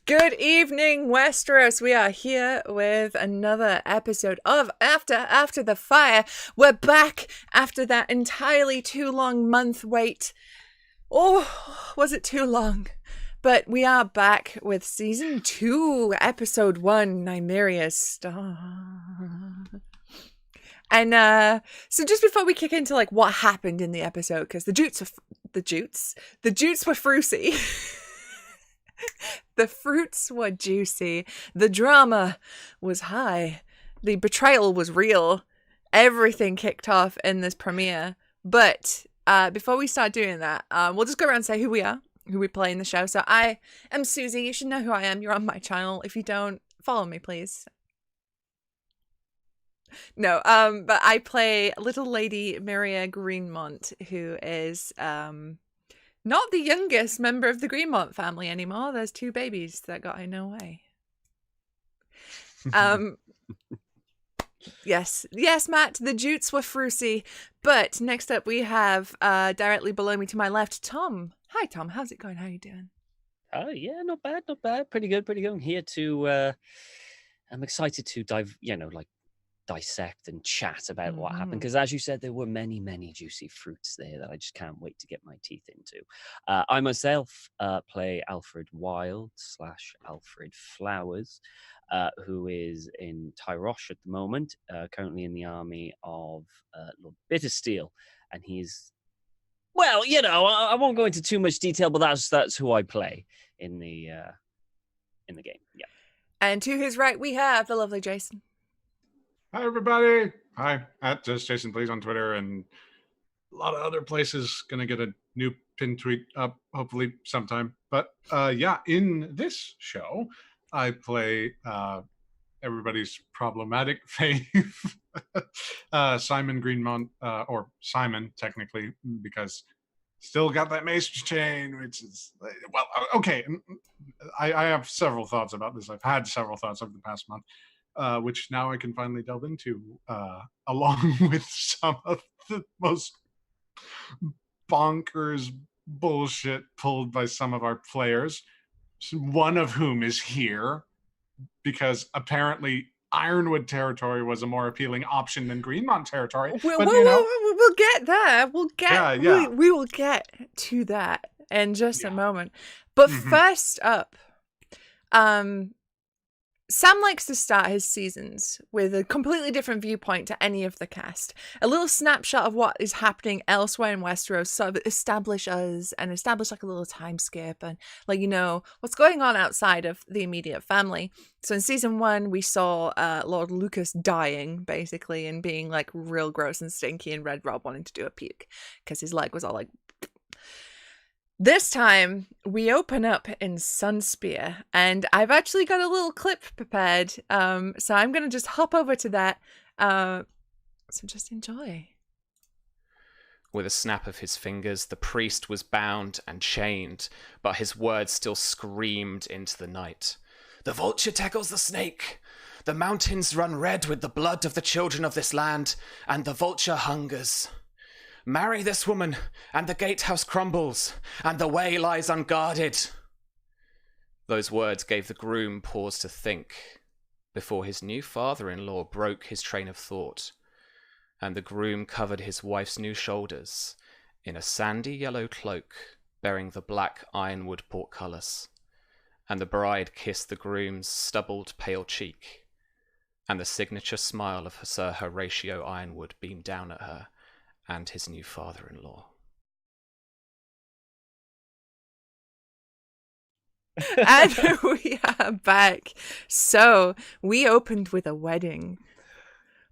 Good evening, Westeros. We are here with another episode of After the Fyre. We're back after that entirely too long month wait. Oh, was it too long? But we are back with Season 2, Episode 1, Nymeria Star. And so just before we kick into like what happened in the episode, because the jutes were fruity. The fruits were juicy. The drama was high. The betrayal was real. Everything kicked off in this premiere. But before we start doing that, we'll just go around and say who we are, who we play in the show. So I am Susie. You should know who I am. You're on my channel. If you don't, follow me, please. No, but I play little lady Nymeria Greenmont, who is not the youngest member of the Greenmont family anymore. There's 2 babies that got in no way. Yes, Matt, the jutes were fruity. But next up we have directly below me to my left, Tom. Hi, Tom. How's it going? How are you doing? Oh, yeah, not bad. Pretty good. I'm here to, I'm excited to dissect and chat about what happened, because as you said, there were many juicy fruits there that I just can't wait to get my teeth into. I myself play Alfred Wild / Alfred Flowers, who is in Tyrosh at the moment, currently in the army of Lord Bittersteel, and he's, well, I won't go into too much detail, but that's who I play in the game. Yeah. And to his right we have the lovely Jason. Hi, everybody. Hi, at Just Jason Please on Twitter and a lot of other places. Gonna get a new pin tweet up hopefully sometime. But yeah, in this show, I play everybody's problematic fave, Simon Greenmont, or Simon technically, because still got that mace chain, which is, well, okay. I have several thoughts about this. I've had several thoughts over the past month. Which now I can finally delve into, along with some of the most bonkers bullshit pulled by some of our players, one of whom is here, because apparently Ironwood territory was a more appealing option than Greenmont territory. We'll get there. We will get to that in just a moment. But first up, Sam likes to start his seasons with a completely different viewpoint to any of the cast. A little snapshot of what is happening elsewhere in Westeros, sort of establish us and establish like a little time skip and let you know what's going on outside of the immediate family. So in season 1, we saw Lord Lucas dying, basically, and being like real gross and stinky, and Red Rob wanting to do a puke because his leg was all like... This time, we open up in Sunspear, and I've actually got a little clip prepared, so I'm going to just hop over to that, so just enjoy. With a snap of his fingers, the priest was bound and chained, but his words still screamed into the night. The vulture tackles the snake. The mountains run red with the blood of the children of this land, and the vulture hungers. Marry this woman, and the gatehouse crumbles, and the way lies unguarded. Those words gave the groom pause to think, before his new father-in-law broke his train of thought, and the groom covered his wife's new shoulders in a sandy yellow cloak bearing the black Ironwood portcullis, and the bride kissed the groom's stubbled pale cheek, and the signature smile of Sir Horatio Ironwood beamed down at her and his new father-in-law. And we are back. So, we opened with a wedding.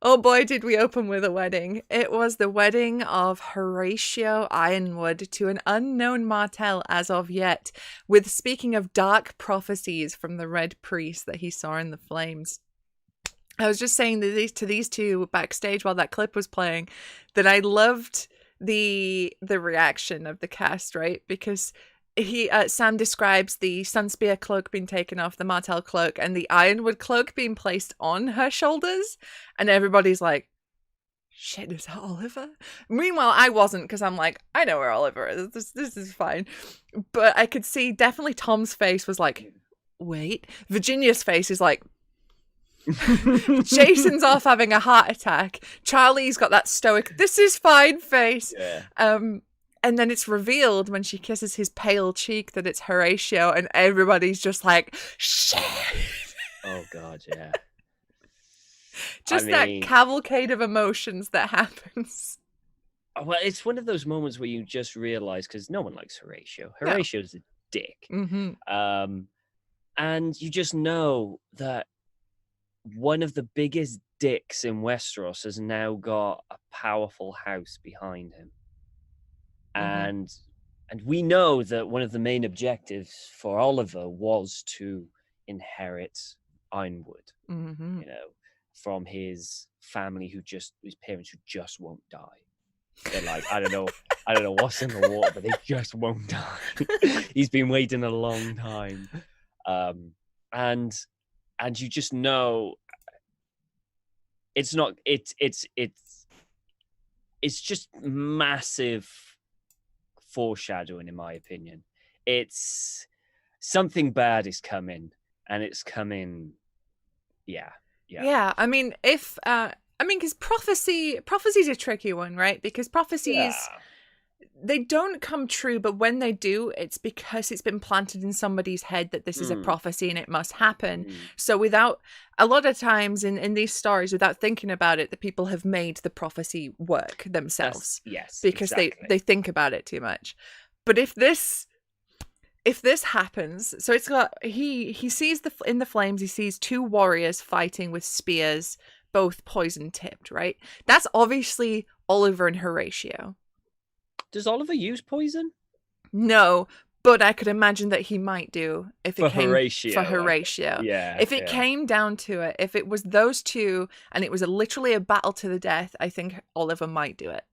Oh boy, did we open with a wedding. It was the wedding of Horatio Ironwood to an unknown Martell as of yet, with, speaking of dark prophecies from the Red Priest that he saw in the flames. I was just saying to these 2 backstage while that clip was playing that I loved the reaction of the cast, right? Because Sam describes the Sunspear cloak being taken off, the Martell cloak, and the Ironwood cloak being placed on her shoulders, and everybody's like, shit, is that Oliver? Meanwhile, I wasn't, because I'm like, I know where Oliver is. This is fine. But I could see definitely Tom's face was like, wait. Virginia's face is like, Jason's off having a heart attack. Charlie's got that stoic, this is fine face. Yeah. And then it's revealed when she kisses his pale cheek that it's Horatio, and everybody's just like, shit. Oh God, yeah. Just that cavalcade of emotions that happens. Well, it's one of those moments where you just realize, because no one likes Horatio. Horatio's a dick. Mm-hmm. And you just know that one of the biggest dicks in Westeros has now got a powerful house behind him. Mm-hmm. And we know that one of the main objectives for Oliver was to inherit Ironwood, Mm-hmm. you know, from his family his parents who just won't die. They're like, I don't know what's in the water, but they just won't die. He's been waiting a long time. And you just know it's just massive foreshadowing, in my opinion. It's something bad is coming, and it's coming. Yeah. I mean, because prophecy's a tricky one, right? Because prophecies, they don't come true, but when they do, it's because it's been planted in somebody's head that this is a prophecy and it must happen. So a lot of times in these stories, without thinking about it, the people have made the prophecy work themselves. Because exactly. they think about it too much. But if this happens, so it's got he sees in the flames, he sees two warriors fighting with spears, both poison tipped, right? That's obviously Oliver and Horatio. Does Oliver use poison? No, but I could imagine that he might do if it came Horatio. For Horatio. Yeah. If it came down to it, if it was those two and it was literally a battle to the death, I think Oliver might do it.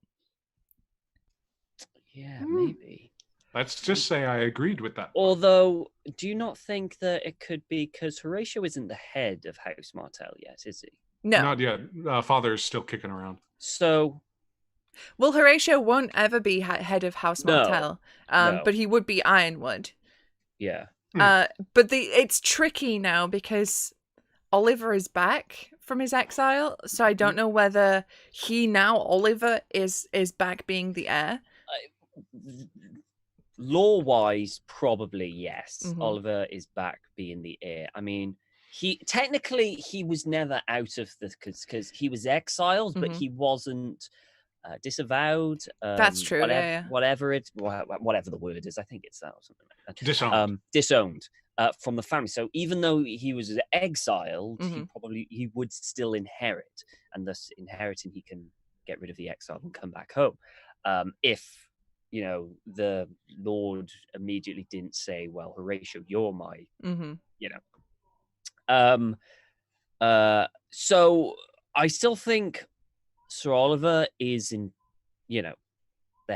Yeah, maybe. Let's just say I agreed with that. Although, do you not think that it could be because Horatio isn't the head of House Martell yet, is he? No. Not yet. Father's still kicking around. So... Well, Horatio won't ever be head of House Martell, no. But he would be Ironwood. Yeah. But it's tricky now because Oliver is back from his exile, so I don't know whether Oliver is back being the heir. Law-wise, probably yes. Oliver is back being the heir. I mean, he was never out of the because he was exiled, but he wasn't disavowed. That's true. Whatever the word is, I think it's that or something like that. Disowned. Disowned from the family. So even though he was exiled, he would still inherit, and thus inheriting, he can get rid of the exile and come back home. If the Lord immediately didn't say, well, Horatio, you're my, so I still think Sir Oliver is in, the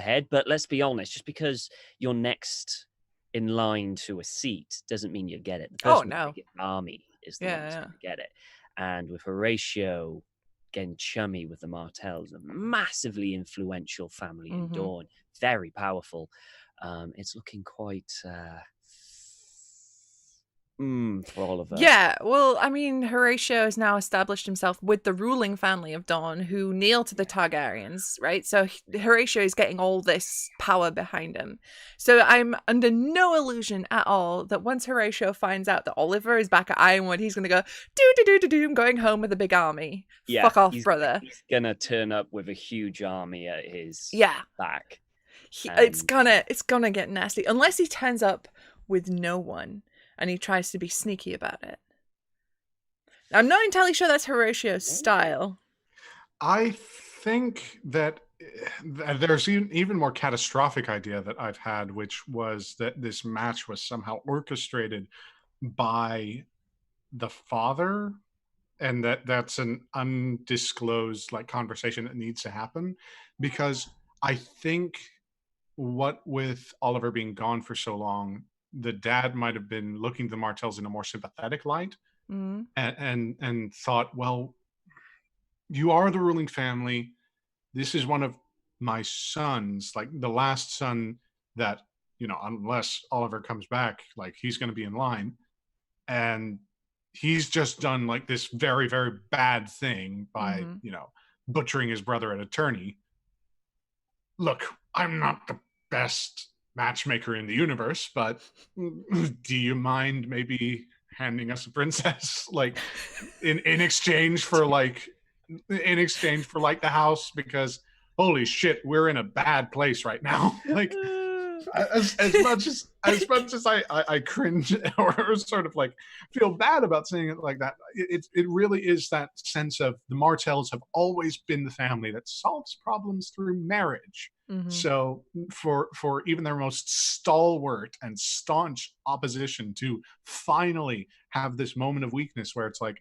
head, but let's be honest, just because you're next in line to a seat doesn't mean you get it. The person with the biggest army is the one that's going to get it. And with Horatio getting chummy with the Martells, a massively influential family in Dawn, very powerful. It's looking quite for Oliver. Yeah, well, I mean, Horatio has now established himself with the ruling family of Dawn, who kneel to the Targaryens, right? So Horatio is getting all this power behind him. So I'm under no illusion at all that once Horatio finds out that Oliver is back at Ironwood, he's going to go, I'm going home with a big army. Yeah, fuck off, brother. He's going to turn up with a huge army at his back. It's gonna get nasty. Unless he turns up with no one and he tries to be sneaky about it. I'm not entirely sure that's Horatio's style. I think that there's an even more catastrophic idea that I've had, which was that this match was somehow orchestrated by the father, and that's an undisclosed conversation that needs to happen, because I think what with Oliver being gone for so long, the dad might have been looking at the Martells in a more sympathetic light, and thought, well, you are the ruling family. This is one of my sons, the last son that, unless Oliver comes back, he's going to be in line. and he's just done like this very, very bad thing by, butchering his brother at a tourney. Look, I'm not the best matchmaker in the universe, but do you mind maybe handing us a princess, like in exchange for like the house? Because holy shit, we're in a bad place right now. Like as much as I cringe or sort of like feel bad about saying it like that, it really is that sense of the Martells have always been the family that solves problems through marriage. So for even their most stalwart and staunch opposition to finally have this moment of weakness where it's like,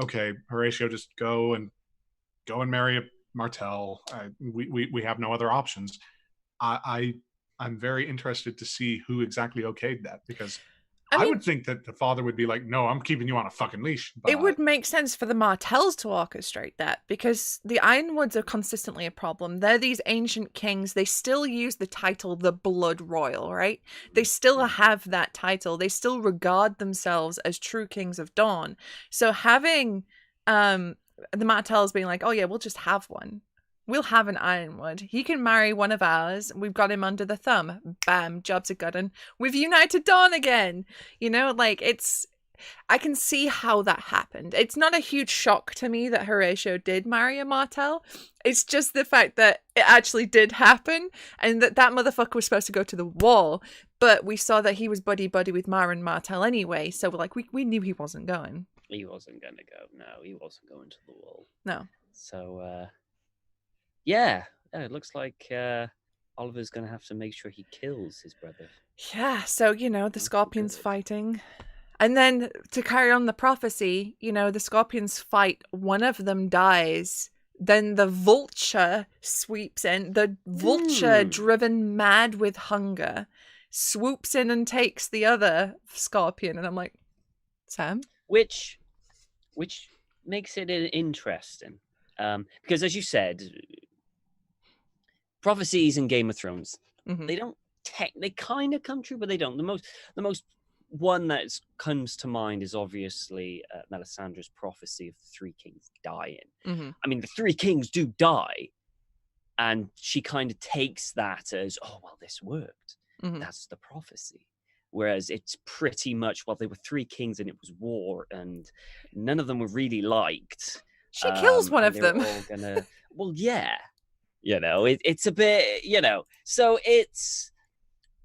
okay, Horatio, just go and marry a Martell. We have no other options. I'm very interested to see who exactly okayed that, because I would think that the father would be like, no, I'm keeping you on a fucking leash. But it would make sense for the Martells to orchestrate that, because the Ironwoods are consistently a problem. They're these ancient kings. They still use the title the Blood Royal, right? They still have that title. They still regard themselves as true kings of Dawn. So having the Martells being like, oh yeah, we'll just have one. We'll have an Ironwood. He can marry one of ours. We've got him under the thumb. Bam, jobs are good. And we've united Dawn again. Like I can see how that happened. It's not a huge shock to me that Horatio did marry a Martell. It's just the fact that it actually did happen, and that motherfucker was supposed to go to the wall. But we saw that he was buddy-buddy with Myron Martell anyway, so we knew he wasn't going. He wasn't going to go. No, he wasn't going to the wall. No. So, yeah, it looks like Oliver's going to have to make sure he kills his brother. Yeah, so, the Scorpions fighting. And then to carry on the prophecy, the Scorpions fight, one of them dies. Then the Vulture sweeps in. The Vulture, driven mad with hunger, swoops in and takes the other Scorpion. And I'm like, Sam? Which makes it interesting. Because as you said, prophecies in Game of Thrones, they don't they kind of come true, but they don't. The most one that comes to mind is obviously Melisandre's prophecy of the Three Kings dying. I mean, the Three Kings do die, and she kind of takes that as, oh, well, this worked. That's the prophecy. Whereas it's pretty much, well, there were three kings and it was war, and none of them were really liked. She kills one of them. All gonna, well, yeah. It's a bit,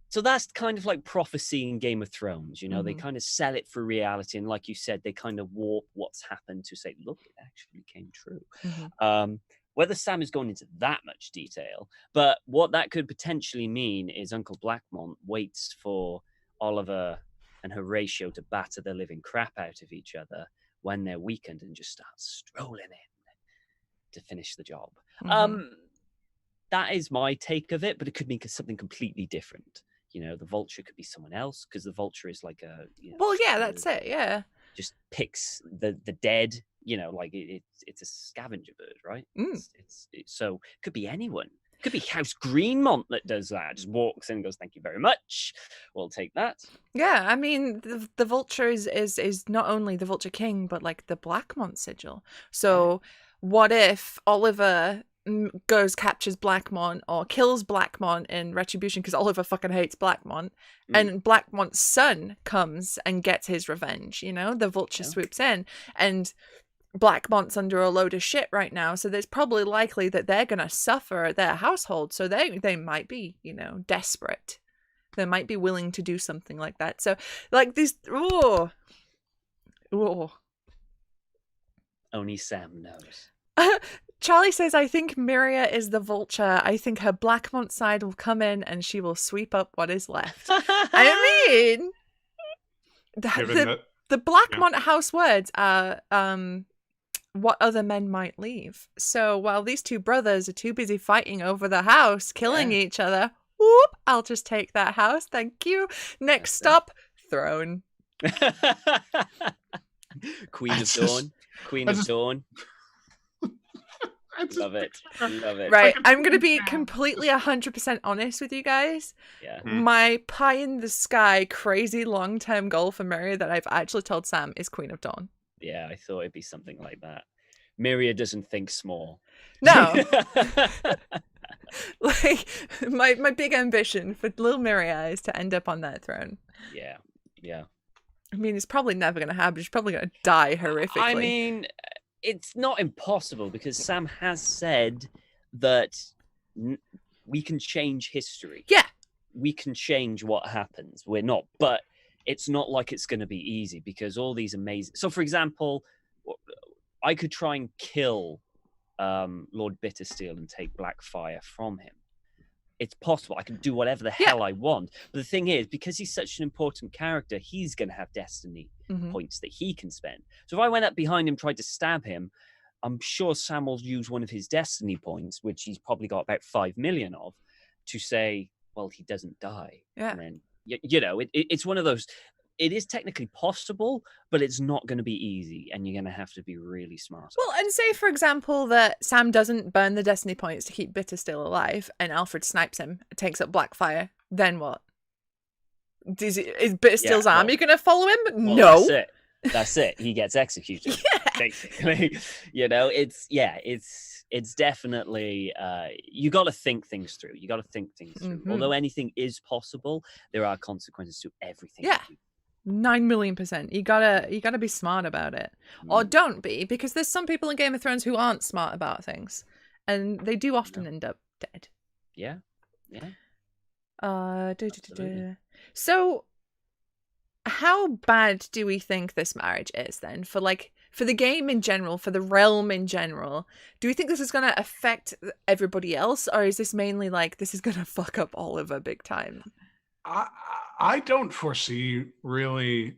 so that's kind of like prophecy in Game of Thrones. They kind of sell it for reality, and like you said, they kind of warp what's happened to say, look, it actually came true. Whether Sam is going into that much detail, but what that could potentially mean is Uncle Blackmont waits for Oliver and Horatio to batter the living crap out of each other when they're weakened and just start strolling in to finish the job. That is my take of it, but it could mean something completely different. The Vulture could be someone else, because the Vulture is like a... well, yeah, that's it, yeah. Just picks the dead, like it's a scavenger bird, right? So it could be anyone. It could be House Greenmont that does that. Just walks in and goes, thank you very much. We'll take that. Yeah, I mean, the Vulture is not only the Vulture King, but like the Blackmont sigil. So what if Oliver goes, captures Blackmont, or kills Blackmont in retribution because Oliver fucking hates Blackmont, and Blackmont's son comes and gets his revenge? The Vulture swoops in, and Blackmont's under a load of shit right now, so there's probably likely that they're gonna suffer at their household, so they might be, desperate. They might be willing to do something like that. So, like, these... Only Sam knows. Charlie says, I think Nymeria is the Vulture. I think her Blackmont side will come in and she will sweep up what is left. I mean, the Blackmont house words are what other men might leave. So while these two brothers are too busy fighting over the house, killing each other, whoop, I'll just take that house. Thank you. Next stop, throne. Queen of Dawn. Love it. Love it. Right, Like a I'm going to be jam. completely 100% honest with you guys. Yeah. My pie in the sky, crazy long-term goal for Mary that I've actually told Sam is Queen of Dawn. Yeah, I thought it'd be something like that. Myria doesn't think small. No. Like, my big ambition for little Myria is to end up on that throne. Yeah. Yeah. I mean, it's probably never going to happen. She's probably going to die horrifically. I mean, it's not impossible because Sam has said that we can change history. Yeah. We can change what happens. We're not, but it's not like it's going to be easy because all these amazing. So, for example, I could try and kill Lord Bittersteel and take Blackfyre from him. It's possible. I can do whatever the hell I want. But the thing is, because he's such an important character, he's going to have destiny points that he can spend. So if I went up behind him, tried to stab him, I'm sure Sam will use one of his destiny points, which he's probably got about 5 million of, to say, well, he doesn't die. Yeah. And then, it's one of those. It is technically possible, but it's not going to be easy, and you're going to have to be really smart. Well, and say, for example, that Sam doesn't burn the destiny points to keep Bittersteel alive, and Alfred snipes him, takes up Blackfyre, then what? Is Bittersteel's army going to follow him? Well, no. That's it. He gets executed, basically. It's definitely, you got to think things through. Although anything is possible, there are consequences to everything. Yeah. 9,000,000%. You gotta be smart about it, or don't be, because there's some people in Game of Thrones who aren't smart about things, and they do often end up dead. Yeah. So, how bad do we think this marriage is then? For the game in general, for the realm in general, do we think this is gonna affect everybody else, or is this mainly like this is gonna fuck up Oliver big time? I don't foresee really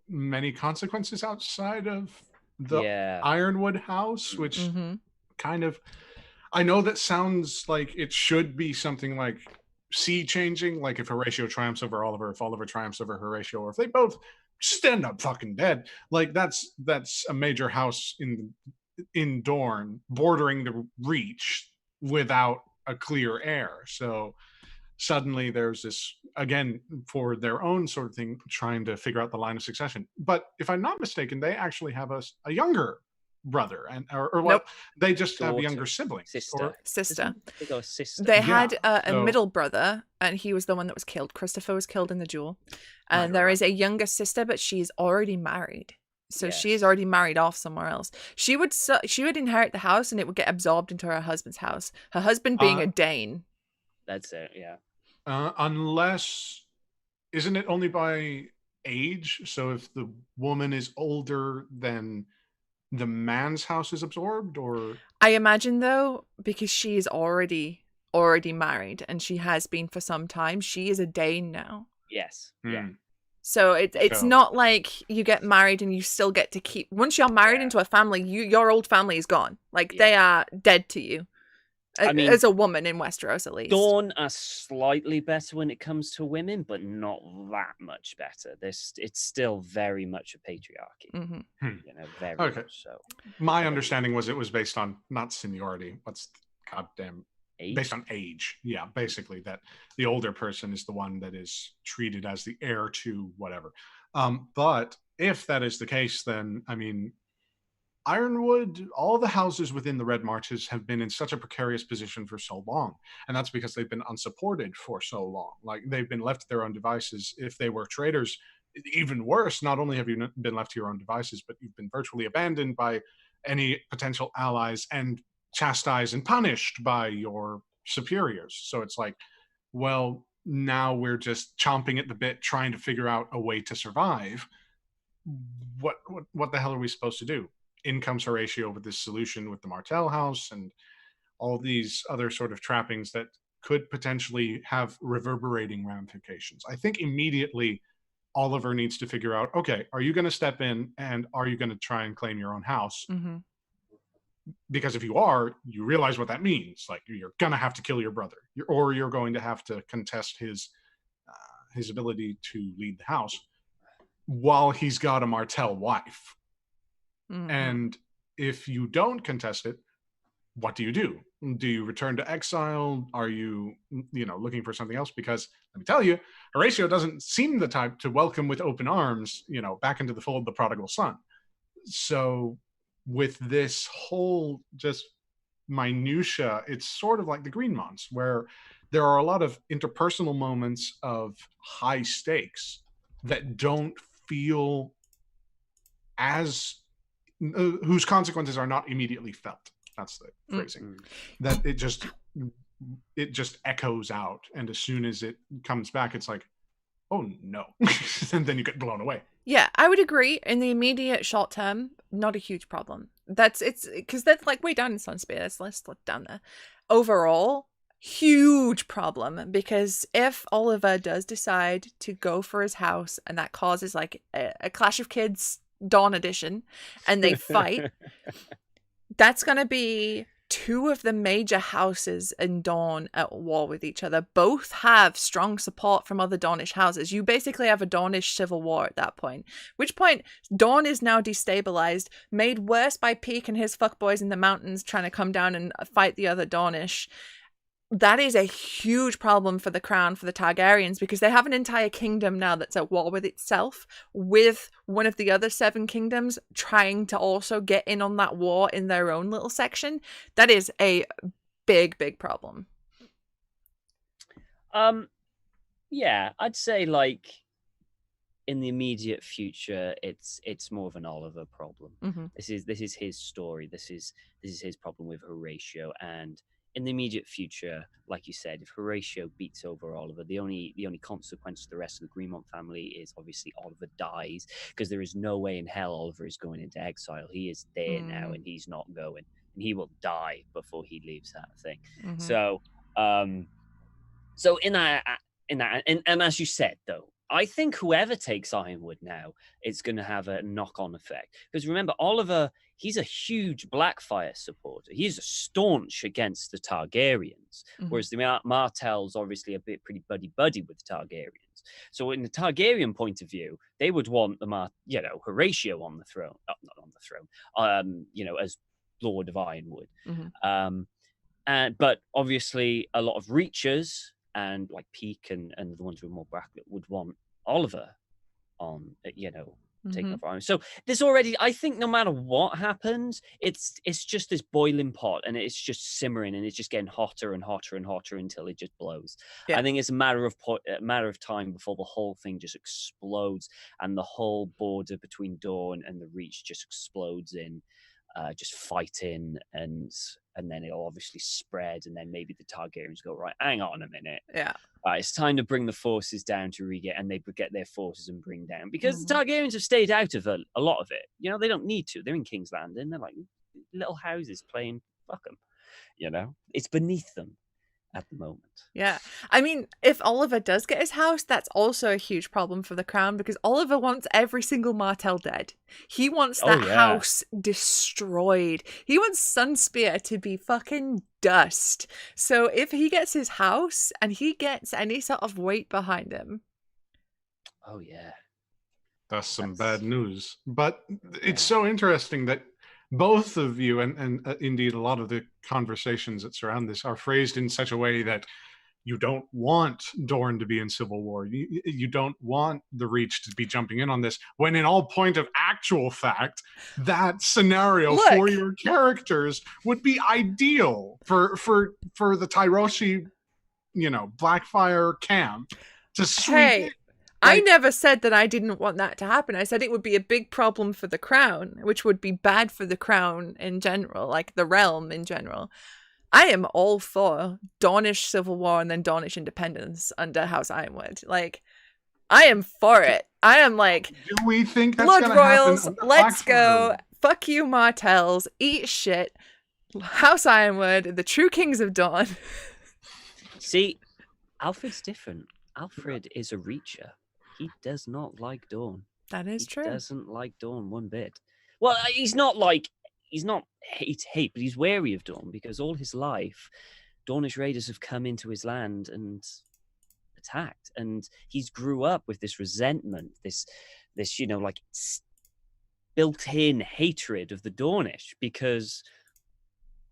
many consequences outside of the Ironwood house, which kind of, I know that sounds like it should be something like sea changing, like if Horatio triumphs over Oliver, if Oliver triumphs over Horatio, or if they both just end up fucking dead. Like that's a major house in Dorne, bordering the Reach without a clear heir. So suddenly there's this, again, for their own sort of thing, trying to figure out the line of succession. But if I'm not mistaken, they actually have a younger brother, or Nope. They just have a Daughter. younger sibling. Sister. They got a sister. They had a middle brother, and he was the one that was killed. Christopher was killed in the duel. And there is a younger sister, but she's already married. So she is already married off somewhere else. She would inherit the house, and it would get absorbed into her husband's house. Her husband being a Dane. That's it, yeah. Unless, isn't it only by age? So if the woman is older, then the man's house is absorbed, or? I imagine, though, because she is already married, and she has been for some time, she is a Dane now. Yes, yeah. So it's not like you get married and you still get to keep. Once you're married into a family, your old family is gone. Like they are dead to you. I mean, as a woman in Westeros, at least. Dawn are slightly better when it comes to women, but not that much better. It's still very much a patriarchy. Very much so. My understanding was it was based on not seniority. What's goddamn age? Based on age. Yeah, basically that the older person is the one that is treated as the heir to whatever. But if that is the case, then I mean, Ironwood, all the houses within the Red Marches have been in such a precarious position for so long. And that's because they've been unsupported for so long. Like they've been left to their own devices. If they were traitors, even worse, not only have you been left to your own devices, but you've been virtually abandoned by any potential allies and chastised and punished by your superiors. So it's like, well, now we're just chomping at the bit, trying to figure out a way to survive. What the hell are we supposed to do? In comes Horatio with this solution with the Martell house and all these other sort of trappings that could potentially have reverberating ramifications. I think immediately Oliver needs to figure out, okay, are you going to step in and are you going to try and claim your own house? Because if you are, you realize what that means. Like you're going to have to kill your brother, or you're going to have to contest his ability to lead the house while he's got a Martell wife. And if you don't contest it, what do? Do you return to exile? Are you, looking for something else? Because let me tell you, Horatio doesn't seem the type to welcome with open arms, back into the fold the prodigal son. So with this whole just minutia, it's sort of like the Greenmonts, where there are a lot of interpersonal moments of high stakes that don't feel as whose consequences are not immediately felt. That's the phrasing. That it just echoes out, and as soon as it comes back, it's like, oh no. And then you get blown away. Yeah, I would agree. In the immediate short term, not a huge problem. It's because that's like way down in Sunspear. Let's look down there. Overall, huge problem, because if Oliver does decide to go for his house and that causes like a Clash of Kids Dawn edition and they fight, that's going to be two of the major houses in Dawn at war with each other. Both have strong support from other Dornish houses. You basically have a Dornish civil war at that point. Which point, Dawn is now destabilized, made worse by Peake and his fuckboys in the mountains trying to come down and fight the other Dornish. That is a huge problem for the crown, for the Targaryens, because they have an entire kingdom now that's at war with itself, with one of the other 7 kingdoms trying to also get in on that war in their own little section. That is a big, big problem. Yeah, I'd say like in the immediate future, it's more of an Oliver problem. Mm-hmm. This is his story. This is his problem with Horatio. And in the immediate future, like you said, if Horatio beats over Oliver, the only consequence to the rest of the Greenmont family is obviously Oliver dies, because there is no way in hell Oliver is going into exile. He is there now, and he's not going, and he will die before he leaves that thing. Mm-hmm. So in that, and as you said though, I think whoever takes Ironwood now, it's going to have a knock-on effect. Because remember, Oliver, he's a huge Blackfyre supporter. He's staunch against the Targaryens, whereas the Martells obviously a bit pretty buddy-buddy with the Targaryens. So in the Targaryen point of view, they would want Horatio on the throne, not on the throne, as Lord of Ironwood. But obviously, a lot of Reachers and like Peake and the ones with more bracket would want Oliver on, taking over Iron. So there's already, I think, no matter what happens, it's just this boiling pot, and it's just simmering, and it's just getting hotter and hotter and hotter until it just blows. Yeah. I think it's a matter of time before the whole thing just explodes, and the whole border between Dawn and the Reach just explodes in just fighting, and then it'll obviously spread, and then maybe the Targaryens go, right, hang on a minute. Yeah. It's time to bring the forces down to reget, and they get their forces and bring down, because the Targaryens have stayed out of a lot of it. They don't need to. They're in King's Landing. They're like little houses playing fuck them. It's beneath them at the moment. Yeah. I mean, if Oliver does get his house, that's also a huge problem for the crown, because Oliver wants every single Martell dead. He wants that house destroyed. He wants Sunspear to be fucking dust. So if he gets his house and he gets any sort of weight behind him. Oh, yeah. That's some bad news. But it's so interesting that both of you, and indeed a lot of the conversations that surround this, are phrased in such a way that you don't want Dorne to be in civil war. You don't want the Reach to be jumping in on this, when in all point of actual fact, that scenario for your characters would be ideal for the Tyroshi, Blackfyre camp to sweep in. I never said that I didn't want that to happen. I said it would be a big problem for the crown, which would be bad for the crown in general, like the realm in general. I am all for Dornish civil war and then Dornish independence under House Ironwood. Like, I am for it. I am like, do we think that's Blood gonna Royals, happen? let's go. Fuck you, Martells. Eat shit. House Ironwood, the true kings of Dawn. See, Alfred's different. Alfred is a Reacher. He does not like Dawn. That is true. He doesn't like Dawn one bit. Well, he's not hate, but he's wary of Dawn, because all his life, Dornish raiders have come into his land and attacked, and he's grew up with this resentment, this built-in hatred of the Dornish, because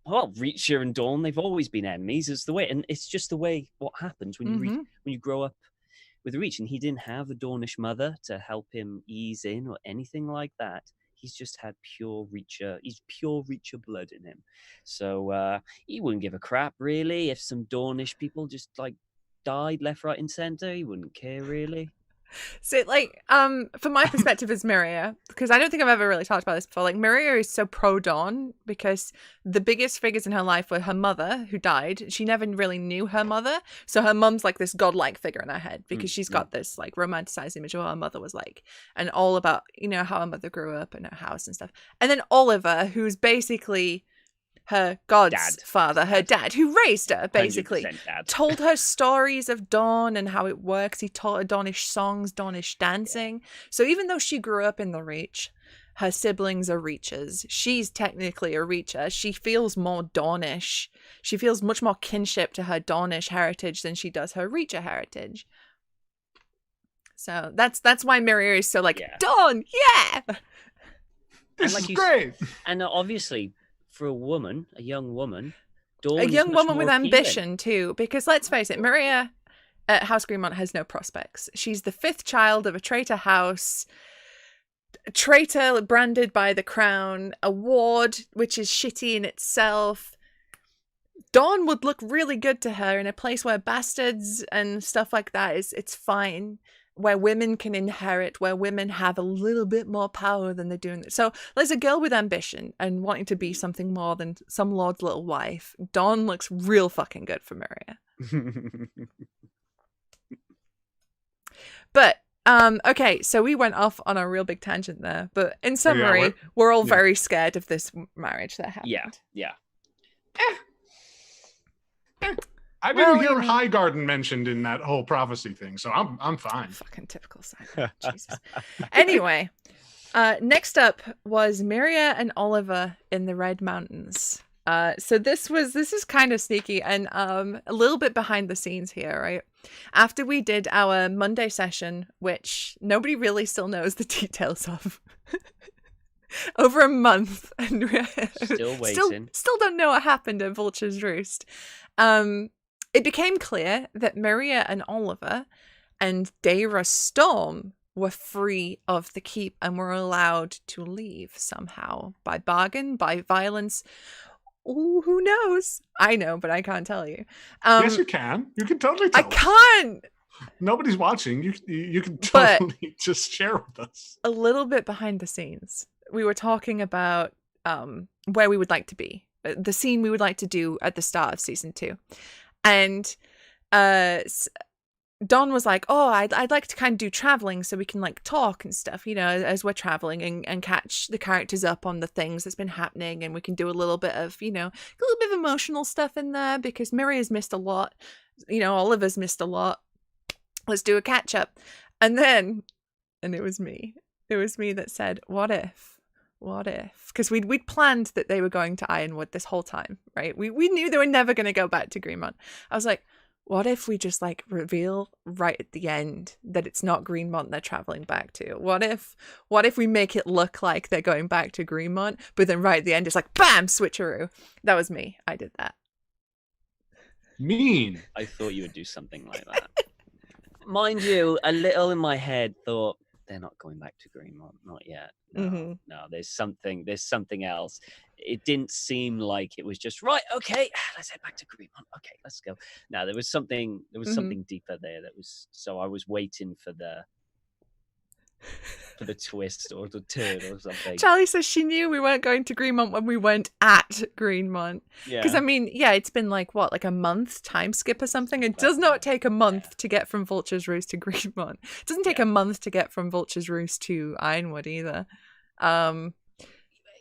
well, Reacher and Dawn, they've always been enemies. It's the way, and it's just the way what happens when you Mhm. when you grow up with Reach. And he didn't have a Dornish mother to help him ease in or anything like that. He's just had pure Reacher. He's pure Reacher blood in him. So he wouldn't give a crap really if some Dornish people just like died left, right, and center. He wouldn't care really. So, like, from my perspective as Nymeria, because I don't think I've ever really talked about this before, like, Nymeria is so pro-Dawn because the biggest figures in her life were her mother, who died. She never really knew her mother, so her mum's, like, this godlike figure in her head because she's got this, like, romanticized image of what her mother was like, and all about, you know, how her mother grew up and her house and stuff. And then Oliver, who's basically her god's father, her dad, who raised her, basically, told her stories of Dawn and how it works. He taught her Dornish songs, Dornish dancing. So even though she grew up in the Reach, her siblings are Reachers. She's technically a Reacher. She feels more Dornish. She feels much more kinship to her Dornish heritage than she does her Reacher heritage. So that's why Nymeria is so like, Dawn, yeah! This like is great! And obviously, for a woman, a young woman, Dawn a young woman with appealing. ambition too, because let's face it, Nymeria at House Greenmont has no prospects. She's the 5th child of a traitor house, a traitor branded by the crown, a ward which is shitty in itself. Dawn would look really good to her in a place where bastards and stuff like that it's fine, where women can inherit, where women have a little bit more power than they're doing. So there's a girl with ambition and wanting to be something more than some lord's little wife. Dawn looks real fucking good for Nymeria. But, okay, so we went off on a real big tangent there. But in summary, we're all very scared of this marriage that happened. Yeah. I didn't hear Highgarden mentioned in that whole prophecy thing, so I'm fine. Fucking typical Simon. Jesus. Anyway, next up was Nymeria and Oliver in the Red Mountains. So this is kind of sneaky and a little bit behind the scenes here, right? After we did our Monday session, which nobody really still knows the details of. Over a month, and Still waiting. Still don't know what happened at Vulture's Roost. It became clear that Nymeria and Oliver and Daemon Storm were free of the keep and were allowed to leave somehow, by bargain, by violence. Ooh, who knows? I know, but I can't tell you. Yes, you can. You can totally tell I can't! Nobody's watching. You can totally just share with us. A little bit behind the scenes. We were talking about where we would like to be. The scene we would like to do at the start of season 2. And Don was like, oh, I'd like to kind of do traveling so we can like talk and stuff, you know, as we're traveling and catch the characters up on the things that's been happening. And we can do a little bit of, you know, a little bit of emotional stuff in there because Myria's missed a lot. You know, Oliver's missed a lot. Let's do a catch up. And it was me. It was me that said, what if? Because we'd planned that they were going to Ironwood this whole time, right? We knew they were never going to go back to Greenmont. I was like, what if we just like reveal right at the end that it's not Greenmont they're traveling back to? What if we make it look like they're going back to Greenmont, but then right at the end it's like, bam, switcheroo. That was me. I did that. Mean. I thought you would do something like that. Mind you, a little in my head thought, they're not going back to Greenmont, not yet. No, no, there's something else. It didn't seem like it was just right. Okay, let's head back to Greenmont. Okay, let's go. No, there was something deeper there. So I was waiting for the twist or the turn or something. Charlie says she knew we weren't going to Greenmont when we went at Greenmont. Yeah. Because I mean, yeah, it's been like like a month time skip or something. It does not take a month to get from Vulture's Roost to Greenmont. It doesn't take a month to get from Vulture's Roost to Ironwood either.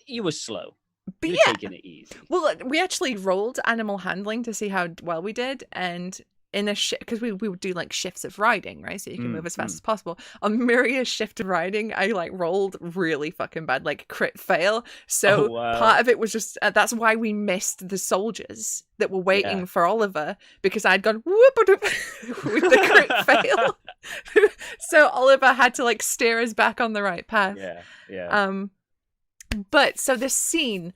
You were slow. But You're taking it easy. Well, we actually rolled animal handling to see how well we did, and in a shift, because we would do like shifts of riding, right? So you can move as fast as possible. On Myria's shift of riding, I like rolled really fucking bad, like crit fail. So part of it was just that's why we missed the soldiers that were waiting for Oliver, because I'd gone whoop with the crit fail. So Oliver had to like steer us back on the right path. Yeah. But so this scene,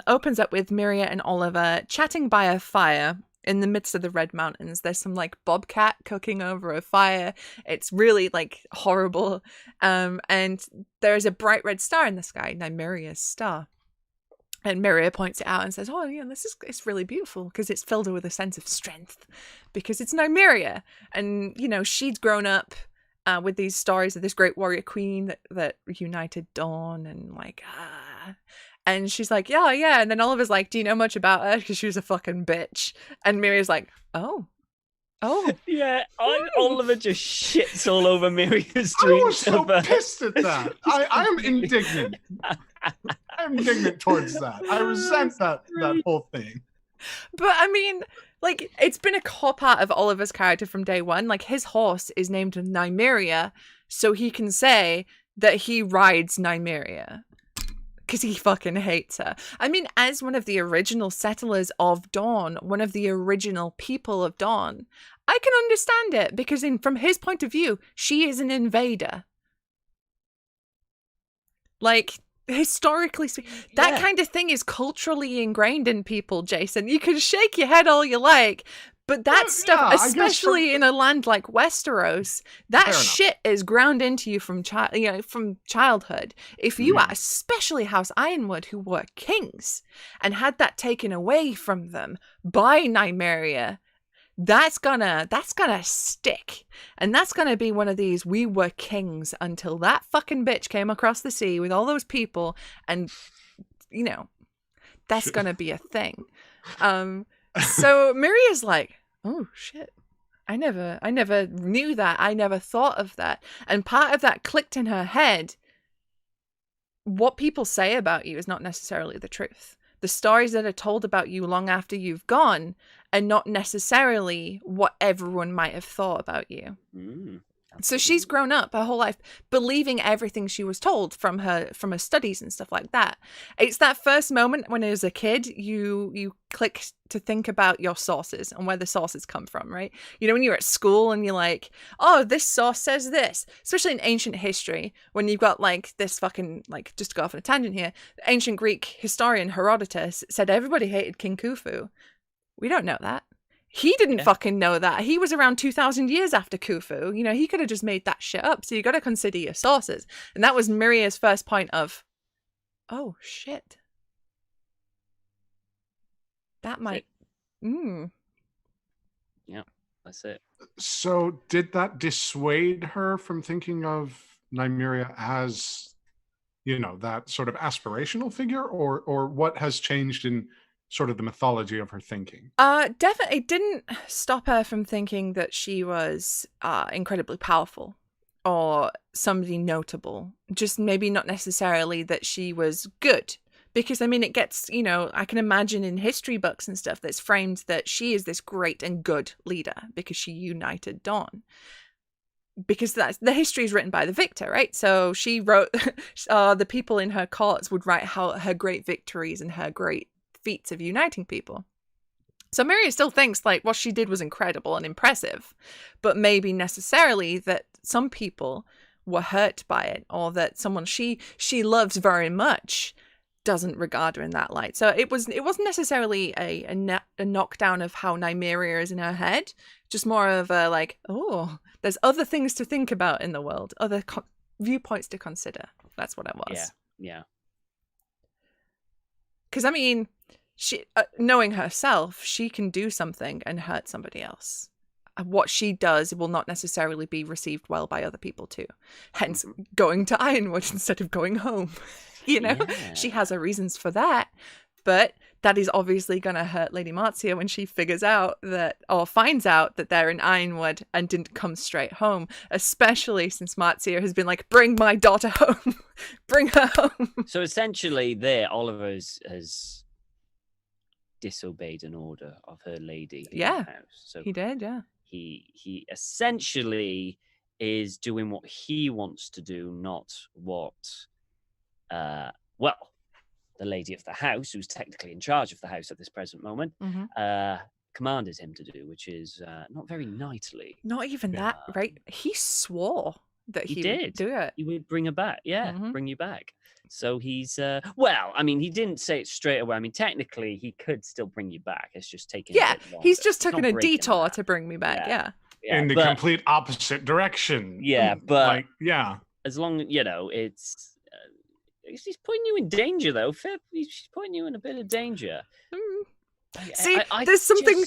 opens up with Nymeria and Oliver chatting by a fire in the midst of the Red Mountains. There's some like bobcat cooking over a fire. It's really like horrible. And there's a bright red star in the sky, Nymeria's star. And Nymeria points it out and says, "Oh, yeah, it's really beautiful because it's filled with a sense of strength because it's Nymeria." And, you know, she'd grown up with these stories of this great warrior queen that united Dawn and like, And she's like, yeah. And then Oliver's like, "Do you know much about her? Because she was a fucking bitch." And Miria's like, oh. Yeah, Oliver just shits all over Miriam's I dreams. was so pissed at that. I am indignant. I'm indignant towards that. I resent that whole thing. But I mean, like, it's been a core part of Oliver's character from day one. Like, his horse is named Nymeria, so he can say that he rides Nymeria. Because he fucking hates her. I mean, as one of the original settlers of Dawn, one of the original people of Dawn, I can understand it because from his point of view, she is an invader. Like, historically speaking, that kind of thing is culturally ingrained in people, Jason. You can shake your head all you like, but that stuff, especially in a land like Westeros, that shit is ground into you from childhood. If you are, especially House Ironwood, who were kings and had that taken away from them by Nymeria, that's gonna stick, and that's gonna be one of these "we were kings until that fucking bitch came across the sea with all those people," and you know, that's gonna be a thing. So Miria's like, "Oh shit, I never knew that. I never thought of that." And part of that clicked in her head. What people say about you is not necessarily the truth. The stories that are told about you long after you've gone are not necessarily what everyone might have thought about you. So she's grown up her whole life believing everything she was told from her studies and stuff like that. It's that first moment when as a kid you click to think about your sources and where the sources come from, right? You know, when you're at school and you're like, "Oh, this source says this," especially in ancient history when you've got like this fucking, like, just to go off on a tangent here, the ancient Greek historian Herodotus said everybody hated King Khufu. We don't know that. He didn't fucking know that. He was around 2,000 years after Khufu. You know, he could have just made that shit up. So you got to consider your sources. And that was Miria's first point of, oh, shit. That might... Yeah, that's it. So did that dissuade her from thinking of Nymeria as, you know, that sort of aspirational figure? Or what has changed in sort of the mythology of her thinking? Definitely, it didn't stop her from thinking that she was incredibly powerful or somebody notable. Just maybe not necessarily that she was good. Because, I mean, it gets, you know, I can imagine in history books and stuff that's framed that she is this great and good leader because she united Dawn. Because that's the history is written by the victor, right? So she wrote, the people in her courts would write her great victories and her great feats of uniting people. So Nymeria still thinks like what she did was incredible and impressive, but maybe necessarily that some people were hurt by it, or that someone she loves very much doesn't regard her in that light. So it wasn't necessarily a knockdown of how Nymeria is in her head, just more of a like, oh, there's other things to think about in the world, other viewpoints to consider. That's what it was. Yeah. Because I mean, she knowing herself, she can do something and hurt somebody else. What she does will not necessarily be received well by other people too. Hence, going to Ironwood instead of going home. You know, she has her reasons for that, but that is obviously going to hurt Lady Marcia when she figures out that, or finds out that they're in Ironwood and didn't come straight home, especially since Marcia has been like, "Bring my daughter home, bring her home." So essentially there, Oliver has disobeyed an order of her lady in the house. So he did, He essentially is doing what he wants to do, not what the lady of the house, who's technically in charge of the house at this present moment, commanded him to do, which is not very knightly. Not even that, right? He swore. that He he did. would do it. He would bring her back. Yeah, Mhm. bring you back. So he's well, I mean, he didn't say it straight away. I mean, technically, he could still bring you back. It's just taking a Yeah, bit longer. he's just not taken a breaking detour that. to bring me back. Yeah. Yeah, in the but, complete opposite direction. Yeah, but like, yeah. as long it's he's putting you in danger though. She's putting you in a bit of danger. See, there's something.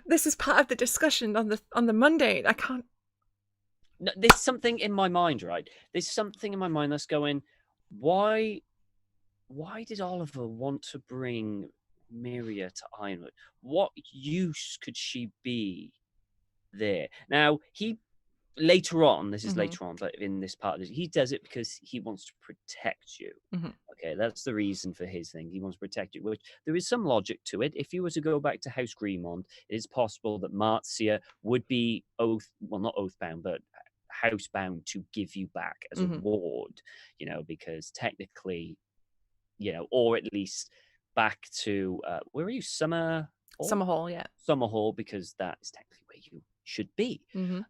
This is part of the discussion on the Monday. I can't. No, there's something in my mind, right? There's something in my mind that's going, why did Oliver want to bring Nymeria to Ironwood? What use could she be there? Now, he later on, this is later on, but in this part, he does it because he wants to protect you. Okay, that's the reason for his thing. He wants to protect you, which there is some logic to it. If you were to go back to House Greenmont, it is possible that Marcia would be not oath-bound, but housebound to give you back as a ward, because technically, or at least back to, where are you? Summer Hall, yeah. Summer Hall, because that is technically where you should be. Well,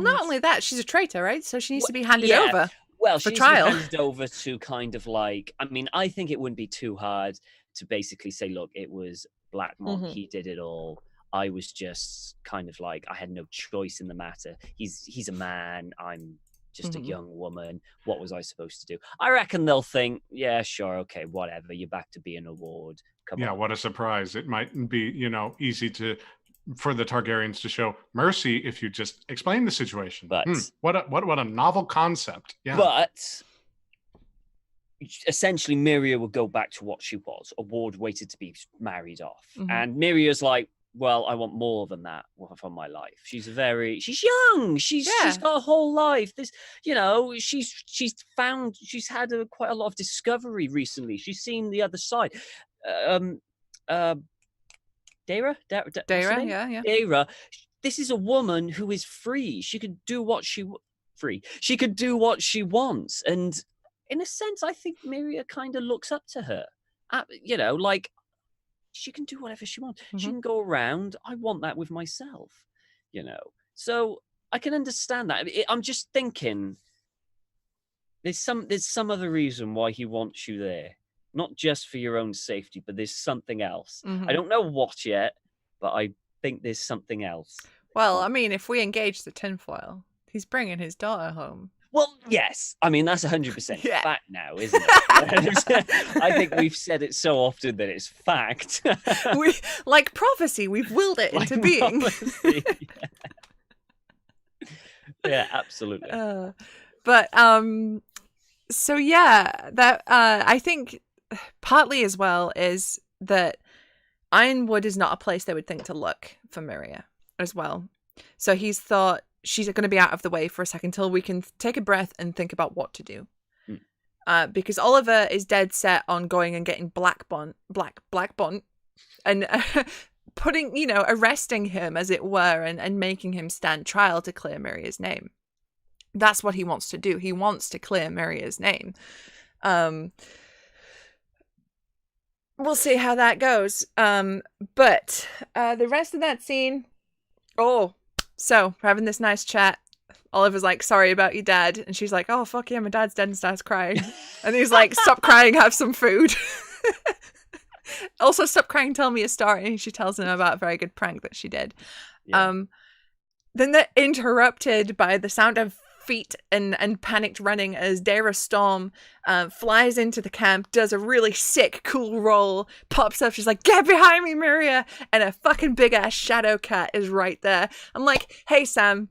not only that, she's a traitor, right? So she needs to be handed over. Well, for she's trial. handed over to kind of like, I mean, I think it wouldn't be too hard to basically say, look, it was Blackmont, he did it all. I was just kind of like, I had no choice in the matter. He's a man. I'm just a young woman. What was I supposed to do? I reckon they'll think, yeah, sure, okay, whatever. You're back to being a ward. Come on. What a surprise. It might be, easy for the Targaryens to show mercy if you just explain the situation. But what a novel concept. Yeah. But essentially, Nymeria would go back to what she was, a ward waited to be married off. And Miria's like, well, I want more than that from my life. She's she's young. She's got a whole life. This, she's had quite a lot of discovery recently. She's seen the other side. Daira, yeah. Daira. This is a woman who is free. She could do what she wants, and in a sense, I think Nymeria kind of looks up to her. Like she can do whatever she wants. She can go around. I want that with myself. So I can understand that. I'm just thinking there's some other reason why he wants you there. Not just for your own safety, but there's something else. I don't know what yet, but I think there's something else. Well, I mean, if we engage the tinfoil, he's bringing his daughter home. Well, yes. I mean, that's 100% fact now, isn't it? I think we've said it so often that it's fact. Like prophecy, we've willed it into being. Yeah, absolutely. So yeah, that I think partly as well is that Ironwood is not a place they would think to look for Nymeria as well. So he's thought she's going to be out of the way for a second till we can take a breath and think about what to do. Because Oliver is dead set on going and getting Blackbont and putting, arresting him as it were and making him stand trial to clear Nymeria's name. That's what he wants to do. He wants to clear Nymeria's name. We'll see how that goes. But the rest of that scene, so we're having this nice chat. Oliver's like, sorry about your dad. And she's like, oh, fuck yeah, my dad's dead, and starts crying. And he's like, stop crying, have some food. Also, stop crying, tell me a story. And she tells him about a very good prank that she did. Yeah. Then they're interrupted by the sound of feet and panicked running as Daemon Storm flies into the camp, does a really sick, cool roll, pops up. She's like, get behind me, Nymeria. And a fucking big ass Shadowcat is right there. I'm like, hey, Sam,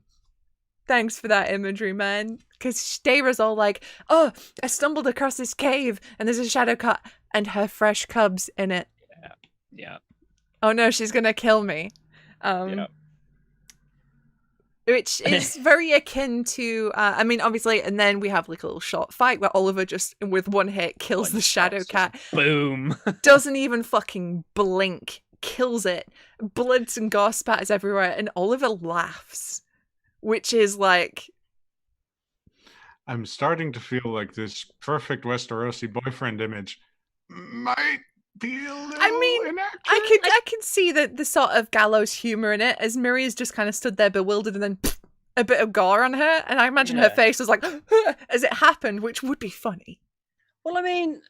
thanks for that imagery, man. Because Daemon's all like, oh, I stumbled across this cave and there's a Shadowcat and her fresh cubs in it. Yeah. Oh no, she's gonna kill me. Which is very akin to, I mean, obviously, and then we have like a little short fight where Oliver just, with one hit, kills the Shadowcat. Boom. Doesn't even fucking blink. Kills it. Bloods and gore spatters everywhere, and Oliver laughs. Which is like... I'm starting to feel like this perfect Westerosi boyfriend image might be a little inaccurate. I can see the sort of gallows humor in it, as Nymeria's just kind of stood there bewildered and then a bit of gore on her, and I imagine her face was like as it happened, which would be funny. Well, I mean,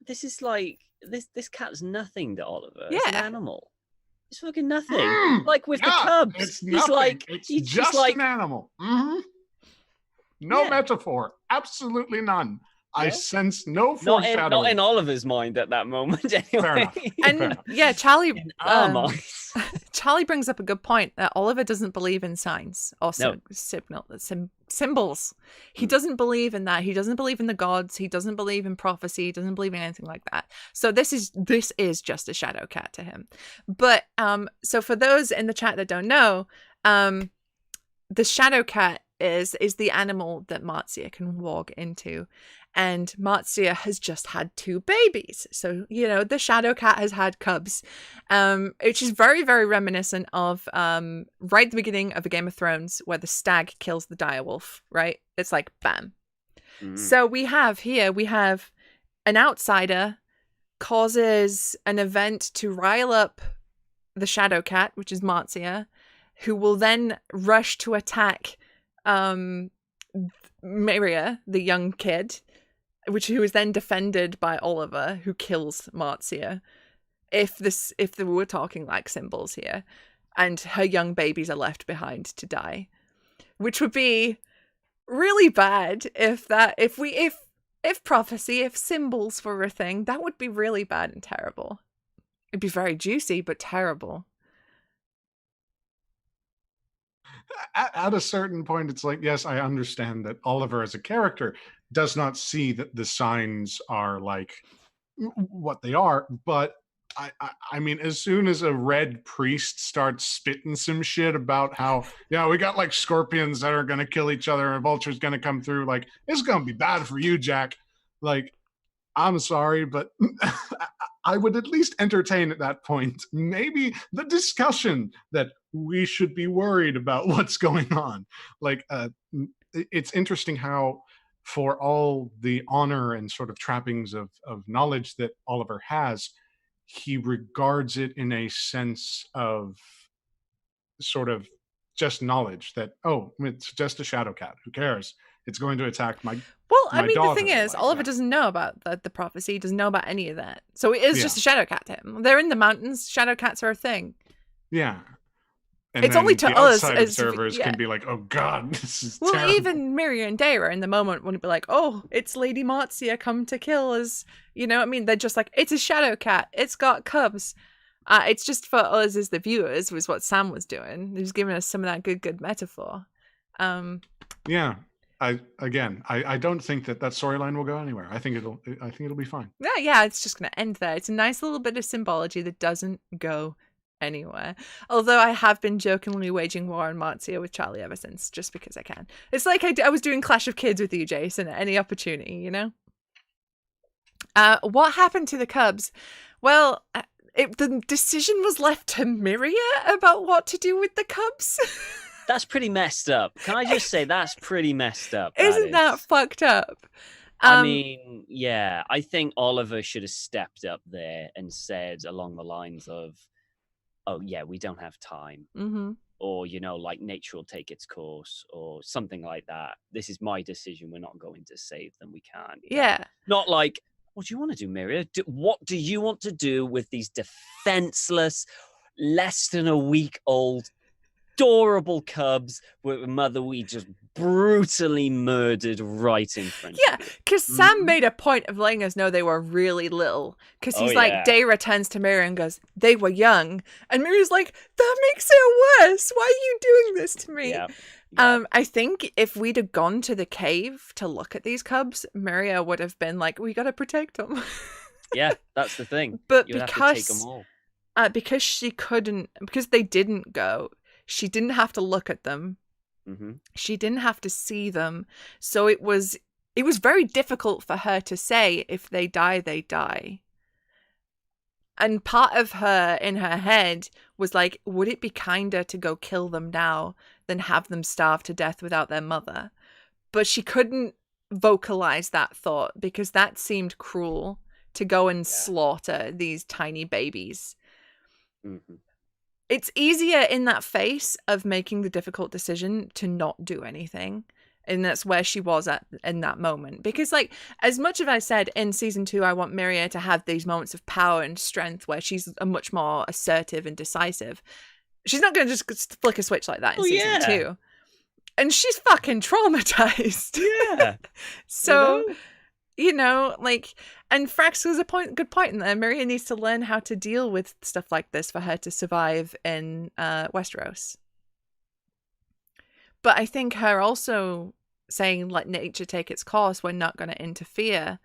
this is like this cat's nothing to Oliver. It's an animal. It's fucking nothing. Like with the cubs, it's he's nothing. like It's he's just like an animal. No metaphor, absolutely none. I sense no foreshadowing. Not in Oliver's mind at that moment, anyway. Fair enough. And yeah, Charlie. Charlie brings up a good point that Oliver doesn't believe in signs or symbols. He doesn't believe in that. He doesn't believe in the gods. He doesn't believe in prophecy. He doesn't believe in anything like that. So this is just a Shadowcat to him. But so for those in the chat that don't know, the Shadowcat is the animal that Marcia can walk into. And Marcia has just had 2 babies. So, the Shadowcat has had cubs, which is very, very reminiscent of right at the beginning of a Game of Thrones where the stag kills the direwolf, right? It's like, bam. So we have an outsider causes an event to rile up the Shadowcat, which is Marcia, who will then rush to attack Nymeria, the young kid, who is then defended by Oliver, who kills Marcia. If we're talking like symbols here, and her young babies are left behind to die, which would be really bad if prophecy, if symbols were a thing, that would be really bad and terrible. It'd be very juicy, but terrible. At a certain point, it's like, yes, I understand that Oliver as a character does not see that the signs are like what they are, but I mean, as soon as a red priest starts spitting some shit about how, we got like scorpions that are going to kill each other and vultures going to come through, like, it's going to be bad for you, Jack. Like, I'm sorry, but I would at least entertain at that point maybe the discussion that we should be worried about what's going on. Like, it's interesting how, for all the honor and sort of trappings of knowledge that Oliver has, he regards it in a sense of sort of just knowledge that, it's just a Shadowcat. Who cares? It's going to attack my the thing is, Oliver doesn't know about the prophecy. He doesn't know about any of that. So it is just a Shadowcat to him. They're in the mountains. Shadowcats are a thing. Yeah. And it's only to us as observers can be like, oh god, this is terrible. Even Nymeria and Daemon in the moment wouldn't be like, oh, it's Lady Marcia come to kill us. You know what I mean? They're just like, it's a Shadowcat. It's got cubs. It's just for us as the viewers, was what Sam was doing. He was giving us some of that good metaphor. Yeah. I don't think that storyline will go anywhere. I think it'll be fine. Yeah, it's just going to end there. It's a nice little bit of symbology that doesn't go anywhere. Although I have been jokingly waging war on Marcia with Charlie ever since, just because I can. It's like I was doing Clash of Kids with you, Jason, at any opportunity, What happened to the cubs? Well, the decision was left to Nymeria about what to do with the cubs. That's pretty messed up. Can I just say that's pretty messed up? Isn't that fucked up? I mean, yeah, I think Oliver should have stepped up there and said along the lines of, oh, yeah, we don't have time. Mm-hmm. Or, like nature will take its course or something like that. This is my decision. We're not going to save them. We can't. Yeah. Not like, what do you want to do, Nymeria? What do you want to do with these defenseless, less than a week old, adorable cubs with a mother we just brutally murdered right in front of Yeah, because Sam made a point of letting us know they were really little. Because he's like, Daemon turns to Nymeria and goes, they were young. And Miriam's like, that makes it worse. Why are you doing this to me? Yeah. I think if we'd have gone to the cave to look at these cubs, Nymeria would have been like, we got to protect them. Yeah, that's the thing. But You'd have to take them all. Because she couldn't, because they didn't go, she didn't have to look at them. Mm-hmm. She didn't have to see them. So it was very difficult for her to say, if they die, they die. And part of her in her head was like, would it be kinder to go kill them now than have them starve to death without their mother? But she couldn't vocalize that thought because that seemed cruel, to go and slaughter these tiny babies. Mm-hmm. it's easier in that face of making the difficult decision to not do anything. And that's where she was at in that moment. Because, like, as much as I said in season 2, I want Nymeria to have these moments of power and strength where she's a much more assertive and decisive. She's not going to just flick a switch like that in season 2. And she's fucking traumatized. Yeah. So, like, and Frax was a good point in there. Nymeria needs to learn how to deal with stuff like this for her to survive in Westeros. But I think her also saying, let nature take its course, we're not going to interfere,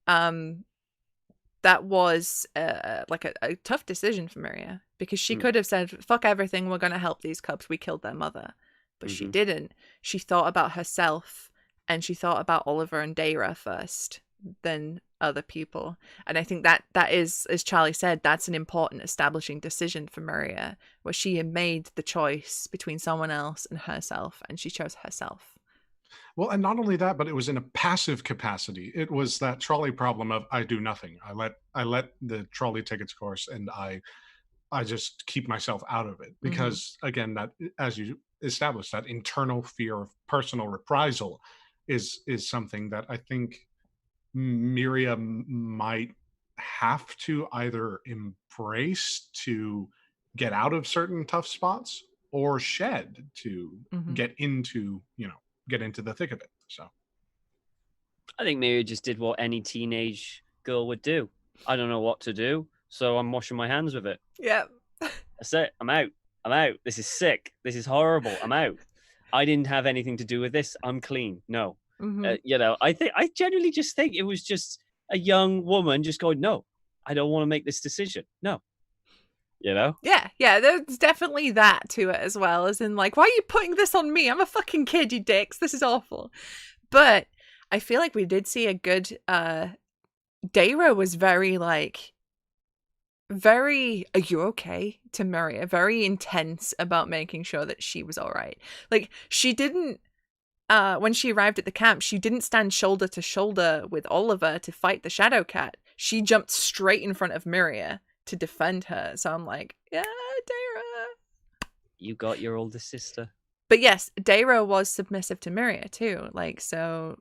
that was like a tough decision for Nymeria, because she could have said, fuck everything, we're going to help these cubs, we killed their mother. But she didn't. She thought about herself, and she thought about Oliver and Daemon first, then other people. And I think that is, as Charlie said, that's an important establishing decision for Nymeria, where she had made the choice between someone else and herself, and she chose herself. Well, and not only that, but it was in a passive capacity. It was that trolley problem of I do nothing. I let the trolley take its course, and I just keep myself out of it. Because again, that, as you established, that internal fear of personal reprisal is something that I think Miriam might have to either embrace to get out of certain tough spots, or shed to get into the thick of it. So I think Miriam just did what any teenage girl would do. I don't know what to do, so I'm washing my hands with it. Yeah. That's it. I'm out. This is sick. This is horrible. I'm out. I didn't have anything to do with this. I'm clean. No. I genuinely just think it was just a young woman just going, no, I don't want to make this decision. No. Yeah, there's definitely that to it as well, as in, like, why are you putting this on me? I'm a fucking kid, you dicks. This is awful. But I feel like we did see a good Daemon was very, are you okay to Nymeria? Very intense about making sure that she was all right. Like, she didn't when she arrived at the camp, she didn't stand shoulder to shoulder with Oliver to fight the Shadowcat. She jumped straight in front of Nymeria to defend her. So I'm like, yeah, Daemon. You got your older sister. But yes, Daemon was submissive to Nymeria too. Like, so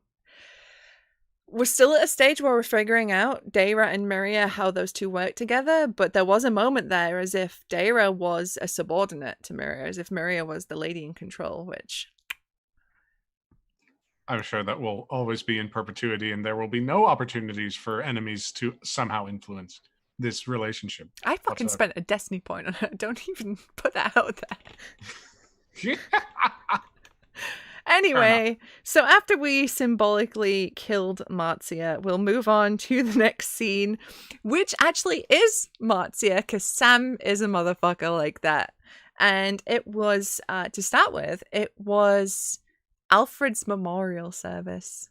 we're still at a stage where we're figuring out Daemon and Nymeria, how those two work together. But there was a moment there as if Daemon was a subordinate to Nymeria, as if Nymeria was the lady in control, which I'm sure that will always be in perpetuity, and there will be no opportunities for enemies to somehow influence this relationship. I fucking spent a destiny point on it. Don't even put that out there. Anyway, so after we symbolically killed Marcia, we'll move on to the next scene, which actually is Marcia, because Sam is a motherfucker like that. And it was, to start with, it was Alfred's memorial service.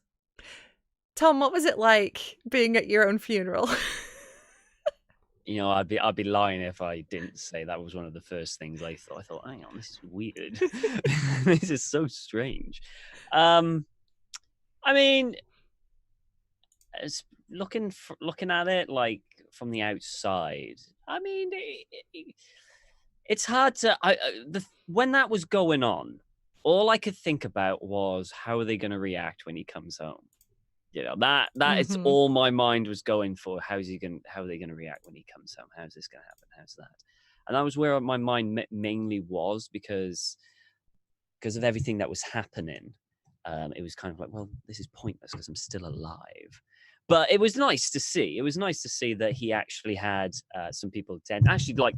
Tom, what was it like being at your own funeral? I'd be lying if I didn't say that was one of the first things I thought. I thought, hang on, this is weird. This is so strange. I mean, looking at it like from the outside, I mean, it's hard to. When that was going on, all I could think about was how are they going to react when he comes home. That is all my mind was going for. How are they going to react when he comes home? How's this going to happen? How's that? And that was where my mind mainly was, because of everything that was happening. It was kind of like, well, this is pointless because I'm still alive. But it was nice to see. It was nice to see that he actually had some people attend. Actually, like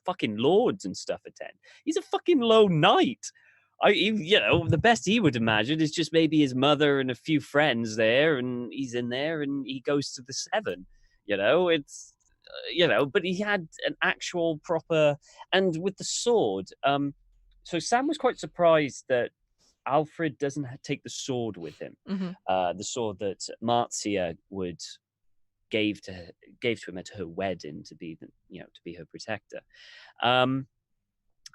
fucking lords and stuff attend. He's a fucking low knight. The best he would imagine is just maybe his mother and a few friends there, and he's in there and he goes to the Seven. It's, but he had an actual proper, and with the sword. So Sam was quite surprised that Alfred doesn't take the sword with him. The sword that Marcia gave to him at her wedding to be her protector.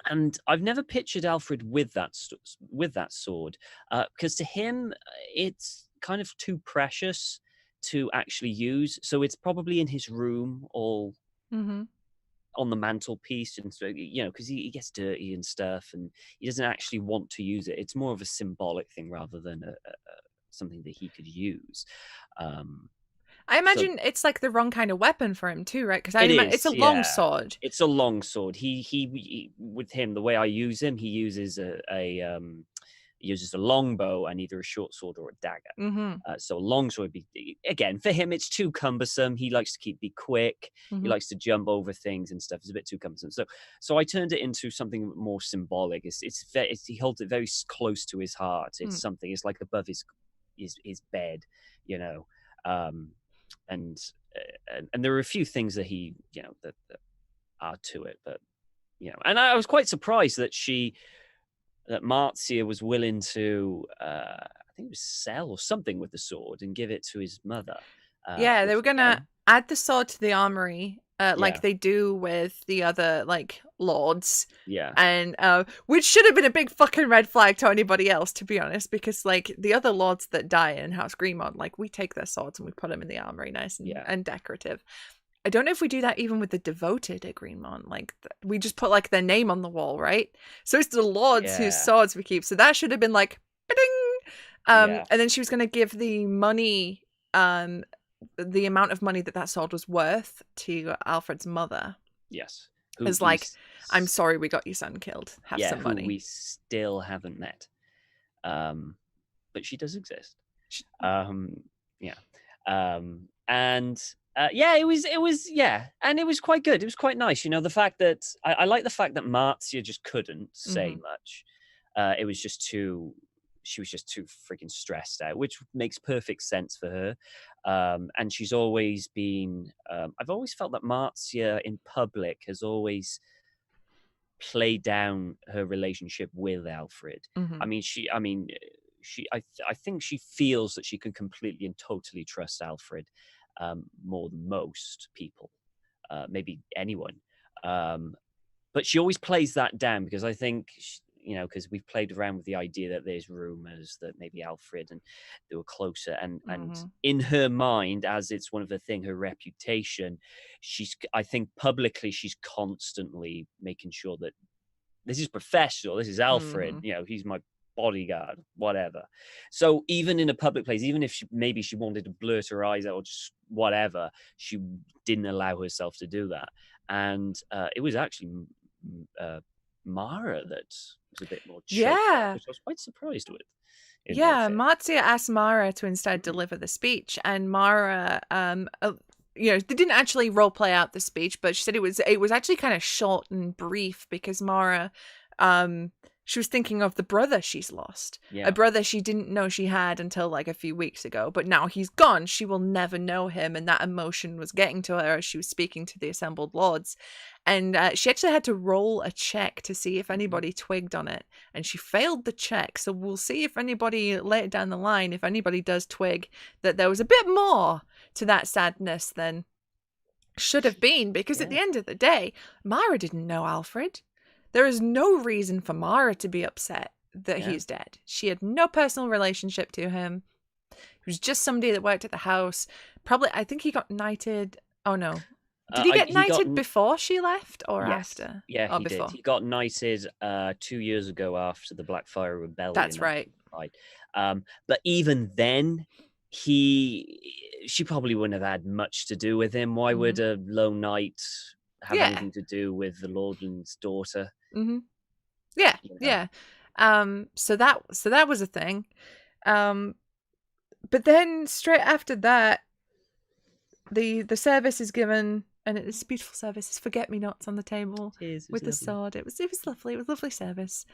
And I've never pictured Alfred with that sword, because to him it's kind of too precious to actually use. So it's probably in his room, all on the mantelpiece, and so, you know, because he gets dirty and stuff, and he doesn't actually want to use it. It's more of a symbolic thing rather than something that he could use. I imagine it's like the wrong kind of weapon for him too, right? Because it's a yeah. long sword. It's a long sword. He with him, the way I use him, he uses he uses a longbow and either a short sword or a dagger. Mm-hmm. So a long sword, again, for him, it's too cumbersome. He likes to be quick. Mm-hmm. He likes to jump over things and stuff. It's a bit too cumbersome. So I turned it into something more symbolic. He holds it very close to his heart. It's something. It's like above his bed, you know. And there are a few things that he, you know, that are to it, but you know, and I was quite surprised that Marcia was willing to, I think it was sell or something with the sword and give it to his mother. They were gonna add the sword to the armory, like they do with the other like lords. Yeah, and which should have been a big fucking red flag to anybody else, to be honest, because like the other lords that die in House Greenmont, like we take their swords and we put them in the armory, nice and decorative. I don't know if we do that even with the devoted at Greenmont. Like we just put like their name on the wall, right? So it's the lords whose swords we keep. So that should have been like, ba-ding! And then she was going to give the money, the amount of money that sword was worth to Alfred's mother. Yes. It's like, I'm sorry we got your son killed. Have some money. Who we still haven't met. But she does exist. It was and it was quite good. It was quite nice, you know, the fact that I like the fact that Marcia just couldn't say much. She was just too freaking stressed out, which makes perfect sense for her. And she's always been I've always felt that Marcia in public has always played down her relationship with Alfred. I think she feels that she can completely and totally trust Alfred more than most people, maybe anyone. But she always plays that down because I think, you know, because we've played around with the idea that there's rumors that maybe Alfred and they were closer. And in her mind, as it's one of the things, her reputation, I think publicly, she's constantly making sure that this is professional. This is Alfred. You know, he's my bodyguard, whatever. So even in a public place, even if she wanted to blurt her eyes out or just whatever, she didn't allow herself to do that. And it was actually Mara that was a bit more choked up, which I was quite surprised with. Marcia asked Mara to instead deliver the speech, and Mara you know, they didn't actually role play out the speech, but she said it was actually kind of short and brief because Mara she was thinking of the brother she's lost. A brother she didn't know she had until like a few weeks ago, but now he's gone. She will never know him, and that emotion was getting to her as she was speaking to the assembled lords. And she actually had to roll a check to see if anybody twigged on it, and she failed the check. So we'll see if anybody later down the line, if anybody does twig that there was a bit more to that sadness than should have been, because at the end of the day, Mara didn't know Alfred. There is no reason for Mara to be upset that he's dead. She had no personal relationship to him. He was just somebody that worked at the house. Probably, I think he got knighted. Oh, no. Did he get knighted before she left or after? Yeah, he did. He got knighted 2 years ago after the Blackfyre Rebellion. That's right. But even then, she probably wouldn't have had much to do with him. Why would a lone knight have anything to do with the Lordland's daughter? So that was a thing. But then straight after that, the service is given, and it's a beautiful service. It's forget-me-nots on the table with the sword. It was lovely. It was a lovely service.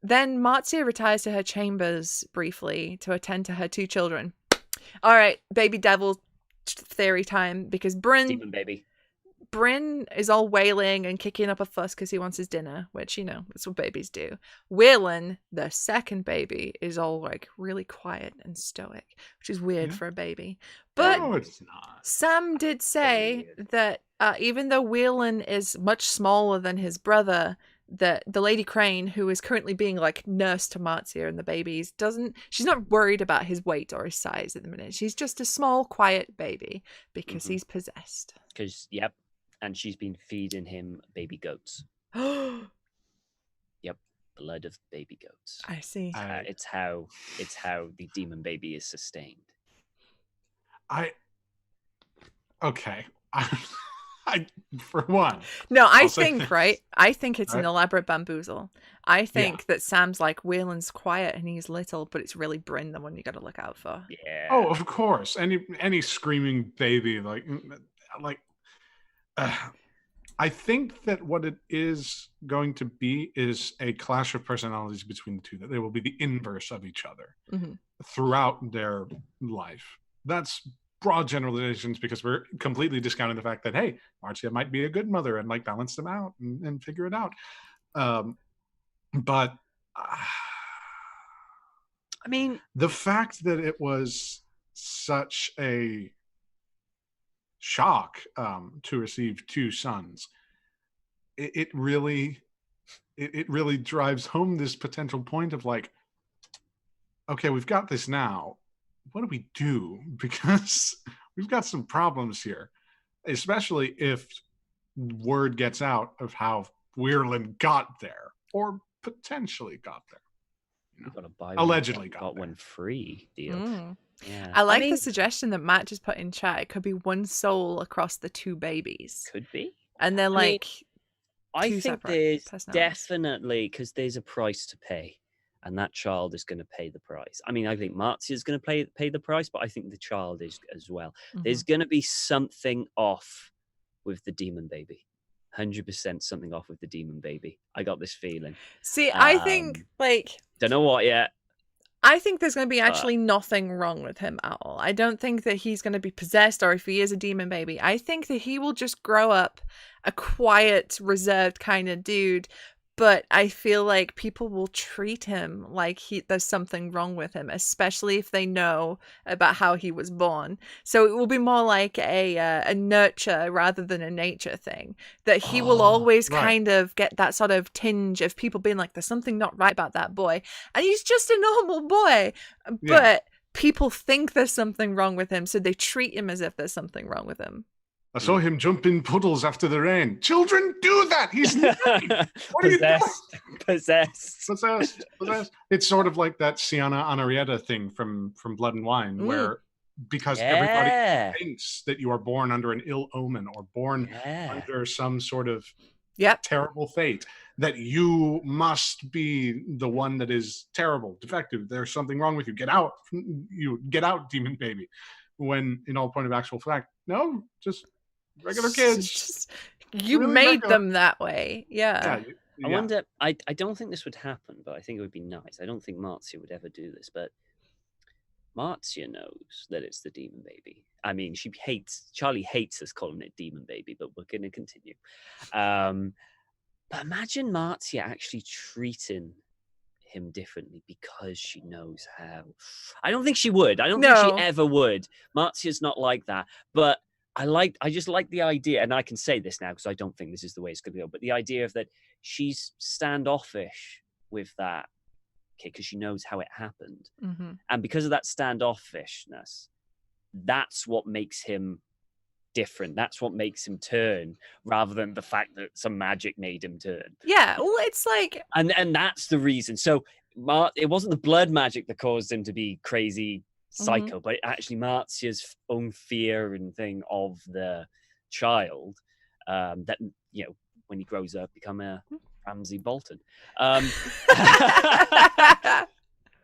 Then Marcia retires to her chambers briefly to attend to her two children. All right, baby devil theory time, because Bryn is all wailing and kicking up a fuss because he wants his dinner, which, you know, that's what babies do. Waylon, the second baby, is all like really quiet and stoic, which is weird for a baby. But no, it's not. Sam did say that even though Waylon is much smaller than his brother, that the Lady Crane, who is currently being like nursed to Marcia and the babies, she's not worried about his weight or his size at the minute. She's just a small, quiet baby because he's possessed. and she's been feeding him baby goats. Yep, blood of baby goats. I see. It's how the demon baby is sustained. Okay. I for one. No, I I'll say think, this, right? I think it's an right? elaborate bamboozle. I think that Sam's like, Waylon's quiet and he's little, but it's really Bryn the one you got to look out for. Yeah. Oh, of course. Any screaming baby like I think that what it is going to be is a clash of personalities between the two, that they will be the inverse of each other throughout their life. That's broad generalizations because we're completely discounting the fact that, hey, Marcia might be a good mother and like balance them out and figure it out. But I mean, the fact that it was such a shock to receive two sons, it really drives home this potential point of like, okay, we've got this now. What do we do? Because we've got some problems here, especially if word gets out of how Weirland got there or potentially got there. You got to buy Allegedly got one free deal. Yeah, I like the suggestion that Matt just put in chat. It could be one soul across the two babies. Could be. And they're like, I two think separate there's personalities. definitely, because there's a price to pay, and that child is going to pay the price. I mean, I think Marcia is going to pay the price, but I think the child is as well. There's going to be something off with the demon baby. 100% something off with the demon baby. I got this feeling. See, I think don't know what yet. I think there's going to be actually nothing wrong with him at all. I don't think that he's going to be possessed or if he is a demon baby. I think that he will just grow up a quiet, reserved kind of dude. But I feel like people will treat him like there's something wrong with him, especially if they know about how he was born. So it will be more like a nurture rather than a nature thing. That he will always kind of get that sort of tinge of people being like, there's something not right about that boy. And he's just a normal boy. But people think there's something wrong with him, so they treat him as if there's something wrong with him. I saw him jump in puddles after the rain. Children do that. He's 9. What are you doing? Possessed. It's sort of like that Sienna Anarietta thing from Blood and Wine, where because everybody thinks that you are born under an ill omen or born under some sort of terrible fate, that you must be the one that is terrible, defective. There's something wrong with you. Get out. You get out, demon baby. When in all point of actual fact, no, just regular kids. You really made them that way. Yeah. I wonder, I don't think this would happen, but I think it would be nice. I don't think Marcia would ever do this, but Marcia knows that it's the demon baby. I mean, Charlie hates us calling it demon baby, but we're going to continue. But imagine Marcia actually treating him differently because she knows how. I don't think she would. I don't think she ever would. Marcia's not like that, but I just like the idea, and I can say this now because I don't think this is the way it's going to go, but the idea of that she's standoffish with that kid because she knows how it happened. And because of that standoffishness, that's what makes him different. That's what makes him turn, rather than the fact that some magic made him turn. Yeah, well, it's like... And that's the reason. So it wasn't the blood magic that caused him to be crazy psycho, but actually Marcia's own fear and thing of the child that, you know, when he grows up, become a Ramsay Bolton.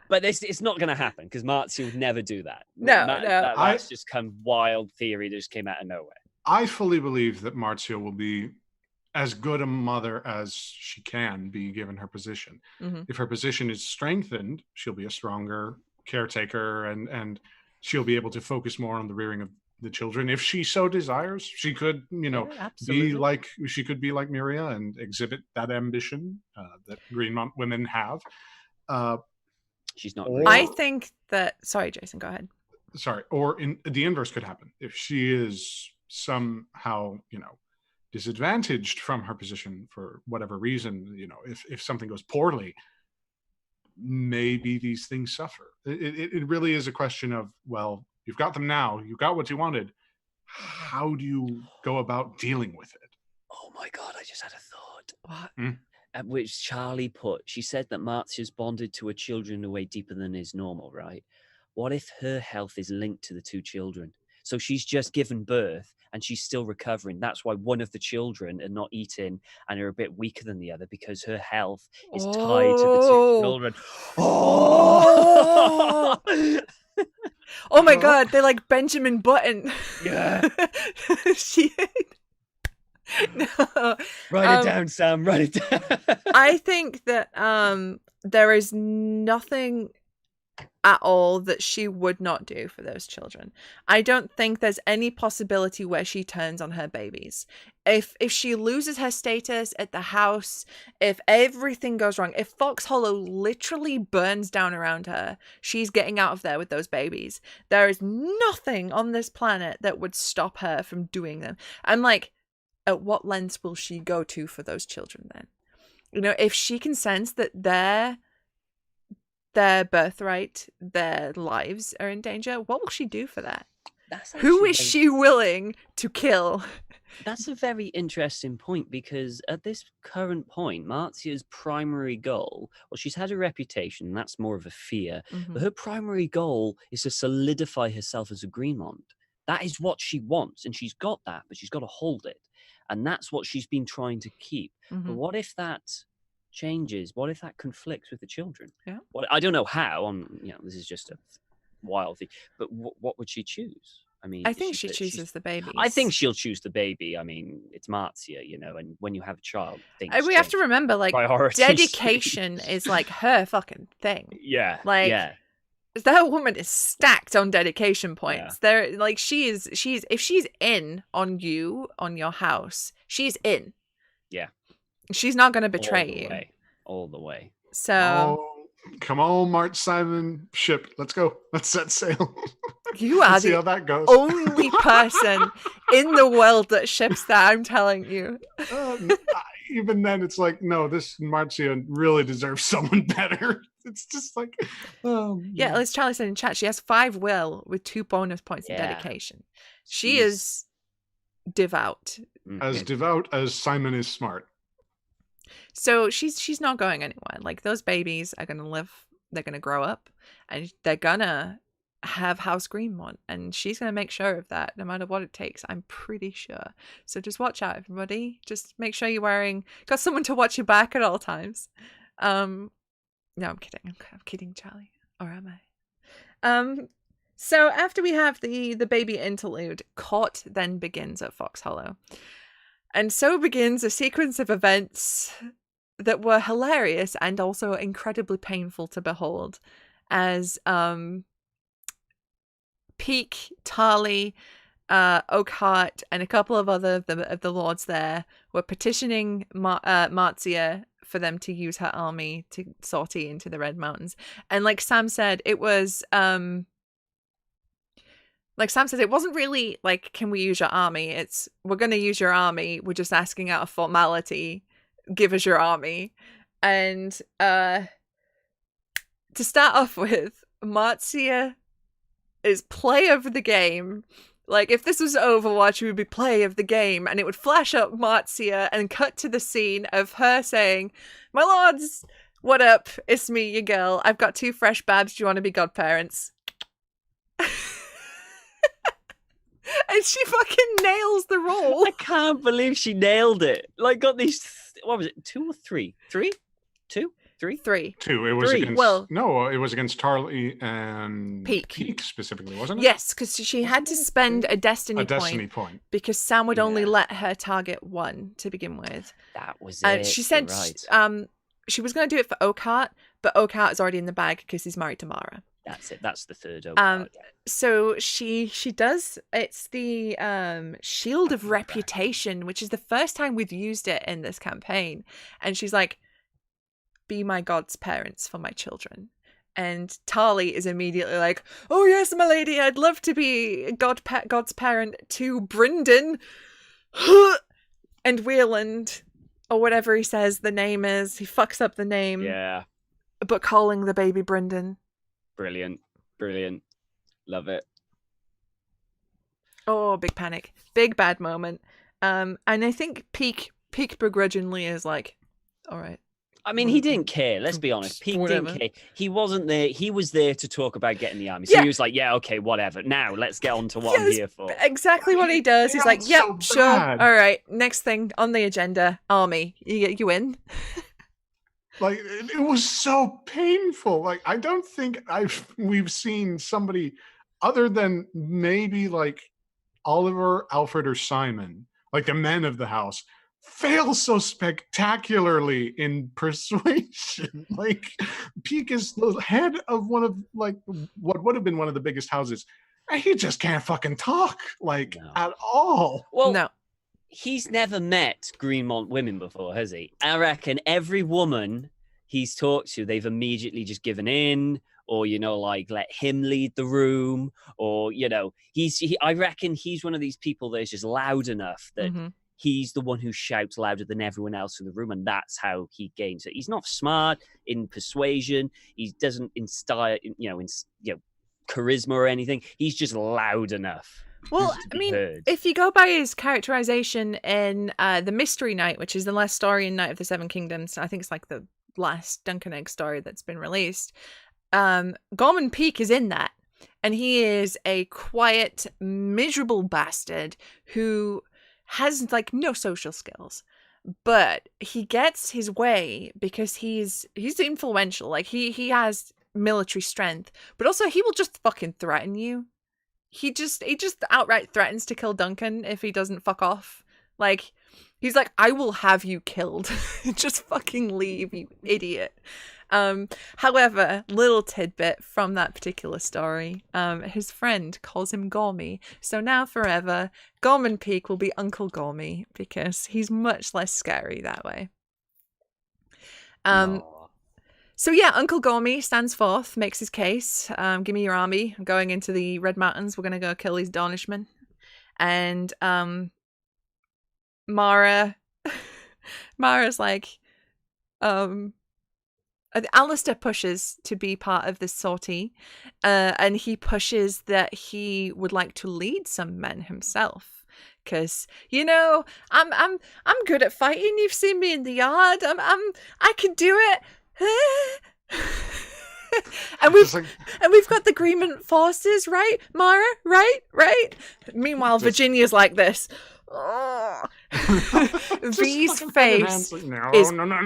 But it's not going to happen because Marcia would never do that. That's just kind of wild theory that just came out of nowhere. I fully believe that Marcia will be as good a mother as she can be given her position. If her position is strengthened, she'll be a stronger caretaker and she'll be able to focus more on the rearing of the children. If she so desires, she could, be like Nymeria and exhibit that ambition that Greenmont women have. She's not. I think that. Sorry, Jason. Go ahead. Sorry. Or the inverse could happen if she is somehow, disadvantaged from her position for whatever reason. If something goes poorly, maybe these things suffer. It really is a question of, well, you've got them now. You got what you wanted. How do you go about dealing with it? my God, I just had a thought. What? At which Charlie put, she said that Marcia's bonded to her children in a way deeper than is normal, right? What if her health is linked to the two children? So she's just given birth and she's still recovering. That's why one of the children are not eating and are a bit weaker than the other, because her health is tied to the two children. Oh, oh my God, they're like Benjamin Button. Yeah. She... No. Write it down, Sam. Write it down. I think that there is nothing at all that she would not do for those children. I don't think there's any possibility where she turns on her babies. If she loses her status at the house, if everything goes wrong, if Fox Hollow literally burns down around her, she's getting out of there with those babies. There is nothing on this planet that would stop her from doing them. I'm like, at what lengths will she go to for those children then? You know, if she can sense that their birthright, their lives are in danger, what will she do for that? Who is she willing to kill? That's a very interesting point, because at this current point, Marcia's primary goal, well, she's had a reputation, and that's more of a fear, but her primary goal is to solidify herself as a Greenmont. That is what she wants, and she's got that, but she's got to hold it. And that's what she's been trying to keep. But what if that changes? What if that conflicts with the children? Yeah. Well, I don't know how. This is just a wild thing. But what would she choose? I mean, I think she chooses the babies. I think she'll choose the baby. I mean, it's Marcia, and when you have a child, things we have to remember, like, priorities. dedication is like her fucking thing. Yeah. Like, yeah. That woman is stacked on dedication points. Yeah. There, like, she's if she's in on you, on your house, she's in. Yeah. She's not going to betray you. All the way. So, come on, March Simon ship. Let's go. Let's set sail. You are see how that goes. Only person in the world that ships that, I'm telling you. Even then, it's like, no, this Marcia really deserves someone better. It's just like, yeah, as Charlie said in chat, she has 5 will with 2 bonus points in dedication. She is devout. As devout as Simon is smart. So she's not going anywhere. Like, those babies are gonna live, they're gonna grow up, and they're gonna have House Greenmont, and she's gonna make sure of that no matter what it takes. I'm pretty sure. So just watch out, everybody. Just make sure you're got someone to watch your back at all times. No, I'm kidding. I'm kidding, Charlie. Or am I? So after we have the baby interlude, court then begins at Fox Hollow. And so begins a sequence of events that were hilarious and also incredibly painful to behold, as Peak, Tarly, Oakhart, and a couple of other of the lords there were petitioning Marcia for them to use her army to sortie into the Red Mountains. And like Sam said, it was it wasn't really like, can we use your army? It's, we're going to use your army. We're just asking out of formality. Give us your army. And to start off with, Marcia is play of the game. Like, if this was Overwatch, it would be play of the game, and it would flash up Marcia and cut to the scene of her saying, "My lords, what up? It's me, your girl. I've got 2 fresh babs. Do you want to be godparents?" And she fucking nails the role. I can't believe she nailed it. Like, got these, what was it, 2 or 3? 3? 2? 3? 3. 2. It was 3. against, no, it was against Tarly and Peak specifically, wasn't it? Yes, because she had to spend a destiny point because Sam would only let her target 1 to begin with. That was and it. She said she was going to do it for Oakhart, but Oakhart is already in the bag because he's married to Mara. That's it. That's the 3rd Oakhart. So she does, it's the Shield of Reputation, which is the first time we've used it in this campaign. And she's like, be my god's parents for my children. And Tarly is immediately like, oh yes, my lady, I'd love to be god's parent to Brynden and Wieland, or whatever he says the name is. He fucks up the name. Yeah. But calling the baby Brynden. Brilliant. Brilliant. Love it. Oh, big panic. Big bad moment. And I think Peak Peak begrudgingly is like, all right. I mean, he didn't care. Let's be honest. Pete Whatever. didn't care. He wasn't there. He was there to talk about getting the army. So he was like, yeah, okay, whatever. Now let's get on to what I'm here for. Exactly what he does. He's like, yep, so sure. bad. All right. Next thing on the agenda, army. You in? Like, it was so painful. Like, I don't think we've seen somebody other than maybe like Oliver, Alfred, or Simon, like the men of the house, fail so spectacularly in persuasion. Like, Peak is the head of one of like what would have been one of the biggest houses, and he just can't fucking talk at all. Well, No. He's never met Greenmont women before, has he? I reckon every woman he's talked to, they've immediately just given in, or, you know, like, let him lead the room, or, you know, I reckon he's one of these people that is just loud enough that he's the one who shouts louder than everyone else in the room, and that's how he gains it. He's not smart in persuasion. He doesn't inspire, charisma or anything. He's just loud enough. Well, I mean, if you go by his characterization in The Mystery Knight, which is the last story in Night of the Seven Kingdoms, I think it's like the last Duncan Egg story that's been released, Gorman Peak is in that. And he is a quiet, miserable bastard who has like no social skills. But he gets his way because he's influential. Like he has military strength, but also he will just fucking threaten you. He just outright threatens to kill Duncan if he doesn't fuck off. Like, he's like, I will have you killed. Just fucking leave, you idiot. However, little tidbit from that particular story, his friend calls him Gormy. So now forever, Gorman Peak will be Uncle Gormy because he's much less scary that way. So yeah, Uncle Gormy stands forth, makes his case. Give me your army. I'm going into the Red Mountains. We're going to go kill these Dornishmen. And Mara's like, Alistair pushes to be part of this sortie. And he pushes that he would like to lead some men himself. Because, you know, I'm good at fighting. You've seen me in the yard. I can do it. and we've got the Greenmont forces, right, Mara? Right. Meanwhile, Virginia's like this. Oh. V's face is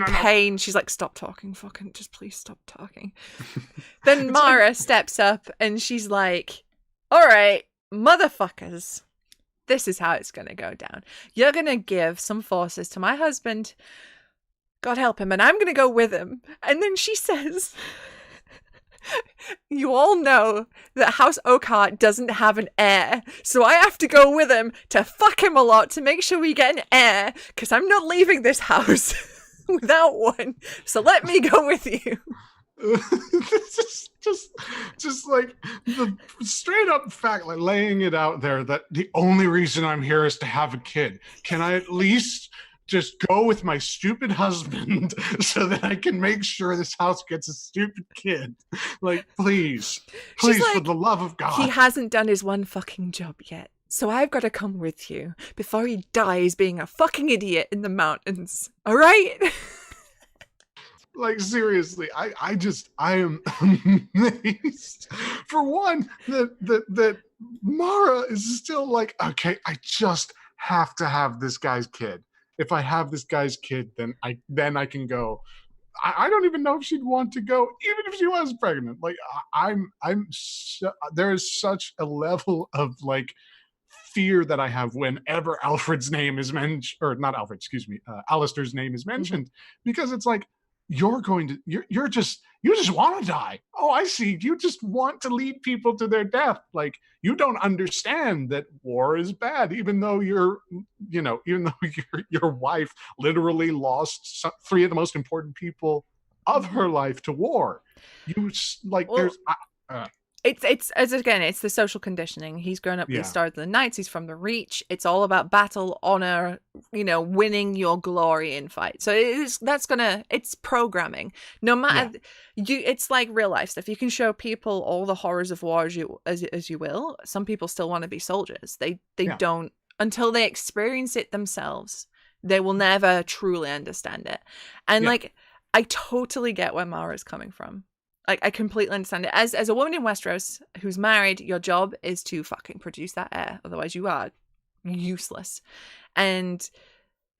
pain. She's like, stop talking, fucking, just please stop talking. Then Mara steps up and she's like, all right, motherfuckers, this is how it's gonna go down. You're gonna give some forces to my husband, God help him, and I'm going to go with him. And then she says, you all know that House Oakhart doesn't have an heir, so I have to go with him to fuck him a lot to make sure we get an heir, because I'm not leaving this house without one. So let me go with you. just like the straight up fact, like laying it out there that the only reason I'm here is to have a kid. Can I at least just go with my stupid husband so that I can make sure this house gets a stupid kid? Like, please, like, for the love of God. He hasn't done his one fucking job yet, so I've got to come with you before he dies being a fucking idiot in the mountains. All right? Like, seriously, I am amazed. For one, that Mara is still like, okay, I just have to have this guy's kid. If I have this guy's kid, then I can go. I don't even know if she'd want to go, even if she was pregnant. Like, there is such a level of like fear that I have whenever Alfred's name is mentioned, or not Alfred, excuse me, Alistair's name is mentioned, because it's like, you just want to die. Oh, I see. You just want to lead people to their death. Like, you don't understand that war is bad, even though your wife literally lost three of the most important people of her life to war. It's the social conditioning. He's grown up with Stars of the Knights. He's from the Reach. It's all about battle, honor, winning your glory in fight. So it's programming. No matter it's like real life stuff. You can show people all the horrors of war as you will. Some people still want to be soldiers. They don't until they experience it themselves. They will never truly understand it. And Yeah. like, I totally get where Mara's coming from. Like, I completely understand it. As a woman in Westeros who's married, your job is to fucking produce that heir. Otherwise, you are useless. And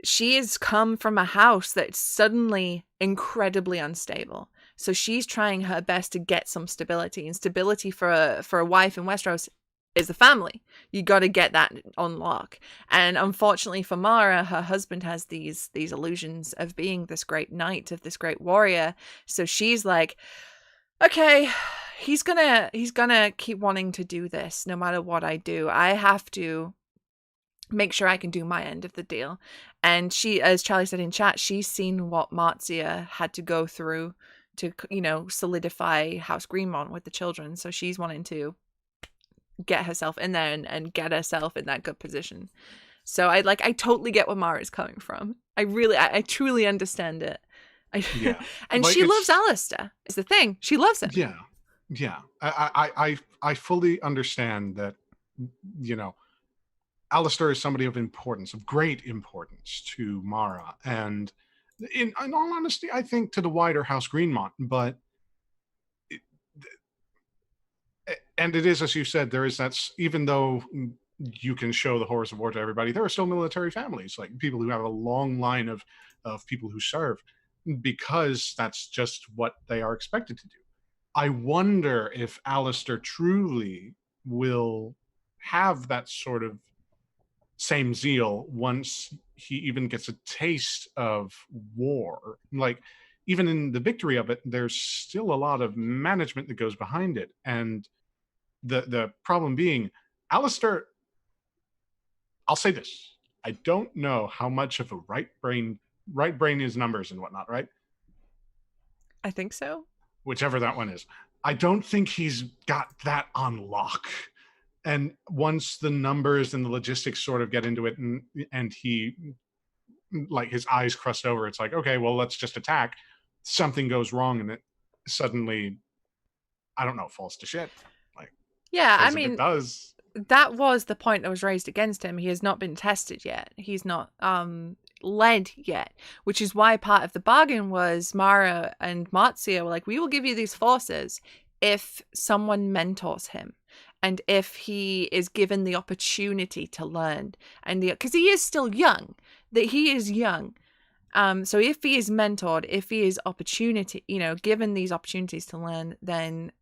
she has come from a house that's suddenly incredibly unstable. So she's trying her best to get some stability. And stability for a wife in Westeros is the family. You got to get that on lock. And unfortunately for Mara, her husband has these illusions of being this great knight, of this great warrior. So she's like, okay, he's gonna keep wanting to do this no matter what I do. I have to make sure I can do my end of the deal. And she, as Charlie said in chat, she's seen what Marcia had to go through to, you know, solidify House Greenmont with the children. So she's wanting to get herself in there and get herself in that good position. So I totally get where Mara's coming from. I truly understand it. Yeah. And Like, she it's- loves Alistair. It's the thing. She loves him. Yeah. I fully understand that, you know, Alistair is somebody of importance, of great importance to Mara. And in all honesty, I think to the wider House Greenmont, but and it is, as you said, there is that, even though you can show the horrors of war to everybody, there are still military families, like people who have a long line of people who serve, because that's just what they are expected to do. I wonder if Alistair truly will have that sort of same zeal once he even gets a taste of war. Like, even in the victory of it, there's still a lot of management that goes behind it. And the problem being, Alistair, I'll say this, I don't know how much of a right brain is numbers and whatnot, right? I think so. Whichever that one is. I don't think he's got that on lock. And once the numbers and the logistics sort of get into it, and he, like, his eyes crust over, it's like, okay, well, let's just attack. Something goes wrong, and it suddenly, I don't know, falls to shit. Like, Yeah, I if mean, it does. that was the point that was raised against him. He has not been tested yet. He's not led yet, which is why part of the bargain was Mara and Marcia were like, we will give you these forces if someone mentors him and if he is given the opportunity to learn, and because he is still young, so if he is mentored, if he is given these opportunities to learn, then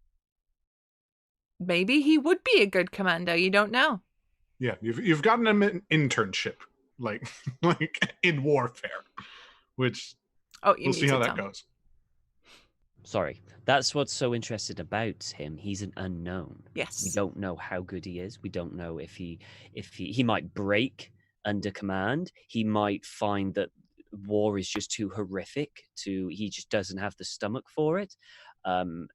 maybe he would be a good commander. You don't know. Yeah, you've gotten him an internship, like in warfare, which we'll see how that goes. Sorry, that's what's so interesting about him. He's an unknown. Yes. We don't know how good he is. We don't know if he might break under command. He might find that war is just too horrific he just doesn't have the stomach for it.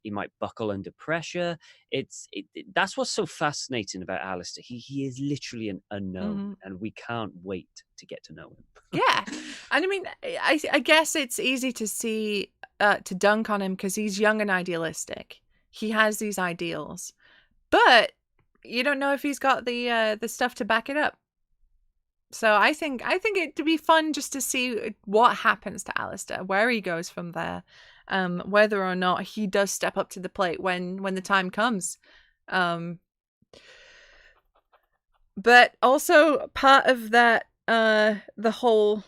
He might buckle under pressure. That's what's so fascinating about Alistair. He is literally an unknown, and we can't wait to get to know him. Yeah, and I mean, I guess it's easy to see to dunk on him because he's young and idealistic. He has these ideals, but you don't know if he's got the stuff to back it up. So I think it'd be fun just to see what happens to Alistair, where he goes from there. Whether or not he does step up to the plate when the time comes. But also part of that, the whole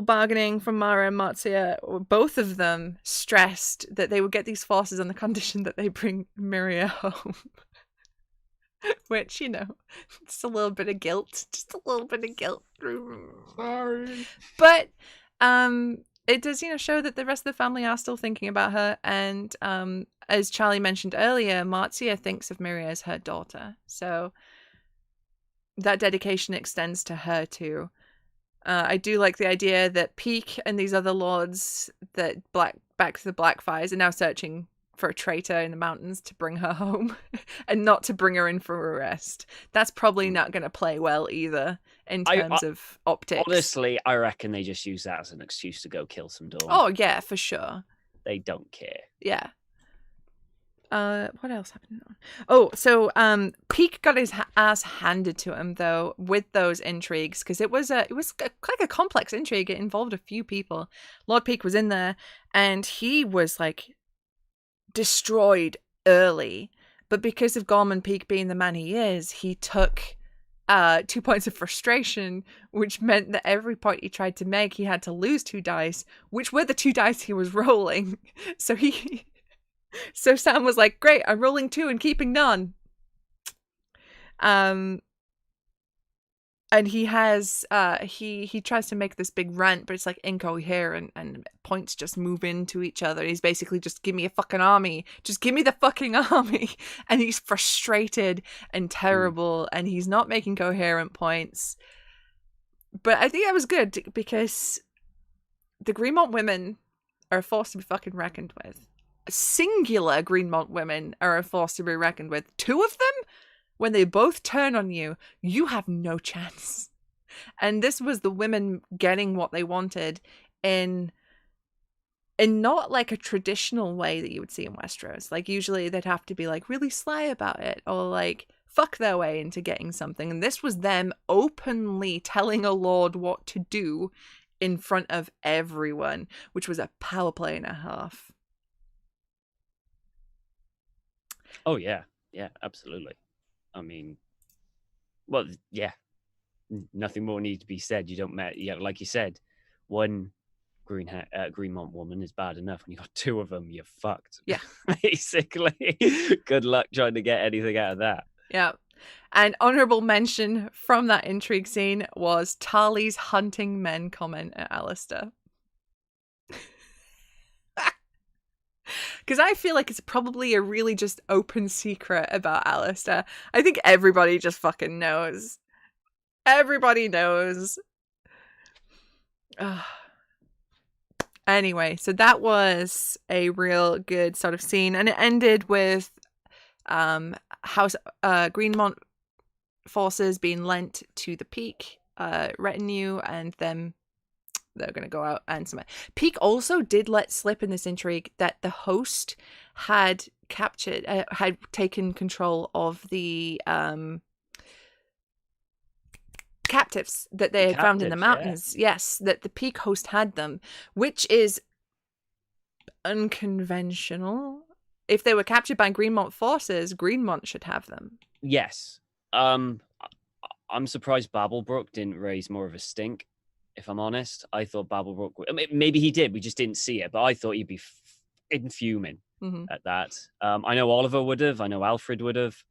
bargaining from Mara and Marcia, both of them stressed that they would get these forces on the condition that they bring Nymeria home. Which, just a little bit of guilt. Just a little bit of guilt. Sorry. But it does, show that the rest of the family are still thinking about her. And as Charlie mentioned earlier, Marcia thinks of Nymeria as her daughter. So that dedication extends to her too. I do like the idea that Peake and these other lords that back to the Blackfyres are now searching for a traitor in the mountains to bring her home and not to bring her in for arrest. That's probably not going to play well either in terms of optics. Honestly, I reckon they just use that as an excuse to go kill some Dawn. Oh, yeah, for sure. They don't care. Yeah. what else happened? Oh, so Peake got his ass handed to him though with those intrigues, because it was quite a complex intrigue. It involved a few people. Lord Peake was in there, and he was like destroyed early, but because of Gorman Peake being the man he is, he took 2 points of frustration, which meant that every point he tried to make, he had to lose 2 dice, which were the 2 dice he was rolling. So Sam was like, great, I'm rolling 2 and keeping none. And he has he tries to make this big rant, but it's like incoherent and points just move into each other. He's basically just, give me a fucking army. Just give me the fucking army. And he's frustrated and terrible, and he's not making coherent points. But I think that was good, because the Greenmont women are a force to be fucking reckoned with. Singular Greenmont women are a force to be reckoned with. 2 of them, when they both turn on you, you have no chance. And this was the women getting what they wanted in not like a traditional way that you would see in Westeros. Like usually they'd have to be like really sly about it, or like fuck their way into getting something. And this was them openly telling a lord what to do in front of everyone, which was a power play and a half. Oh yeah, absolutely. I mean, well, yeah, nothing more needs to be said. You don't met, yeah, like you said, one Greenmont woman is bad enough. When you got 2 of them, you're fucked. Yeah, basically. Good luck trying to get anything out of that. Yeah. And honorable mention from that intrigue scene was Tarly's hunting men comment at Alistair. Because I feel like it's probably a really just open secret about Alistair. I think everybody just fucking knows. Everybody knows. Anyway, so that was a real good sort of scene. And it ended with House Greenmont forces being lent to the Peake retinue, and them they're going to go out and some. Peake also did let slip in this intrigue that the host had captured, had taken control of the captives that they had found in the mountains. Yeah. Yes, that the Peake host had them, which is unconventional. If they were captured by Greenmont forces, Greenmont should have them. Yes. I'm surprised Babblebrook didn't raise more of a stink. If I'm honest, I thought Babblebrook, maybe he did, we just didn't see it, but I thought he'd be fuming at that. I know Oliver would have, I know Alfred would have.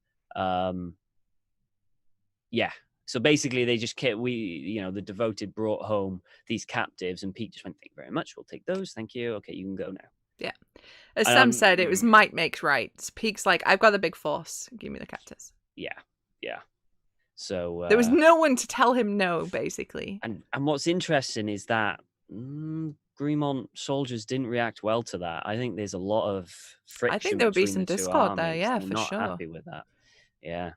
Yeah. So basically they just kept, the devoted brought home these captives, and Pete just went, thank you very much, we'll take those, thank you, okay, you can go now. Yeah. As Sam said, it was might makes right. Peake's like, I've got a big force, give me the captives. Yeah. So there was no one to tell him no, basically. And what's interesting is that Greenmont soldiers didn't react well to that. I think there's a lot of friction. I think there would be some discord there, yeah, They're for not sure. happy with that. Yeah.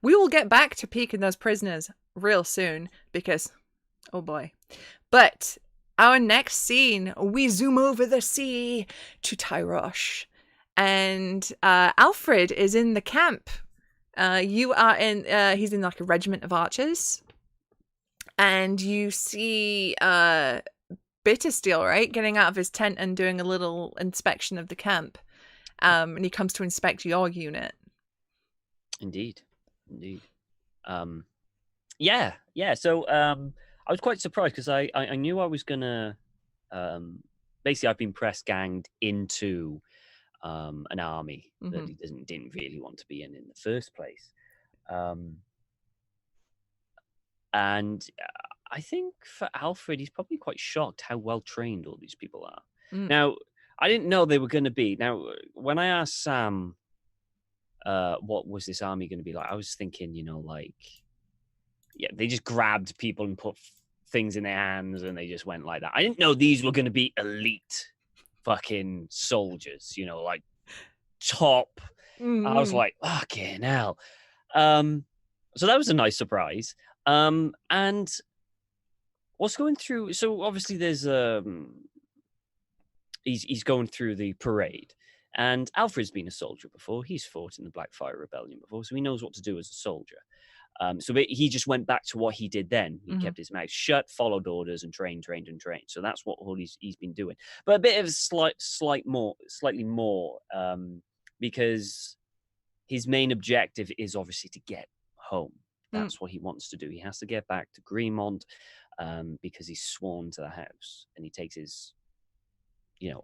We will get back to Peake and those prisoners real soon, because, oh boy. But our next scene, we zoom over the sea to Tyrosh. And Alfred is in the camp. You are in, he's in like a regiment of archers. And you see Bittersteel, right? Getting out of his tent and doing a little inspection of the camp. And he comes to inspect your unit. Indeed. Yeah. So I was quite surprised, because I knew I was gonna basically I've been press ganged into an army that he didn't really want to be in the first place. And I think for Alfred, he's probably quite shocked how well trained all these people are. Now, I didn't know they were going to be. Now, when I asked Sam what was this army going to be like, I was thinking, they just grabbed people and put things in their hands and they just went like that. I didn't know these were going to be elite fucking soldiers, like top. I was like, fucking hell. So that was a nice surprise. And what's going through, so obviously there's he's going through the parade, And Alfred's been a soldier before. He's fought in the Blackfyre Rebellion before, so he knows what to do as a soldier. He just went back to what he did then. He kept his mouth shut, followed orders, and trained. So that's what all he's been doing. But a bit of slightly more, because his main objective is obviously to get home. That's what he wants to do. He has to get back to Greenmont, because he's sworn to the house, and he takes his,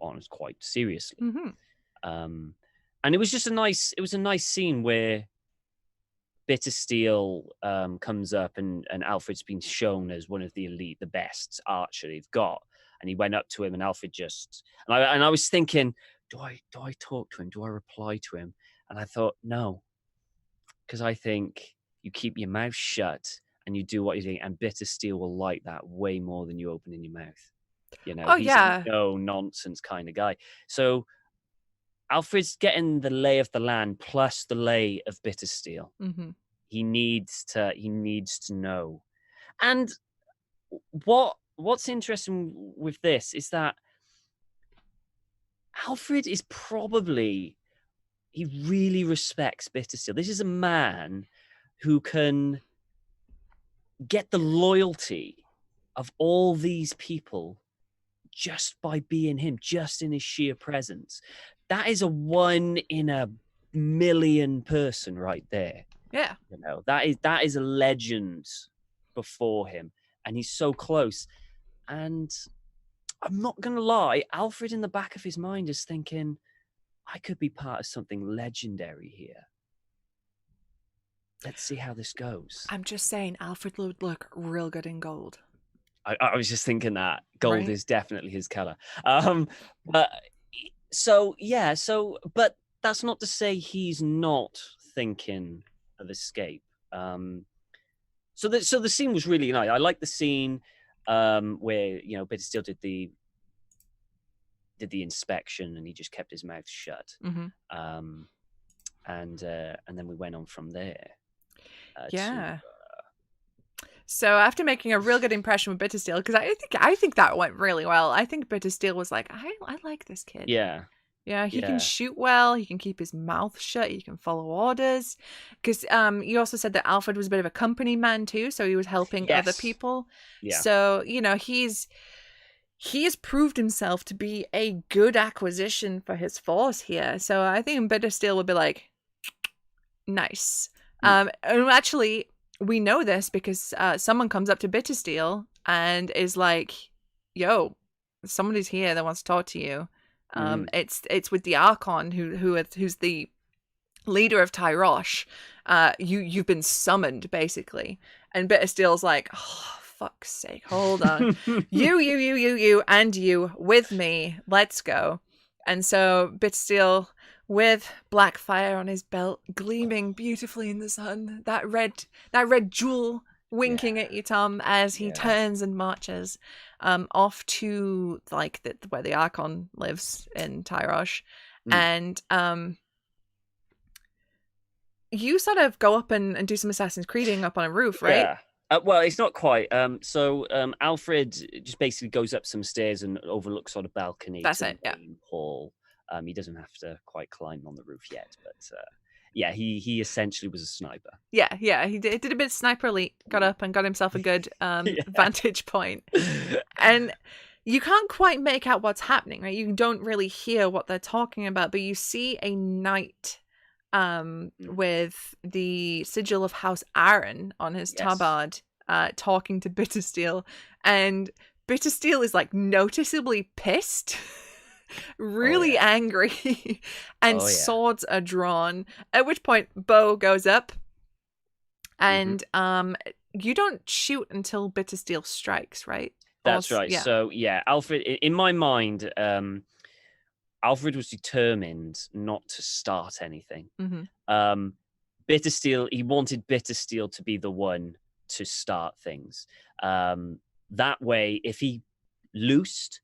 honors quite seriously. And it was just a nice scene where Bittersteel comes up, and Alfred's been shown as one of the elite, the best archer they've got. And he went up to him, and Alfred I was thinking, do I talk to him? Do I reply to him? And I thought, no, because I think you keep your mouth shut and you do what you're doing, and Bittersteel will like that way more than you opening your mouth. He's a no nonsense kind of guy. So Alfred's getting the lay of the land plus the lay of Bittersteel. He needs to know. And what's interesting with this is that Alfred is he really respects Bittersteel. This is a man who can get the loyalty of all these people just by being him, just in his sheer presence. That is a 1 in a million person right there. Yeah. That is a legend before him, and he's so close. And I'm not going to lie, Alfred in the back of his mind is thinking, I could be part of something legendary here. Let's see how this goes. I'm just saying, Alfred would look real good in gold. I was just thinking that gold is definitely his color. But that's not to say he's not thinking of escape. So the scene was really nice. I like the scene where Bittersteel did the inspection, and he just kept his mouth shut. And then we went on from there. So after making a real good impression with Bittersteel, because I think that went really well. I think Bittersteel was like, I like this kid. Yeah, he can shoot well. He can keep his mouth shut. He can follow orders. Because you also said that Alfred was a bit of a company man too, so he was helping other people. Yeah. So he has proved himself to be a good acquisition for his force here. So I think Bittersteel would be like, nice. And actually, we know this because someone comes up to Bittersteel and is like, yo, somebody's here that wants to talk to you. It's with the Archon who's the leader of Tyrosh. You've been summoned, basically. And Bittersteel's like, oh, fuck's sake, hold on. you, and you with me. Let's go. And so Bittersteel, with Blackfyre on his belt, gleaming beautifully in the sun, that red jewel winking at you, Tom, as he turns and marches off to where the Archon lives in Tyrosh. And you sort of go up and do some Assassin's Creeding up on a roof, right? Yeah. Well, it's not quite. So Alfred just basically goes up some stairs and overlooks sort of balcony. That's it. Yeah. Hall. He doesn't have to quite climb on the roof yet, but he essentially was a sniper. Yeah, he did a bit of sniper elite, got up and got himself a good vantage point. And you can't quite make out what's happening, right? You don't really hear what they're talking about, but you see a knight with the sigil of House Aaron on his tabard, talking to Bittersteel, and Bittersteel is like noticeably pissed. Really angry, and swords are drawn, at which point bow goes up, and you don't shoot until Bittersteel strikes, right? That's right. Yeah. So Alfred, in my mind, Alfred was determined not to start anything. Bittersteel, he wanted Bittersteel to be the one to start things. That way, if he loosed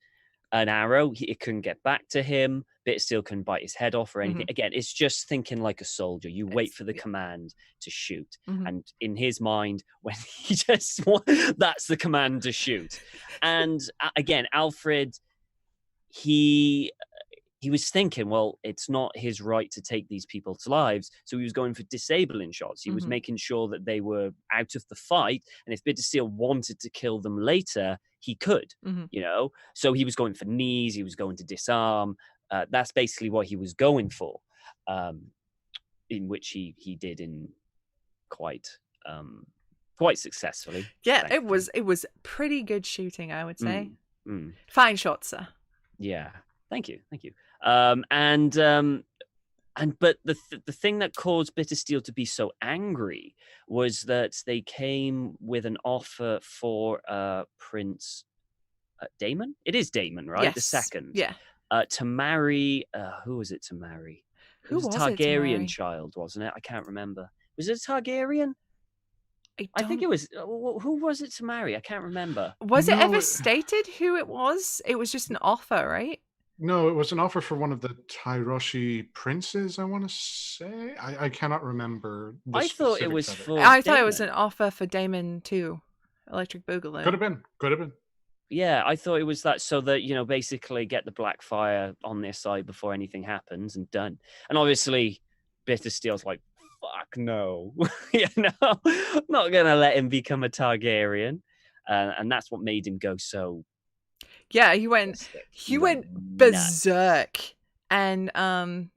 an arrow, it couldn't get back to him. Bittersteel couldn't bite his head off or anything. Again, it's just thinking like a soldier. You wait for the command to shoot. And in his mind, when he just that's the command to shoot. And again, Alfred, he he was thinking, well, it's not his right to take these people's lives. So he was going for disabling shots. He was making sure that they were out of the fight. And if Bittersteel wanted to kill them later, he could, you know? So he was going for knees. He was going to disarm. That's basically what he was going for, in which he did in quite successfully. Yeah, it was pretty good shooting, I would say. Fine shot, sir. Yeah, thank you. But the thing that caused Bittersteel to be so angry was that they came with an offer for Prince Daemon. It is Daemon, right? Yes. The second. Yeah. To marry. Who was it to marry? It was a Targaryen child, wasn't it? I can't remember. Was it a Targaryen? I think it was. Who was it to marry? I can't remember. Was it ever stated who it was? It was just an offer, right? No, it was an offer for one of the Tyroshi princes, I want to say. I cannot remember. I thought it was for I thought it was an offer for Daemon II, Electric Boogaloo. Could have been. Yeah, I thought it was that, so that, you know, basically get the Blackfyre on their side before anything happens and done. And obviously, Bittersteel's like, fuck no. You know, I'm not going to let him become a Targaryen. And that's what made him go so... Yeah, he went berserk. And so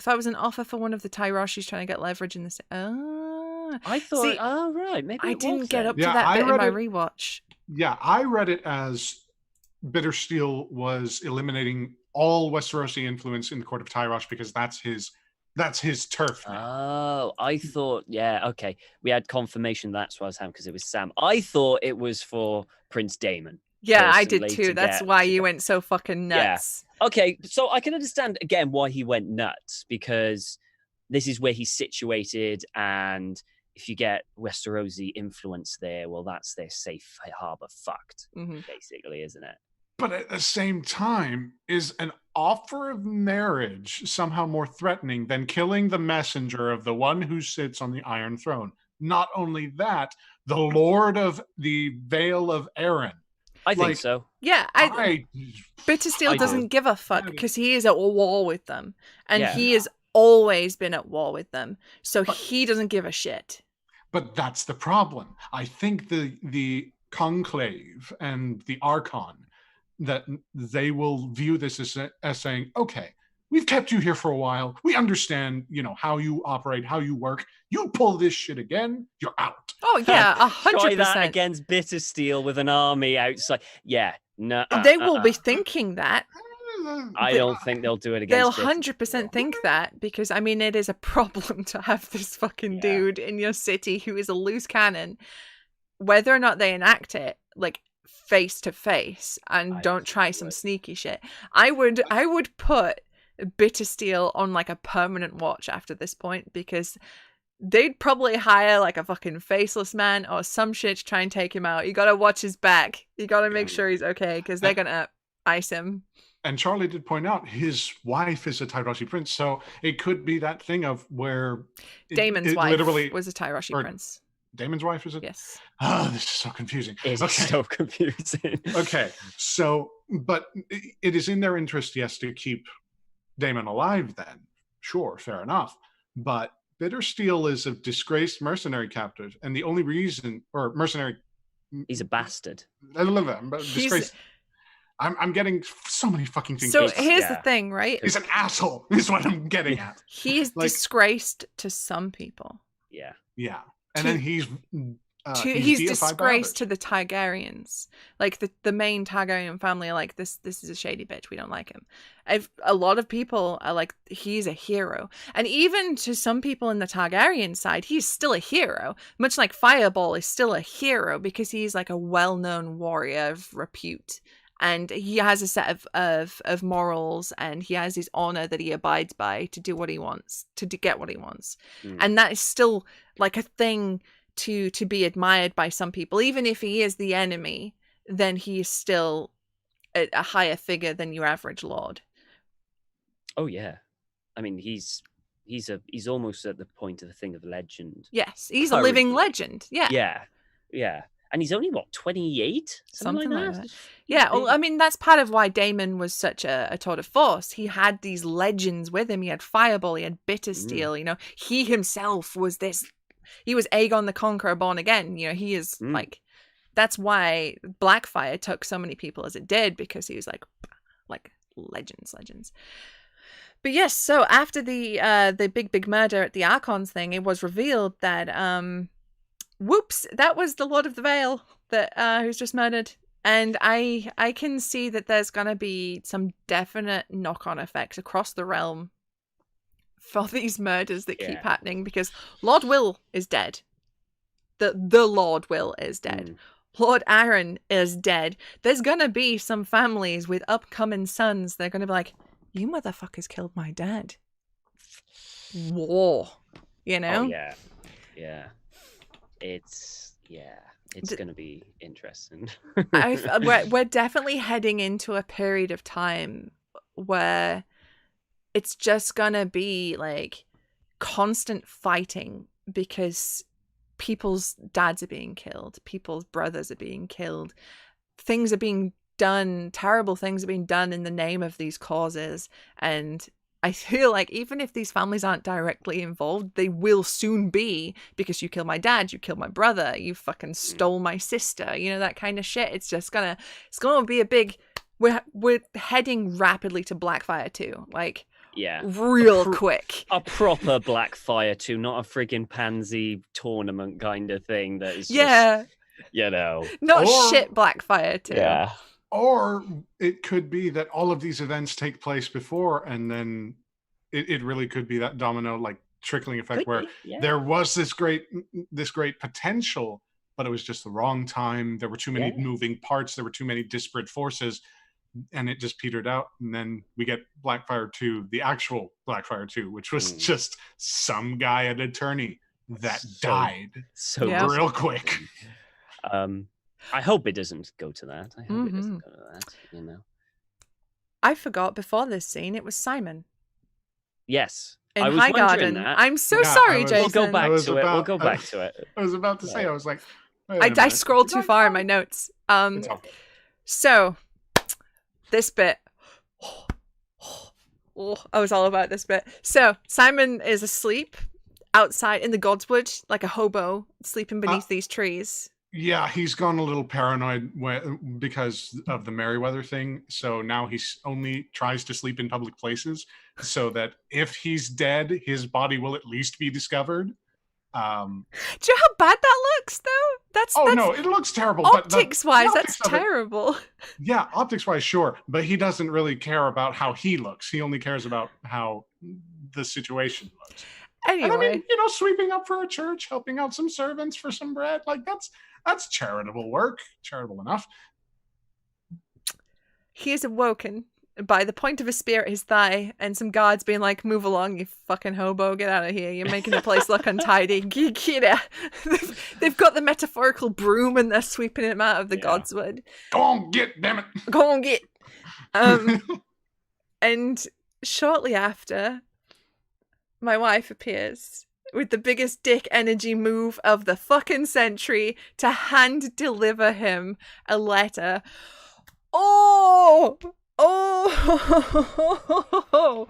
that was an offer for one of the Tyroshis trying to get leverage in this. I thought, right, maybe I didn't get up to Yeah, that bit in my rewatch. Yeah, I read it as Bittersteel was eliminating all Westerosi influence in the court of Tyrosh because that's his turf now. Oh, I thought, yeah, okay. We had confirmation that's what I was having because it was Sam. I thought it was for Prince Daemon. Yeah, I did too. That's why you went so fucking nuts. Yeah. Okay, so I can understand, again, why he went nuts, because this is where he's situated, and if you get Westerosi influence there, well, that's their safe harbor fucked, basically, isn't it? But at the same time, is an offer of marriage somehow more threatening than killing the messenger of the one who sits on the Iron Throne? Not only that, the Lord of the Vale of Arryn. I think so. Yeah, Bittersteel doesn't give a fuck because he is at war with them, and he has always been at war with them, so he doesn't give a shit. But that's the problem. I think the Conclave and the Archon, that they will view this as saying, okay, we've kept you here for a while. We understand, you know, how you operate, how you work. You pull this shit again, you're out. Oh yeah, 100%. Try that against Bittersteel with an army outside. Yeah, no. They will be thinking that. I don't think they'll do it against. They'll 100% think that, because I mean, it is a problem to have this fucking dude in your city who is a loose cannon. Whether or not they enact it, like, face to face, and don't try some sneaky shit. I would put Bittersteel on like a permanent watch after this point, because they'd probably hire like a fucking faceless man or some shit to try and take him out. You gotta watch his back. You gotta make sure he's okay, because they're gonna ice him. And Charlie did point out his wife is a Tyroshi prince, so it could be that thing of where Daemon's wife literally was a Tyroshi prince. Daemon's wife, is it? Yes. Oh, this is so confusing. It's so confusing. Okay, so, but it is in their interest, yes, to keep Daemon alive then. Sure, fair enough. But Bittersteel is a disgraced mercenary captive, and the only reason, or mercenary... He's a bastard. I love him, but disgraced... I'm getting so many fucking things. So here's the thing, right? He's an asshole, is what I'm getting at. He is disgraced to some people. Yeah. Yeah. And then he's disgraced to the Targaryens. Like the main Targaryen family are like, this is a shady bitch, we don't like him. A lot of people are like, he's a hero. And even to some people in the Targaryen side, he's still a hero. Much like Fireball is still a hero, because he's like a well-known warrior of repute. And he has a set of morals, and he has his honor that he abides by to do what he wants, to get what he wants. And that is still like a thing to be admired by some people. Even if he is the enemy, then he is still a higher figure than your average lord. Oh yeah, I mean he's almost at the point of a thing of legend. Yes, he's a living legend. Yeah. Yeah. and he's only what 28, something like that. Yeah, well, I mean, that's part of why Daemon was such a tour de force. He had these legends with him. He had Fireball, he had Bittersteel, you know. He himself was he was Aegon the Conqueror born again. You know, he is like, that's why Blackfyre took so many people as it did, because he was like legends. But yes, so after the big murder at the Archons thing, it was revealed that whoops, that was the Lord of the Vale that who's just murdered. And I can see that there's gonna be some definite knock-on effects across the realm for these murders that keep happening, because Lord Will is dead. The Lord Will is dead. Lord Aaron is dead. There's gonna be some families with upcoming sons. They're gonna be like, you motherfuckers killed my dad. War. You know? Oh, yeah. It's going to be interesting. We're definitely heading into a period of time where it's just going to be like constant fighting, because people's dads are being killed. People's brothers are being killed. Things are being done. Terrible things are being done in the name of these causes. And I feel like even if these families aren't directly involved, they will soon be, because you killed my dad, you killed my brother, you fucking stole my sister, you know, that kind of shit. It's gonna be a big, we're heading rapidly to Blackfyre 2, like real quick. A proper Blackfyre 2, not a friggin' pansy tournament kind of thing that is just, you know. Not shit Blackfyre 2. Yeah. Or it could be that all of these events take place before, and then it really could be that domino, like, trickling effect where there was this great potential, but it was just the wrong time. There were too many moving parts. There were too many disparate forces, and it just petered out. And then we get Blackfyre 2, the actual Blackfyre 2, which was just some guy, an attorney, that died real quick. I hope it doesn't go to that. I hope it doesn't go to that, you know. I forgot before this scene, it was Simon. Yes. In I was Highgarden. That. I'm so sorry, Jason. We'll go back to it. We'll go back to it. I was about to say, I was like, I scrolled too far in my notes. So, this bit. I was all about this bit. So, Simon is asleep outside in the Godswood, like a hobo, sleeping beneath these trees. Yeah, he's gone a little paranoid because of the Merryweather thing. So now he only tries to sleep in public places, so that if he's dead, his body will at least be discovered. Do you know how bad that looks, though? That's no, it looks terrible. Optics-wise, that's terrible. Yeah, optics-wise, sure. But he doesn't really care about how he looks. He only cares about how the situation looks. Anyway. And I mean, you know, sweeping up for a church, helping out some servants for some bread, like that's charitable work. Charitable enough. He is awoken by the point of a spear at his thigh, and some guards being like, move along, you fucking hobo, get out of here. You're making the place look untidy. They've got the metaphorical broom and they're sweeping him out of the Godswood. Go on, get, damn it. Go on, get. And shortly after, my wife appears with the biggest dick energy move of the fucking century to hand deliver him a letter. Oh!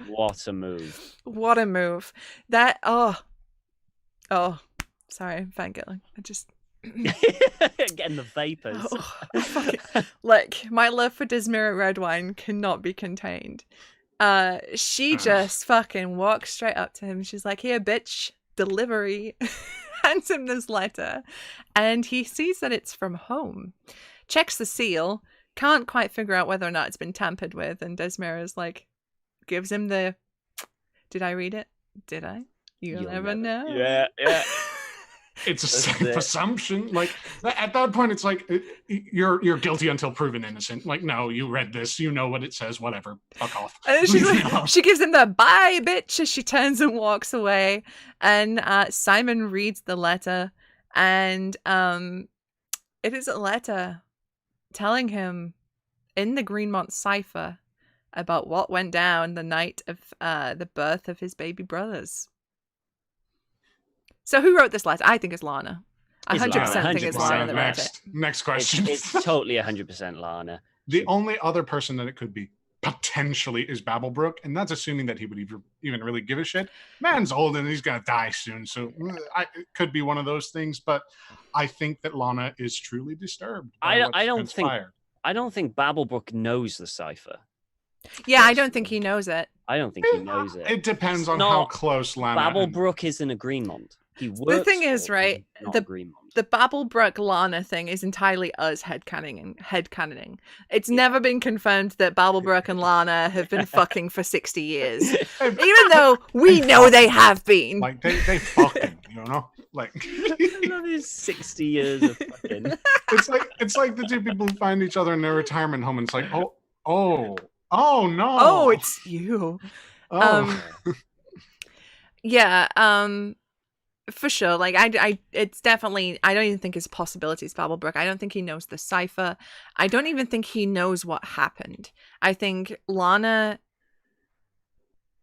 What a move. What a move. That, sorry, I'm fangirling. I just... Getting the vapors. Like, my love for Nymeria red wine cannot be contained. She just fucking walks straight up to him. She's like, here, bitch, delivery. Hands him this letter. And he sees that it's from home. Checks the seal. Can't quite figure out whether or not it's been tampered with. And Desmira's like, gives him the, did I read it? Did I? You'll never know. Yeah. It's a safe assumption. Like, at that point, it's like, you're guilty until proven innocent. Like, no, you read this. You know what it says. Whatever. Fuck off. And she's like, she gives him the bye, bitch, as she turns and walks away. And Simon reads the letter. And it is a letter telling him in the Greenmont cipher about what went down the night of the birth of his baby brothers. So who wrote this letter? I think it's Lana. It's 100% think it's Lana 100%. that wrote it. Next question. It's totally 100% Lana. The only other person that it could be potentially is Babblebrook, and that's assuming that he would even really give a shit. Man's old and he's gonna die soon, so it could be one of those things. But I think that Lana is truly disturbed. By what's I don't transpired. I don't think Babblebrook knows the cipher. Yeah, I don't think he knows it. I don't think he knows it. It depends It's on how close Lana. Babblebrook isn't a Greenmont. He works. The thing is, right? Greenmont. The Babblebrook Lana thing is entirely us headcanoning. It's never been confirmed that Babblebrook and Lana have been fucking for 60 years, even though we know they have been. Like they fucking, you know, like. I love his 60 years of fucking. It's like the two people who find each other in their retirement home, and it's like, oh no, oh, it's you. Oh. Yeah, for sure. Like it's definitely. I don't even think it's a possibility. It's Babblebrook. I don't think he knows the cipher. I don't even think he knows what happened. I think Lana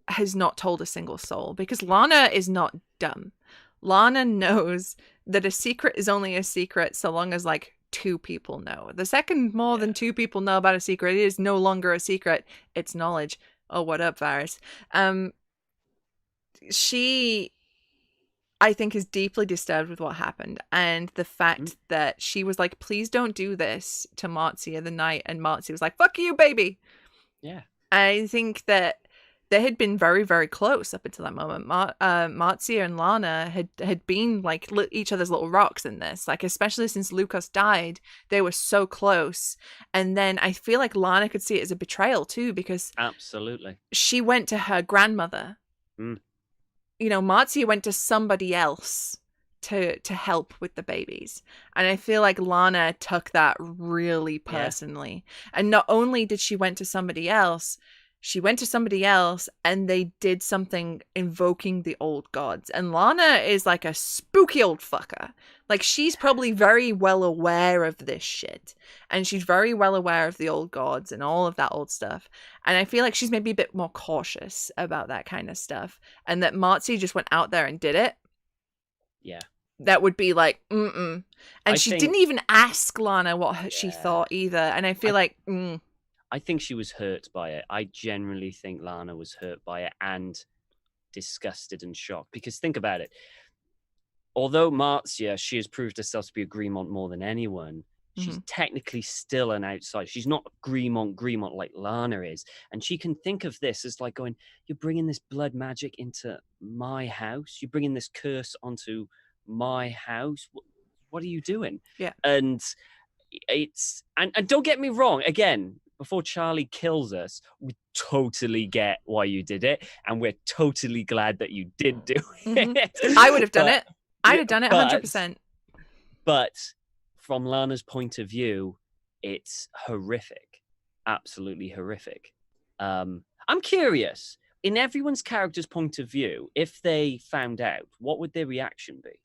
has not told a single soul because Lana is not dumb. Lana knows that a secret is only a secret so long as like 2 people know. The second more than 2 people know about a secret, it is no longer a secret. It's knowledge. Oh, what up, Varys? She, I think, is deeply disturbed with what happened, and the fact that she was like, "Please don't do this" to Marcia the night, and Marcia was like, "Fuck you, baby." Yeah, I think that they had been very, very close up until that moment. Marcia and Lana had been like each other's little rocks in this, like especially since Lucas died, they were so close. And then I feel like Lana could see it as a betrayal too, because absolutely, she went to her grandmother. You know, Marcia went to somebody else to help with the babies, and I feel like Lana took that really personally. And not only did she went to somebody else. She went to somebody else and they did something invoking the old gods. And Lana is like a spooky old fucker. Like she's probably very well aware of this shit. And she's very well aware of the old gods and all of that old stuff. And I feel like she's maybe a bit more cautious about that kind of stuff. And that Marcia just went out there and did it. Yeah. That would be like, And she didn't even ask Lana what she thought either. And I feel I think she was hurt by it. I generally think Lana was hurt by it and disgusted and shocked. Because think about it. Although Marcia, she has proved herself to be a Greenmont more than anyone, she's technically still an outsider. She's not Greenmont like Lana is. And she can think of this as like going, you're bringing this blood magic into my house. You're bringing this curse onto my house. What are you doing? Yeah. And it's... And don't get me wrong, again... Before Charlie kills us, we totally get why you did it, and we're totally glad that you did do it. I would have done it. I'd have done it 100%. But from Lana's point of view, it's horrific. Absolutely horrific. I'm curious, in everyone's character's point of view, if they found out, what would their reaction be?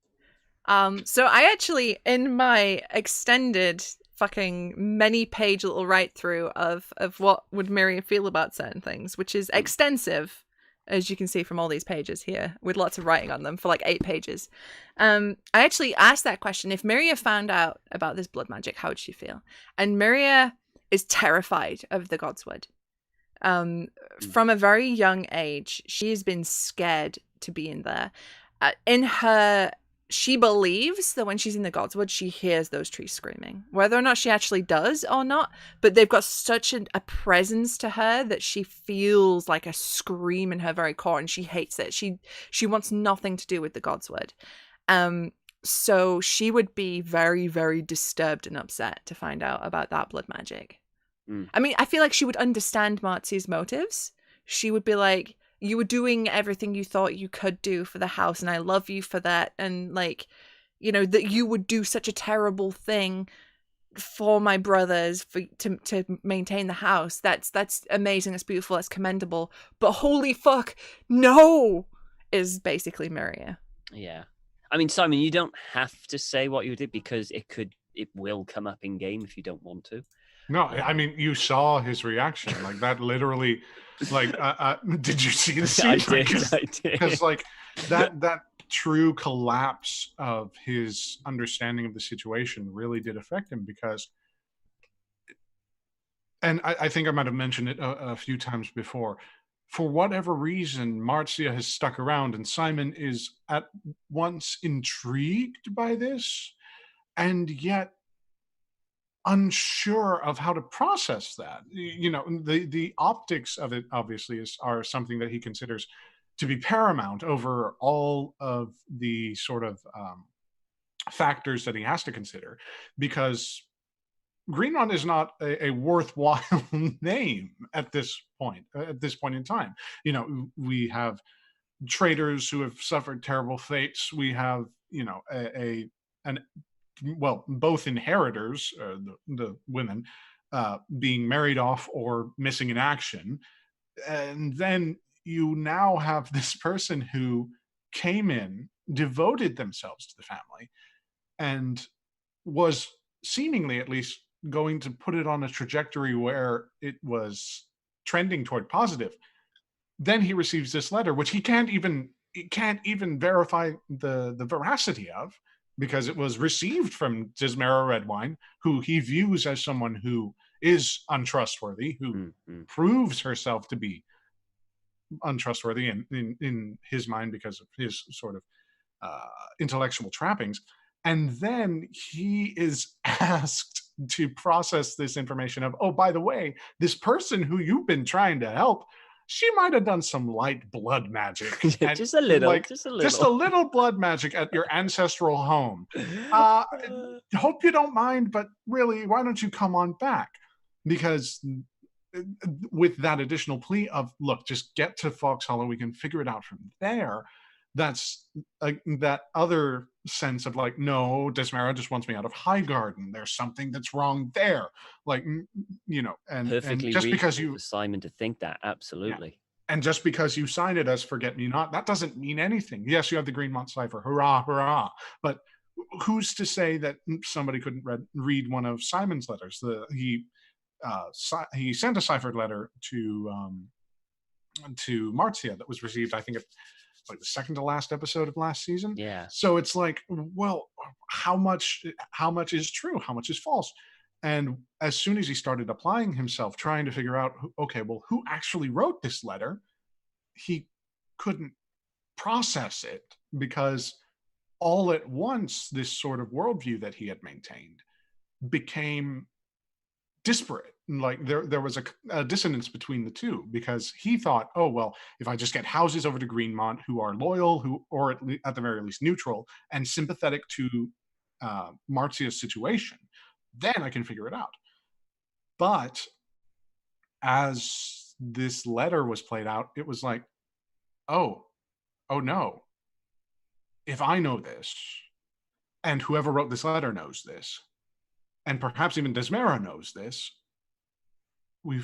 So I actually, in my extended fucking many page little write through of what would Nymeria feel about certain things, which is extensive, as you can see from all these pages here, with lots of writing on them for like 8 pages. I actually asked that question: if Nymeria found out about this blood magic, how would she feel? And Nymeria is terrified of the Godswood. From a very young age, she has been scared to be in there. She believes that when she's in the Godswood, she hears those trees screaming. Whether or not she actually does or not, but they've got such a presence to her that she feels like a scream in her very core, and she hates it. She wants nothing to do with the Godswood. So she would be very, very disturbed and upset to find out about that blood magic. I mean, I feel like she would understand Marcia's motives. She would be like, you were doing everything you thought you could do for the house, and I love you for that. And like, you know, that you would do such a terrible thing for my brothers to maintain the house. That's amazing. That's beautiful. That's commendable. But holy fuck, no, is basically Nymeria. Yeah. I mean, Simon, you don't have to say what you did because it will come up in game if you don't want to. No, I mean, you saw his reaction. Like that literally, like, did you see the scene? I did. Because like that true collapse of his understanding of the situation really did affect him, because, and I think I might have mentioned it a few times before, for whatever reason, Marcia has stuck around, and Simon is at once intrigued by this and yet unsure of how to process that. You know, the optics of it obviously are something that he considers to be paramount over all of the sort of factors that he has to consider, because Greenmont is not a worthwhile name at this point. At this point in time, you know, we have traders who have suffered terrible fates. We have, you know, an well, both inheritors, the women, being married off or missing in action, and then you now have this person who came in, devoted themselves to the family, and was seemingly, at least, going to put it on a trajectory where it was trending toward positive. Then he receives this letter, which he can't even verify the veracity of, because it was received from Dismera Redwine, who he views as someone who is untrustworthy, who proves herself to be untrustworthy in his mind because of his sort of intellectual trappings. And then he is asked to process this information of, oh, by the way, this person who you've been trying to help, she might have done some light blood magic. Just a little, like, just a little. Just a little blood magic at your ancestral home. Hope you don't mind, but really, why don't you come on back? Because with that additional plea of, look, just get to Fox Hollow, we can figure it out from there. That's that other sense of like, no, Dismera just wants me out of Highgarden. There's something that's wrong there. Like, you know, and just because you, Simon, to think that, absolutely. Yeah. And just because you signed it as Forget Me Not, that doesn't mean anything. Yes, you have the Greenmont cipher, hurrah, hurrah. But who's to say that somebody couldn't read one of Simon's letters? He sent a ciphered letter to Marcia that was received, I think, like the second to last episode of last season. Yeah. So it's like, well, how much is true? How much is false? And as soon as he started applying himself, trying to figure out, okay, well, who actually wrote this letter, he couldn't process it, because all at once, this sort of worldview that he had maintained became disparate. Like there was a dissonance between the two, because he thought, oh, well, if I just get houses over to Greenmont who are loyal, or at the very least neutral and sympathetic to Marcia's situation, then I can figure it out. But as this letter was played out, it was like, oh no, if I know this, and whoever wrote this letter knows this, and perhaps even Dismera knows this, we're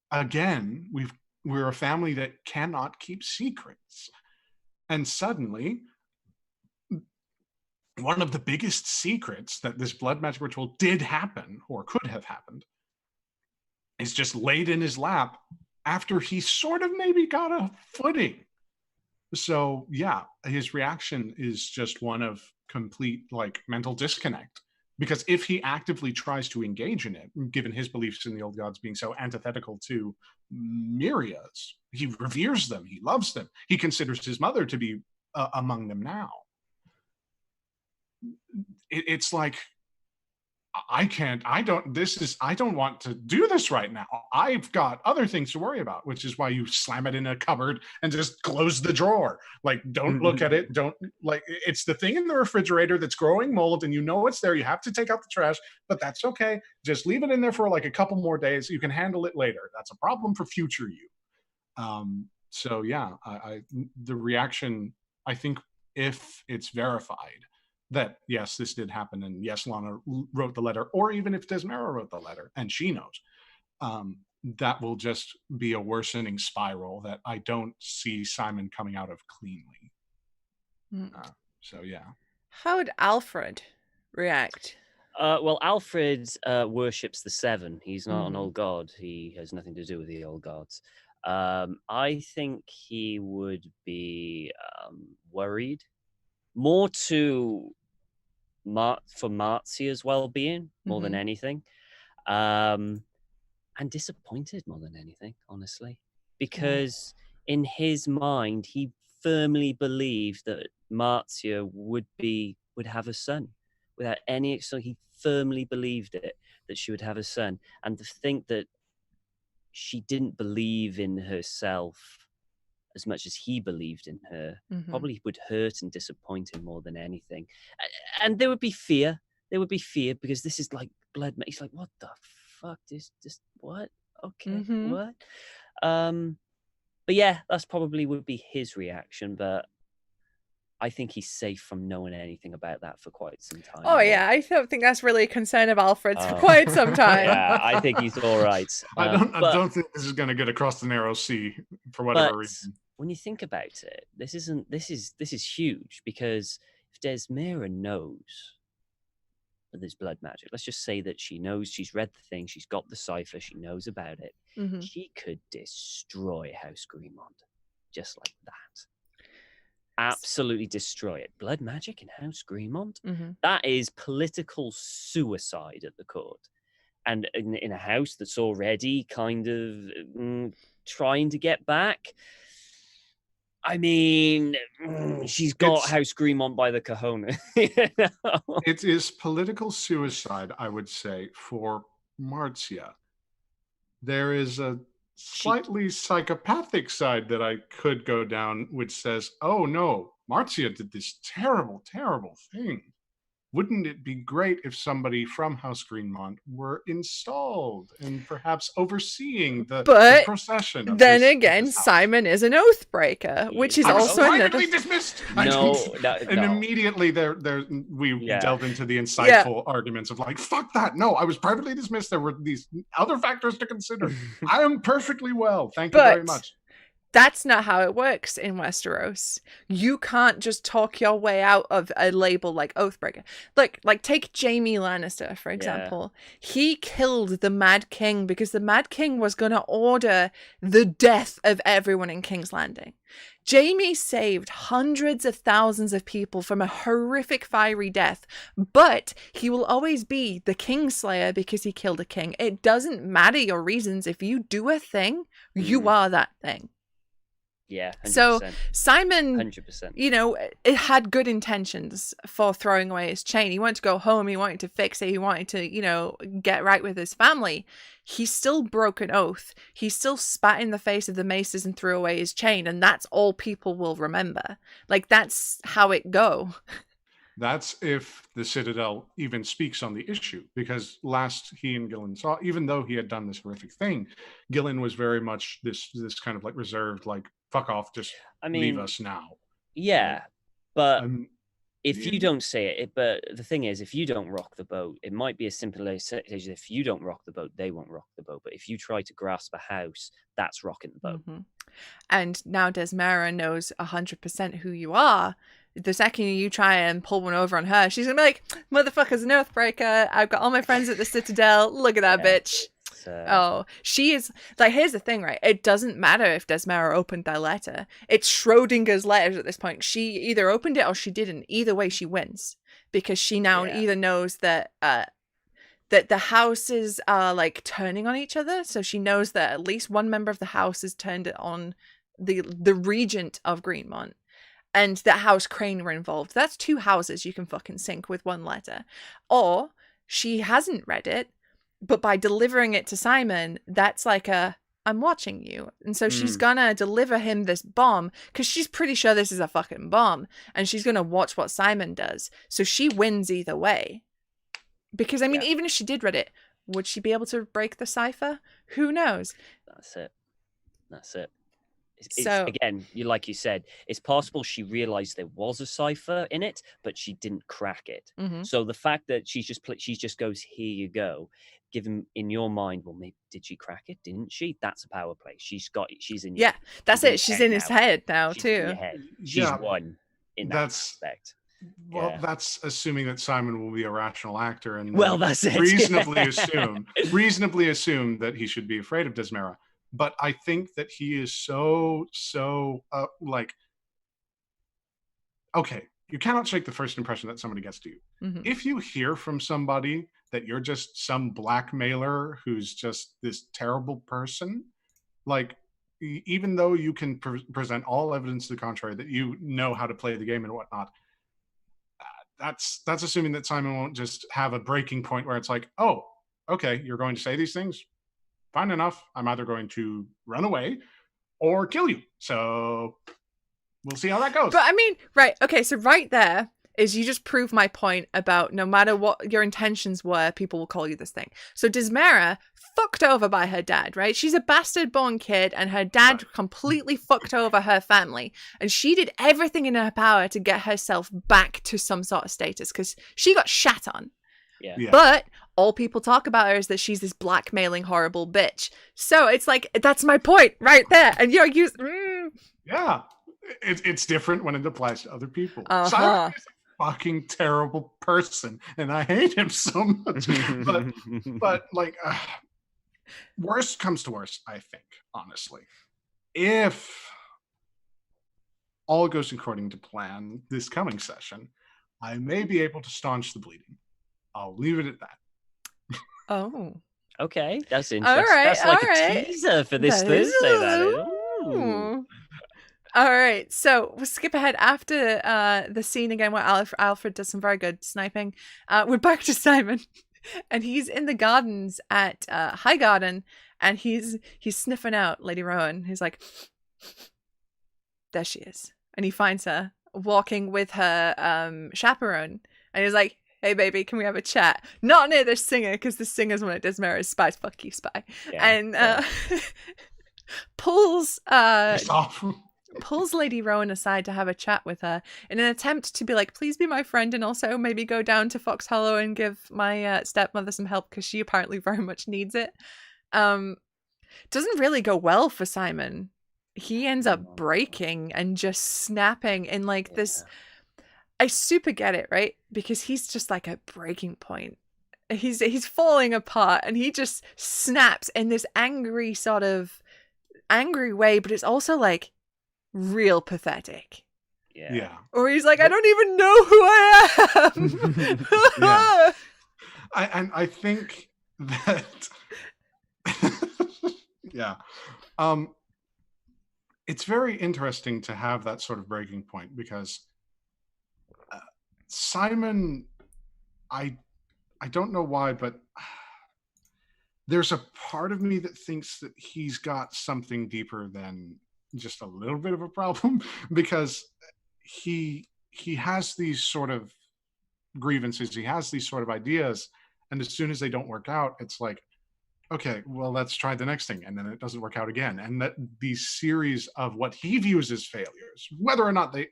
a family that cannot keep secrets. And suddenly, one of the biggest secrets that this blood magic ritual did happen, or could have happened, is just laid in his lap after he sort of maybe got a footing. So yeah, his reaction is just one of complete like mental disconnect. Because if he actively tries to engage in it, given his beliefs in the old gods being so antithetical to Nymeria's, he reveres them, he loves them, he considers his mother to be among them now. It's like, I don't want to do this right now. I've got other things to worry about, which is why you slam it in a cupboard and just close the drawer. Like, don't look at it. Don't, like, it's the thing in the refrigerator that's growing mold and you know it's there. You have to take out the trash, but that's okay. Just leave it in there for like a couple more days. You can handle it later. That's a problem for future you. So yeah, the reaction, I think, if it's verified that yes, this did happen, and yes, Lana wrote the letter, or even if Dismera wrote the letter and she knows, that will just be a worsening spiral that I don't see Simon coming out of cleanly. So yeah. How would Alfred react? Well, Alfred worships the Seven. He's not an old god. He has nothing to do with the old gods. I think he would be worried more to for Marzia's well-being more than anything, and disappointed more than anything, honestly, because in his mind he firmly believed that Marzia would have a son without any. So he firmly believed it, that she would have a son, and to think that she didn't believe in herself as much as he believed in her probably would hurt and disappoint him more than anything. And there would be fear. There would be fear because this is like blood. He's like, what the fuck? This what? Okay, what? But yeah, that's probably would be his reaction. But I think he's safe from knowing anything about that for quite some time. Oh yeah, I don't think that's really a concern of Alfred's for quite some time. Yeah, I think he's all right. I don't think this is going to get across the narrow sea for whatever reason. When you think about it, this is huge, because if Desmira knows that there's blood magic, let's just say that she knows, she's read the thing, she's got the cipher, she knows about it. She could destroy House Greenmont just like that. Absolutely destroy it. Blood magic in House Greenmont? That is political suicide at the court. And in a house that's already kind of trying to get back, I mean, she's got House Greenmont by the cojones. It is political suicide, I would say, for Marzia. There is a slightly psychopathic side that I could go down, which says, oh no, Marzia did this terrible, terrible thing. Wouldn't it be great if somebody from House Greenmont were installed and perhaps overseeing the procession? But then again, Simon is an oath breaker, which is also another dismissed. No. Immediately there we delved into the insightful arguments of like, fuck that. No, I was privately dismissed. There were these other factors to consider. I am perfectly well. Thank you very much. That's not how it works in Westeros. You can't just talk your way out of a label like Oathbreaker. Like take Jaime Lannister, for example. He killed the Mad King because the Mad King was going to order the death of everyone in King's Landing. Jaime saved hundreds of thousands of people from a horrific fiery death, but he will always be the Kingslayer because he killed a king. It doesn't matter your reasons. If you do a thing, you are that thing. Yeah, 100%. So Simon, 100%. you know, it had good intentions for throwing away his chain. He wanted to go home. He wanted to fix it. He wanted to, you know, get right with his family. He still broke an oath. He still spat in the face of the maces and threw away his chain. And that's all people will remember. Like, that's how it go. That's if the Citadel even speaks on the issue, because last he and Gillen saw, even though he had done this horrific thing, Gillen was very much this kind of like reserved, like, fuck off, just leave us now. Yeah, but if you don't say it, but the thing is, if you don't rock the boat, it might be as simple as if you don't rock the boat, they won't rock the boat. But if you try to grasp a house, that's rocking the boat. And now Desmira knows 100% who you are. The second you try and pull one over on her, she's gonna be like, motherfucker's an oathbreaker. I've got all my friends at the Citadel. Look at that bitch. She is like, here's the thing, right? It doesn't matter if Desmira opened that letter. It's Schrodinger's letters at this point. She either opened it or she didn't. Either way, she wins, because she now either knows that that the houses are like turning on each other. So she knows that at least one member of the house has turned it on the regent of Greenmont, and that House Crane were involved. That's two houses you can fucking sink with one letter. Or she hasn't read it, but by delivering it to Simon, that's like I'm watching you. And so she's gonna deliver him this bomb because she's pretty sure this is a fucking bomb. And she's gonna watch what Simon does. So she wins either way. Because, I mean, even if she did read it, would she be able to break the cipher? Who knows? That's it. So again, like you said, it's possible she realized there was a cipher in it, but she didn't crack it. So the fact that she just goes, here you go, given in your mind, well, maybe did she crack it? Didn't she? That's a power play. She's in. Yeah, that's it. She's in his head now too. She's won in that aspect. Well, that's assuming that Simon will be a rational actor, and that's it. reasonably assume that he should be afraid of Desmira. But I think that he is so like, okay, you cannot shake the first impression that somebody gets to you. Mhm. If you hear from somebody that you're just some blackmailer who's just this terrible person, like, even though you can present all evidence to the contrary that you know how to play the game and whatnot, that's assuming that Simon won't just have a breaking point where it's like, oh, okay, you're going to say these things? Fine enough. I'm either going to run away or kill you. So we'll see how that goes. But I mean, right, okay, so right there is you just prove my point about no matter what your intentions were, people will call you this thing. So Dysmera fucked over by her dad, right? She's a bastard-born kid, and her dad completely fucked over her family. And she did everything in her power to get herself back to some sort of status, because she got shat on. Yeah. But all people talk about her is that she's this blackmailing, horrible bitch. So it's like, that's my point right there. And you're Yeah. It's different when it applies to other people. Uh-huh. Simon is a fucking terrible person, and I hate him so much. but like, worst comes to worst, I think, honestly. If all goes according to plan this coming session, I may be able to staunch the bleeding. I'll leave it at that. Oh. Okay, that's interesting. All right, That's like all a right. teaser for this That is Thursday. a- That is. Ooh. Ooh. All right, so we'll skip ahead after the scene again where Alfred does some very good sniping. We're back to Simon, and he's in the gardens at Highgarden, and he's sniffing out Lady Rowan. He's like, there she is, and he finds her walking with her chaperone, and he's like, hey baby, can we have a chat? Not near this singer, because the singer's one of Dysmera's spies. Fuck you, spy. Yeah, And pulls It's off. pulls Lady Rowan aside to have a chat with her in an attempt to be like, please be my friend, and also maybe go down to Fox Hollow and give my stepmother some help, because she apparently very much needs it. Doesn't really go well for Simon. He ends up breaking and just snapping in like this. I super get it, right? Because he's just like at breaking point. He's falling apart, and he just snaps in this angry sort of angry way, but it's also like real pathetic. Yeah. Or he's like, I don't even know who I am. Yeah. I think that yeah. It's very interesting to have that sort of breaking point, because Simon, I don't know why, but there's a part of me that thinks that he's got something deeper than just a little bit of a problem, because he has these sort of grievances, he has these sort of ideas, and as soon as they don't work out, it's like, okay, well, let's try the next thing, and then it doesn't work out again. And that these series of what he views as failures, whether or not they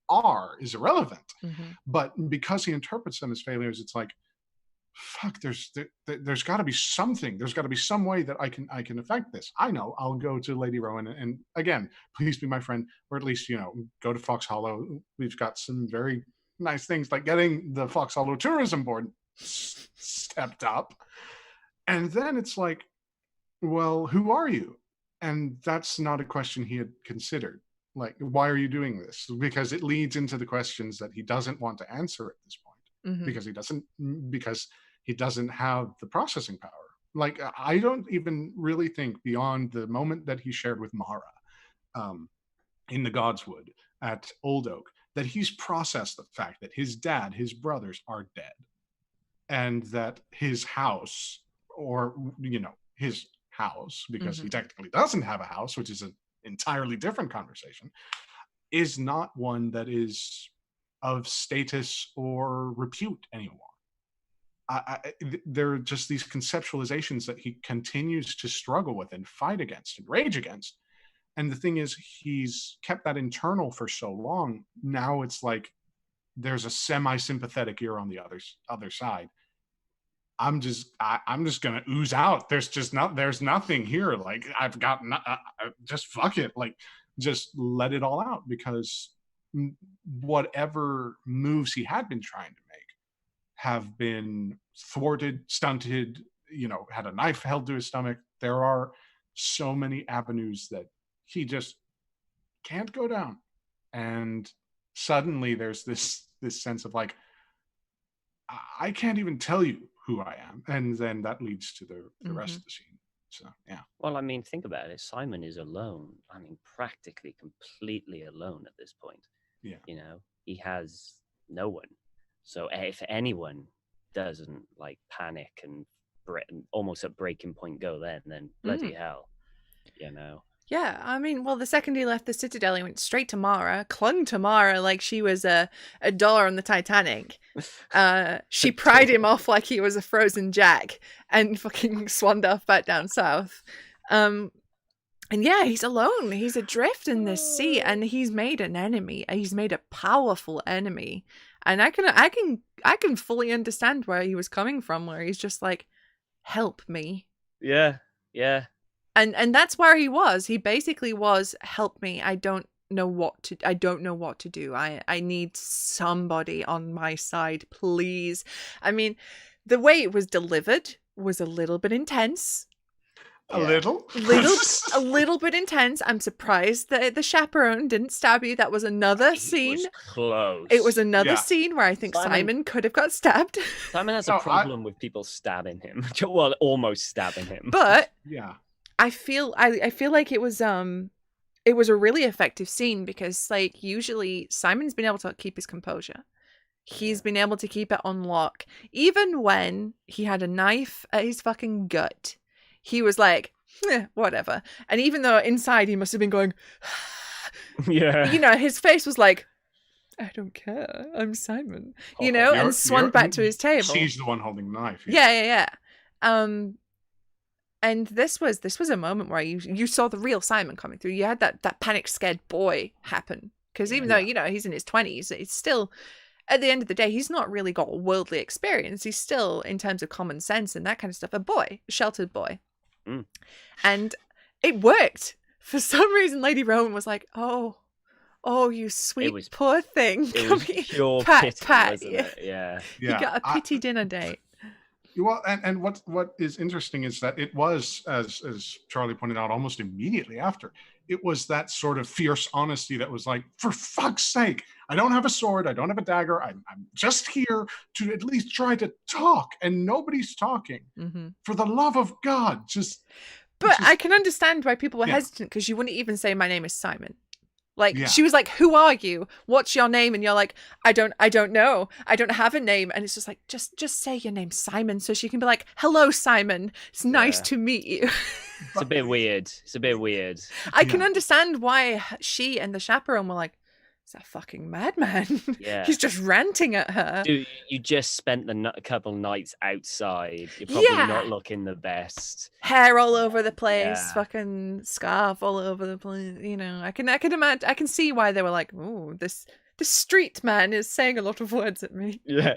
are, is irrelevant. Mhm. But because he interprets them as failures, it's like, fuck, there's got to be something. There's got to be some way that I can affect this. I know. I'll go to Lady Rowan and again, please be my friend, or at least, go to Fox Hollow. We've got some very nice things, like getting the Fox Hollow tourism board stepped up. And then it's like, well, who are you? And that's not a question he had considered. Like, why are you doing this? Because it leads into the questions that he doesn't want to answer at this point. Mhm. Because he doesn't have the processing power. Like, I don't even really think beyond the moment that he shared with Mara in the Godswood at Old Oak, that he's processed the fact that his dad, his brothers are dead, and that his house, or his house, because he technically doesn't have a house, which is an entirely different conversation, is not one that is of status or repute anymore. There are just these conceptualizations that he continues to struggle with and fight against and rage against. And the thing is, he's kept that internal for so long. Now it's like there's a semi-sympathetic ear on the other side. I'm just gonna ooze out. There's nothing here. Like, I've got just fuck it. Like, just let it all out, because whatever moves he had been trying to make have been thwarted, stunted, had a knife held to his stomach. There are so many avenues that he just can't go down. And suddenly there's this sense of like, I can't even tell you who I am, and then that leads to the rest of the scene. So yeah. Well, I mean, think about it. Simon is alone. I mean, practically completely alone at this point. Yeah. You know, he has no one. So if anyone doesn't like panic and almost at breaking point go, then bloody hell, you know. Yeah, I mean, well, the second he left the Citadel, he went straight to Mara, clung to Mara like she was a dollar on the Titanic. She pried him off like he was a frozen jack and fucking swanned off back down south. And yeah, he's alone. He's adrift in this sea, and he's made an enemy. He's made a powerful enemy, and I can fully understand where he was coming from. Where he's just like, help me. Yeah. And that's where he was. He basically was, help me. I don't know what to do. I need somebody on my side, please. I mean, the way it was delivered was a little bit intense. A little bit intense. I'm surprised that the chaperone didn't stab you. That was another scene. Close. It was another scene where I think Simon could have got stabbed. Simon has a problem with people stabbing him. Well, almost stabbing him. But yeah, I feel like it was a really effective scene because like usually Simon's been able to keep his composure. He's been able to keep it on lock. Even when he had a knife at his fucking gut, he was like, whatever. And even though inside he must have been going, yeah, you know, his face was like, I don't care. I'm Simon, you know, and swung back to his table. She's the one holding the knife. Yeah. And this was a moment where you saw the real Simon coming through. You had that panic scared boy happen. Because even though, you know, he's in his 20s, it's still, at the end of the day, he's not really got worldly experience. He's still, in terms of common sense and that kind of stuff, a sheltered boy. And it worked. For some reason, Lady Rowan was like, oh, you sweet poor thing. It was pure pity, wasn't it? Yeah. You got a pity dinner date. Well, and what is interesting is that it was, as Charlie pointed out, almost immediately after, it was that sort of fierce honesty that was like, for fuck's sake, I don't have a sword, I don't have a dagger, I'm just here to at least try to talk, and nobody's talking. For the love of God, just... But I can understand why people were hesitant, because you wouldn't even say, my name is Simon. Like, she was like, who are you? What's your name? And you're like, I don't know. I don't have a name. And it's just like, just say your name, Simon. So she can be like, hello, Simon. It's nice to meet you. It's a bit weird. I can understand why she and the chaperone were like, it's a fucking madman. Yeah. He's just ranting at her. Dude, you just spent a couple nights outside. You're probably not looking the best. Hair all over the place, fucking scarf all over the place. You know, I can imagine. I can see why they were like, "Oh, this street man is saying a lot of words at me." Yeah,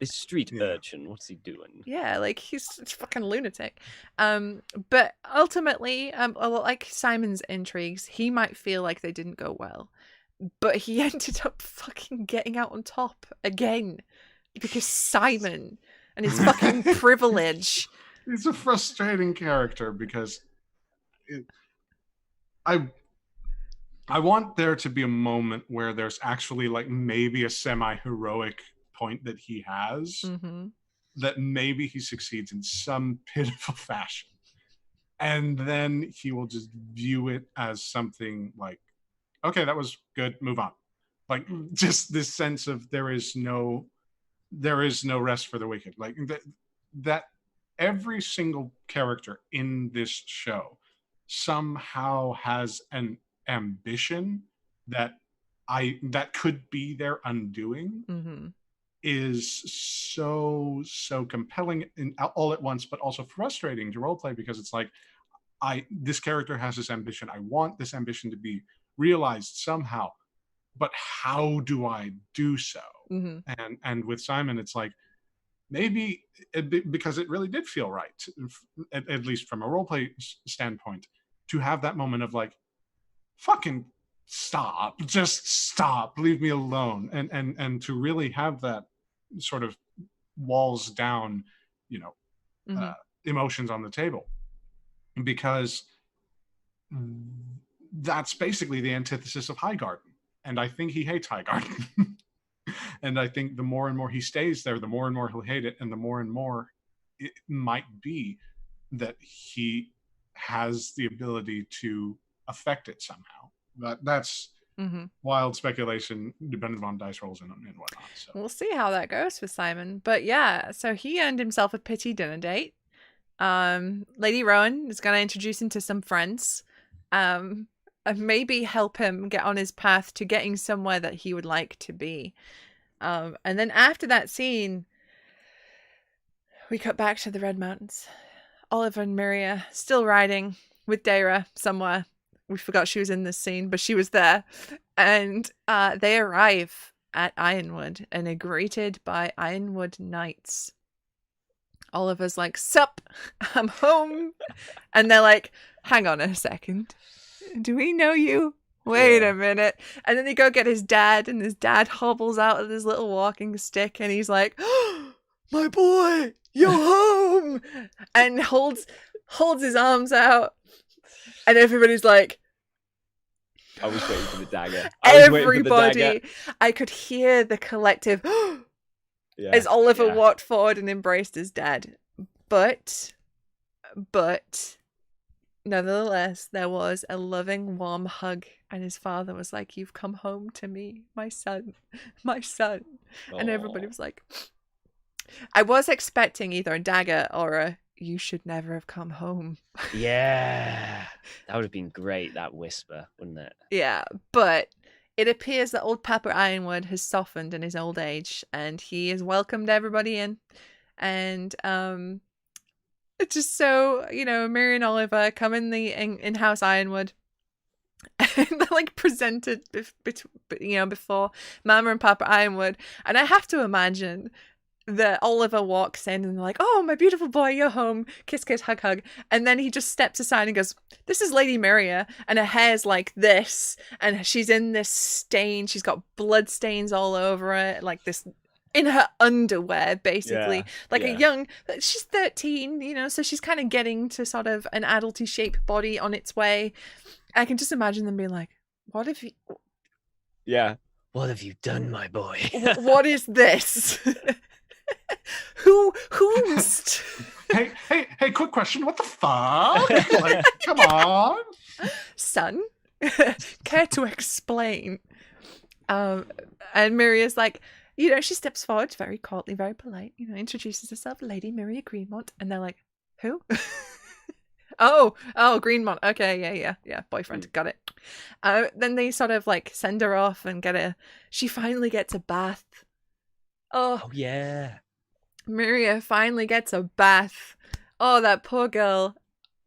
this street urchin. What's he doing? Yeah, like he's a fucking lunatic. But ultimately, like Simon's intrigues, he might feel like they didn't go well. But he ended up fucking getting out on top again because Simon and his fucking privilege. He's a frustrating character because I want there to be a moment where there's actually like maybe a semi-heroic point that he has that maybe he succeeds in some pitiful fashion. And then he will just view it as something like, okay, that was good, move on. Like just this sense of there is no rest for the wicked. Like that every single character in this show somehow has an ambition that could be their undoing is so compelling all at once, but also frustrating to roleplay because it's like this character has this ambition. I want this ambition to be realized somehow, but how do I do so? And with Simon, it's like maybe because it really did feel right, at least from a roleplay standpoint, to have that moment of like, fucking stop, just stop, leave me alone, and to really have that sort of walls down, you know, emotions on the table, because that's basically the antithesis of Highgarden. and I think he hates Highgarden. And I think the more and more he stays there, the more and more he'll hate it, and the more and more it might be that he has the ability to affect it somehow. That's wild speculation, depending on dice rolls and whatnot. So We'll see how that goes for Simon. But yeah, so he earned himself a pity dinner date. Lady Rowan is going to introduce him to some friends, and maybe help him get on his path to getting somewhere that he would like to be. And then after that scene, we cut back to the Red Mountains. Oliver and Nymeria still riding with Daira somewhere. We forgot she was in this scene, but she was there. And they arrive at Ironwood and are greeted by Ironwood knights. Oliver's like, "Sup, I'm home." And they're like, "Hang on a second. Do we know you? Wait a minute." And then they go get his dad, and his dad hobbles out with his little walking stick, and he's like, "Oh, my boy, you're home!" And holds his arms out. And everybody's like, I was waiting for the dagger. Everybody, I could hear the collective as Oliver walked forward and embraced his dad. But nevertheless, there was a loving, warm hug, and his father was like, "You've come home to me, my son, my son." Aww. And everybody was like, I was expecting either a dagger or a "you should never have come home." Yeah, that would have been great, that whisper, wouldn't it? Yeah, but it appears that old Papa Ironwood has softened in his old age, and he has welcomed everybody in. And it's just so, Mary and Oliver come in the in-house Ironwood, and they're like presented before Mama and Papa Ironwood. And I have to imagine that Oliver walks in and they're like, "Oh, my beautiful boy, you're home. Kiss, kiss, hug, hug." And then he just steps aside and goes, "This is Lady Nymeria, and her hair's like this, and she's in this stain. She's got blood stains all over her, like this, in her underwear, basically. She's 13, so she's kind of getting to sort of an adulty shape body on its way." I can just imagine them being like, "What have you... Yeah. What have you done, my boy? What is this?" Who's hey, quick question. What the fuck? Like, come on. Son, care to explain? And Nymeria's like, she steps forward, very courtly, very polite, introduces herself, Lady Nymeria Greenmont, and they're like, "Who?" Oh, Greenmont. Okay, yeah, boyfriend, got it. Then they sort of like send her off and she finally gets a bath. Oh yeah. Nymeria finally gets a bath. Oh, that poor girl.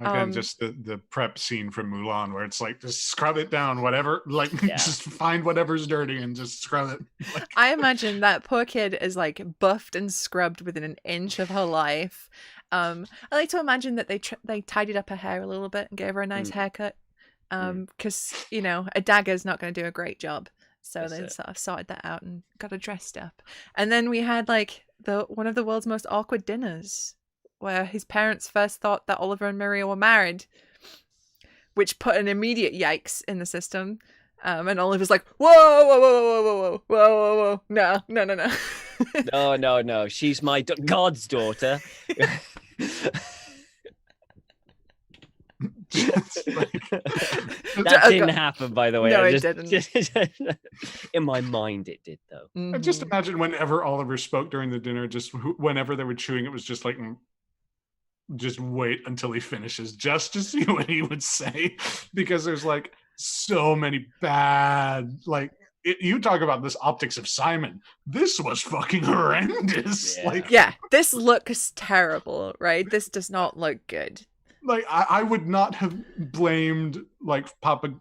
Again, just the prep scene from Mulan where it's like, just scrub it down, whatever. Like, just find whatever's dirty and just scrub it. Like... I imagine that poor kid is like buffed and scrubbed within an inch of her life. I like to imagine that they tidied up her hair a little bit and gave her a nice haircut. Because, a dagger's not going to do a great job. So they sort of sorted that out and got her dressed up. And then we had like one of the world's most awkward dinners, where his parents first thought that Oliver and Nymeria were married, which put an immediate yikes in the system. And Oliver's like, whoa, no. No, she's my God's daughter. That didn't happen, by the way. No, it didn't. In my mind, it did, though. I just imagine whenever Oliver spoke during the dinner, just whenever they were chewing, it was just like, just wait until he finishes, just to see what he would say, because there's like so many bad, like, you talk about this optics of Simon. This was fucking horrendous. This looks terrible, right? This does not look good. Like, I would not have blamed like Papa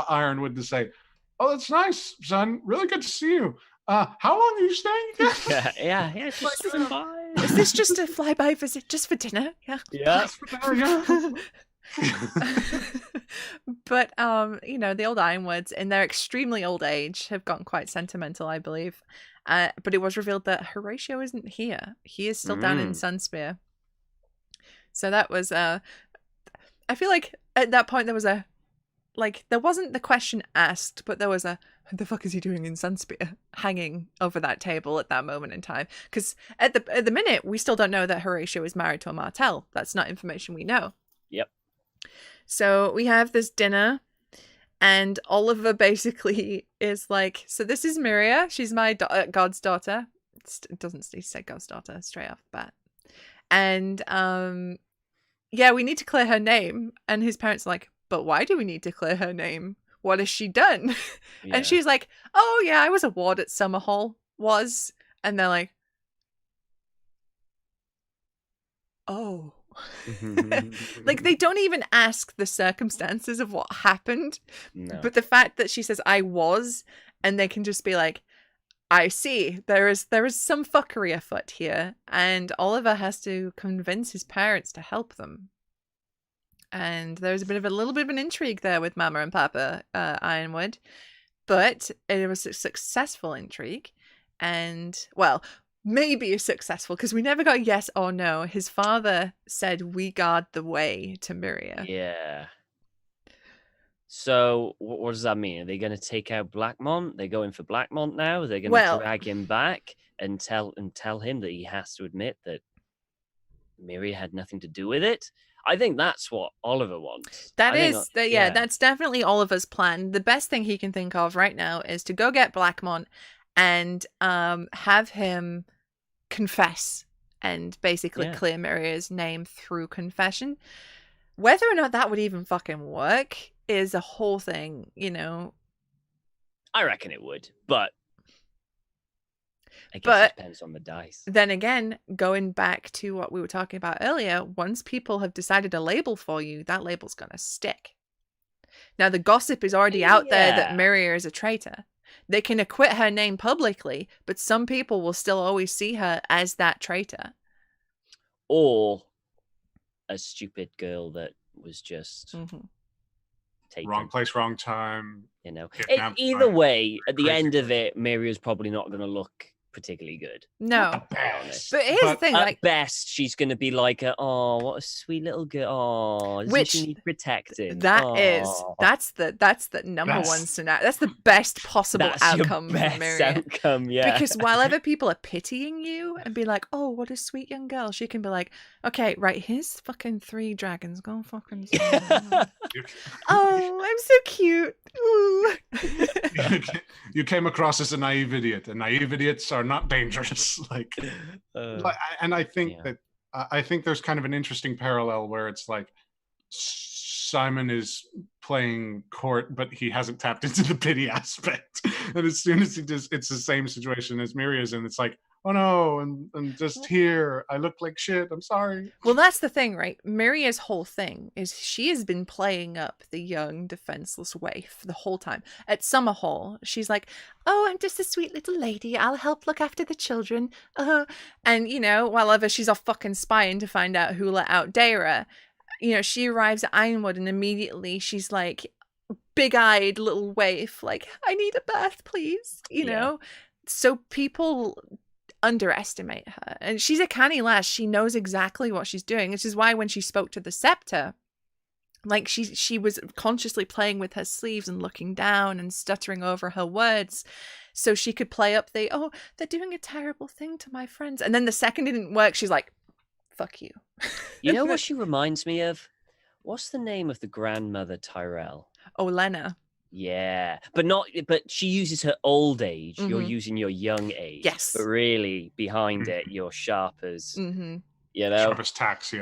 Ironwood to say, "Oh, that's nice, son. Really good to see you. How long are you staying again?" Yeah. Just swing by. Is this just a flyby visit, just for dinner? Yeah. Just for dinner, yeah. But the old Ironwoods, in their extremely old age, have gotten quite sentimental, I believe. But it was revealed that Horatio isn't here. He is still down in Sunspear. So that was I feel like at that point there was a like, there wasn't the question asked, but there was a, what the fuck is he doing in Sunspear hanging over that table at that moment in time? Because at the minute, we still don't know that Horatio is married to a Martell. That's not information we know. Yep. So we have this dinner, and Oliver basically is like, so this is Nymeria. She's my god's daughter. It doesn't say god's daughter straight off the bat. And yeah, we need to clear her name. And his parents are like, but why do we need to clear her name? What has she done? Yeah. And she's like, oh yeah, I was a ward at Summerhall. And they're like, oh. Like, they don't even ask the circumstances of what happened. No. But the fact that she says I was, and they can just be like, I see, there is some fuckery afoot here, and Oliver has to convince his parents to help them. And there's a little bit of an intrigue there with Mama and Papa Ironwood, but it was a successful intrigue, and, well, maybe successful, because we never got yes or no. His father said, we guard the way to Nymeria. Yeah. So what does that mean? Are they going to take out Blackmont? They're going for Blackmont now? Are they going to drag him back and tell him that he has to admit that Nymeria had nothing to do with it? I think that's what Oliver wants. That's definitely Oliver's plan. The best thing he can think of right now is to go get Blackmont and have him confess and basically clear Nymeria's name through confession. Whether or not that would even fucking work is a whole thing, you know. I reckon it would, but I guess it depends on the dice. Then again, going back to what we were talking about earlier, once people have decided a label for you, that label's gonna stick. Now, the gossip is already out there that Nymeria is a traitor. They can acquit her name publicly, but some people will still always see her as that traitor. Or a stupid girl that was just taken. Wrong place, wrong time. You know, either way, at the end of it, Nymeria's probably not going to look particularly good. No, but here's the thing: at best, she's going to be like, "Oh, what a sweet little girl! Oh, doesn't she need protecting?" That's the number one scenario. That's the best possible outcome for Nymeria. Yeah. Because while other people are pitying you and be like, "Oh, what a sweet young girl," she can be like, "Okay, right, here's fucking 3 dragons. Go fucking." Oh, I'm so cute. Ooh. You came across as a naive idiot, and naive idiots are not dangerous. And I think that I think there's kind of an interesting parallel where it's like Simon is playing court, but he hasn't tapped into the pity aspect. And as soon as he does, it's the same situation as Nymeria's, and it's like, oh no, and just here, I look like shit, I'm sorry. Well, that's the thing, right? Nymeria's whole thing is she has been playing up the young, defenseless waif the whole time. At Summerhall, she's like, oh, I'm just a sweet little lady, I'll help look after the children. And, you know, while ever she's off fucking spying to find out who let out Daera, you know, she arrives at Ironwood and immediately she's like, big-eyed little waif, like, I need a bath, please, you know? So people underestimate her, and she's a canny lass. She knows exactly what she's doing, which is why when she spoke to the scepter, like, she was consciously playing with her sleeves and looking down and stuttering over her words so she could play up the, they're doing a terrible thing to my friends, and then the second it didn't work, she's like, fuck you. You know what she reminds me of? What's the name of the grandmother Tyrell? Olenna. Yeah, but she uses her old age. You're using your young age. Yes. But really, behind it, you're sharp as, you know? Sharp as tax,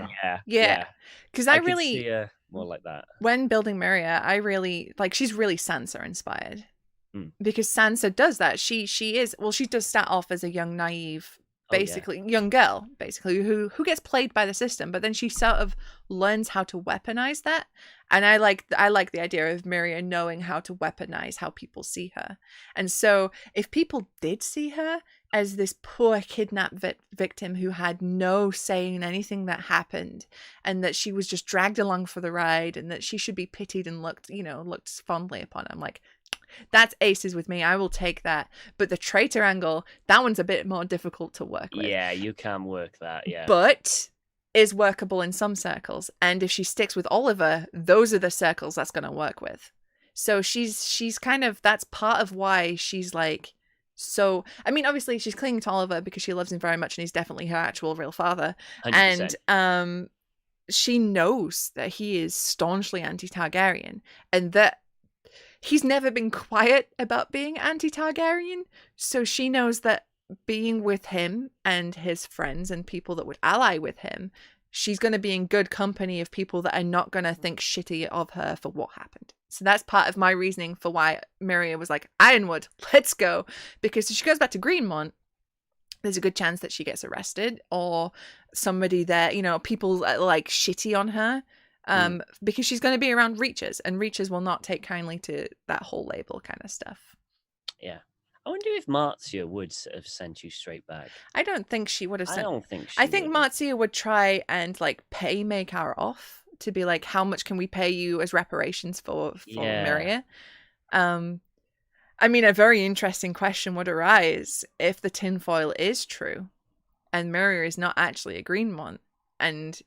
Yeah. Because I could really... see her more like that. When building Nymeria, I really... Like, she's really Sansa-inspired. Because Sansa does that. She is... Well, she does start off as a young, naive... young girl, basically, who gets played by the system, but then she sort of learns how to weaponize that. And I like the idea of Nymeria knowing how to weaponize how people see her. And so if people did see her as this poor kidnapped victim who had no say in anything that happened, and that she was just dragged along for the ride, and that she should be pitied and looked fondly upon, I'm like, that's aces with me. I will take that. But the traitor angle, that one's a bit more difficult to work with. Yeah, you can work that, yeah. But is workable in some circles. And if she sticks with Oliver, those are the circles that's going to work with. So she's kind of, that's part of why she's like, so, I mean, obviously she's clinging to Oliver because she loves him very much and he's definitely her actual real father. 100%. And she knows that he is staunchly anti-Targaryen and that he's never been quiet about being anti-Targaryen. So she knows that being with him and his friends and people that would ally with him, she's going to be in good company of people that are not going to think shitty of her for what happened. So that's part of my reasoning for why Nymeria was like, Ironwood, let's go. Because if she goes back to Greenmont, there's a good chance that she gets arrested or somebody there, you know, people like shitty on her. Because she's going to be around Reachers, and Reachers will not take kindly to that whole label kind of stuff. Yeah. I wonder if Marcia would have sent you straight back. I don't think she would have sent. I don't think she I think would. Marcia would try and like pay Maekar off to be like, how much can we pay you as reparations for Nymeria? I mean, a very interesting question would arise if the tinfoil is true and Nymeria is not actually a Greenmont and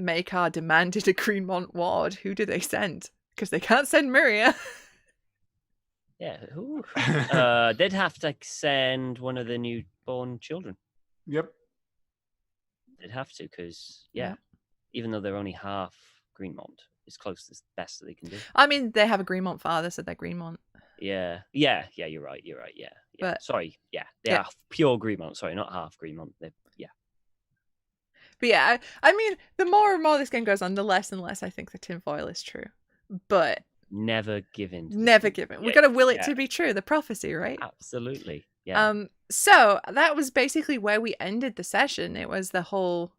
Maekar demanded a Greenmont ward. Who do they send? Because they can't send Nymeria. Yeah, who? They'd have to send one of the newborn children. Yep. They'd have to, because, even though they're only half Greenmont, it's close to the best that they can do. I mean, they have a Greenmont father, so they're Greenmont. Yeah, you're right, yeah. But, sorry, they are pure Greenmont, sorry, not half Greenmont. But yeah, I mean, the more and more this game goes on, the less and less I think the tinfoil is true. But never given. We gotta will it to be true. The prophecy, right? Absolutely. Yeah. So that was basically where we ended the session. It was the whole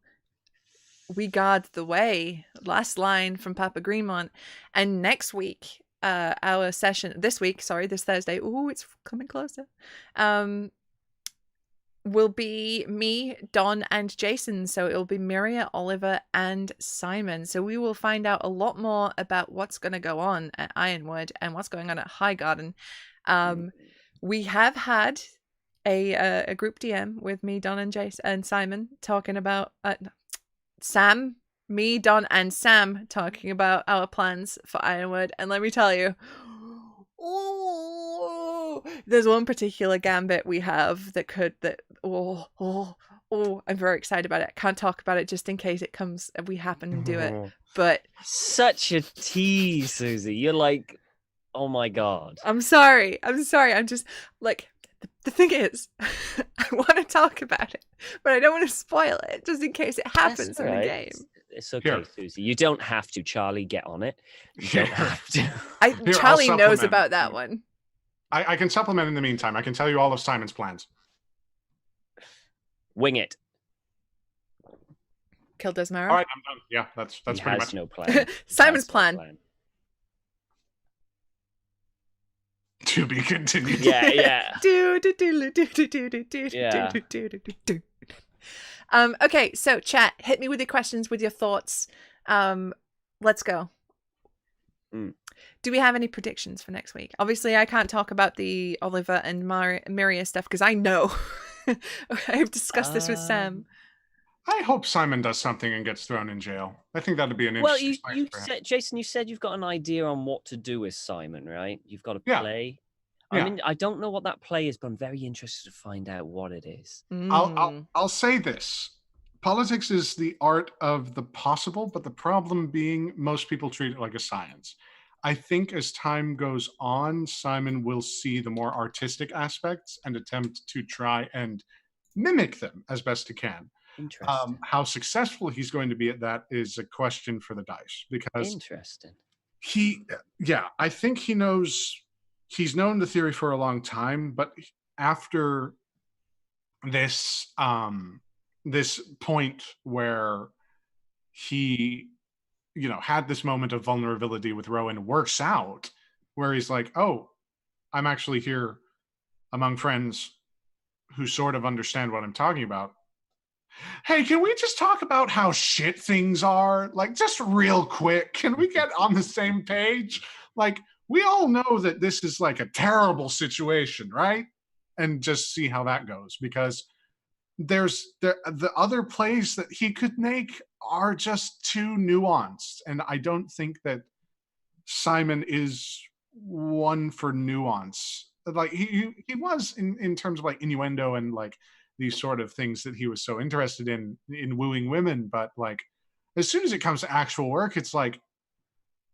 "we guard the way" last line from Papa Greenmont. And next week, our session this Thursday. Ooh, it's coming closer. Will be me, Don, and Jason. So it'll be Nymeria, Oliver, and Simon. So we will find out a lot more about what's going to go on at Ironwood and what's going on at Highgarden. We have had a group DM with me, Don, and Jason, and Simon talking about Sam. Me, Don, and Sam talking about our plans for Ironwood. And let me tell you, there's one particular gambit we have I'm very excited about it. I can't talk about it just in case it comes and we happen to do it. But such a tease, Susie. You're like, oh my god. I'm sorry. I'm just like, the thing is, I want to talk about it, but I don't want to spoil it just in case it happens in the game. It's okay, Susie. You don't have to. Charlie, get on it. You don't have to. Charlie knows about that one. I can supplement in the meantime. I can tell you all of Simon's plans. Wing it. Kill Desmara. All right, I'm done. Yeah, that's pretty much no plan. Simon's plan. To be continued. Yeah. Okay, so chat, hit me with your questions, with your thoughts. Let's go. Do we have any predictions for next week? Obviously, I can't talk about the Oliver and Nymeria stuff because I know. I've discussed this with Sam. I hope Simon does something and gets thrown in jail. I think that'd be an interesting. Well, you said, Jason, you said you've got an idea on what to do with Simon, right? You've got a play. I mean, I don't know what that play is, but I'm very interested to find out what it is. I'll say this. Politics is the art of the possible, but the problem being most people treat it like a science. I think as time goes on, Simon will see the more artistic aspects and attempt to try and mimic them as best he can. Interesting. How successful he's going to be at that is a question for the dice, because I think he knows. He's known the theory for a long time, but after this this point where he had this moment of vulnerability with Rowan works out, where he's like, oh, I'm actually here among friends who sort of understand what I'm talking about. Hey, can we just talk about how shit things are? Like, just real quick, can we get on the same page? Like, we all know that this is like a terrible situation, right? And just see how that goes, because there's the other plays that he could make are just too nuanced, and I don't think that Simon is one for nuance. Like he was in terms of like innuendo and like these sort of things that he was so interested in wooing women, but like as soon as it comes to actual work, it's like,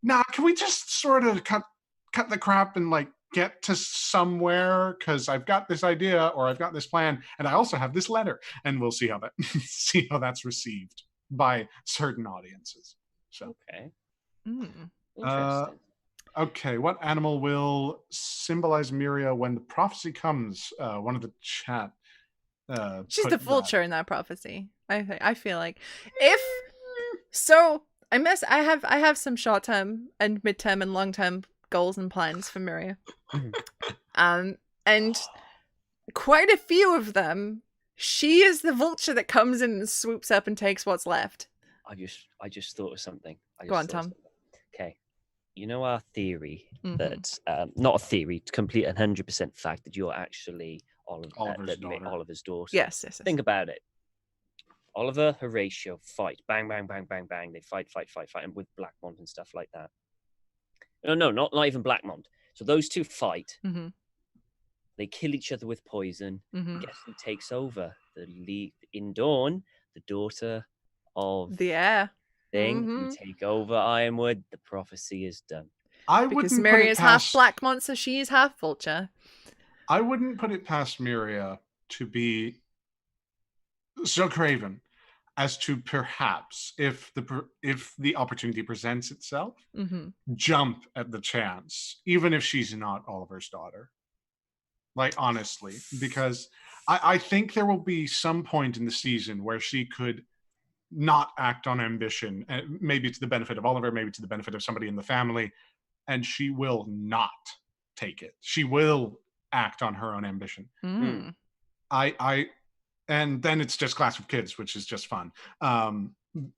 nah, can we just sort of cut the crap and like get to somewhere? Because I've got this idea or I've got this plan, and I also have this letter, and we'll see how that see how that's received by certain audiences. So Okay. interesting. Okay, what animal will symbolize Nymeria when the prophecy comes? One of the chat. She's the vulture in that prophecy. I feel like if so, I have some short term and mid term and long term goals and plans for Nymeria. And quite a few of them, she is the vulture that comes in and swoops up and takes what's left. I just thought of something. Go on, Tom. Okay. You know our theory that not a theory, complete 100% fact that you're actually Oliver's daughter. Yes. Think about it. Oliver, Horatio fight, bang, bang, bang, bang, bang. They fight, and with Blackmont and stuff like that. No, not even Blackmont. So those two fight. Mm-hmm. They kill each other with poison. Mm-hmm. Guess who takes over? In Dawn, the daughter of the heir. Thing. You take over Ironwood. The prophecy is done. Because Nymeria is half Blackmont, so she is half vulture. I wouldn't put it past Nymeria to be so craven as to perhaps, if the opportunity presents itself, jump at the chance, even if she's not Oliver's daughter. Like, honestly, because I think there will be some point in the season where she could not act on ambition, and maybe to the benefit of Oliver, maybe to the benefit of somebody in the family, and she will not take it. She will act on her own ambition. And then it's just Clash of Kids, which is just fun,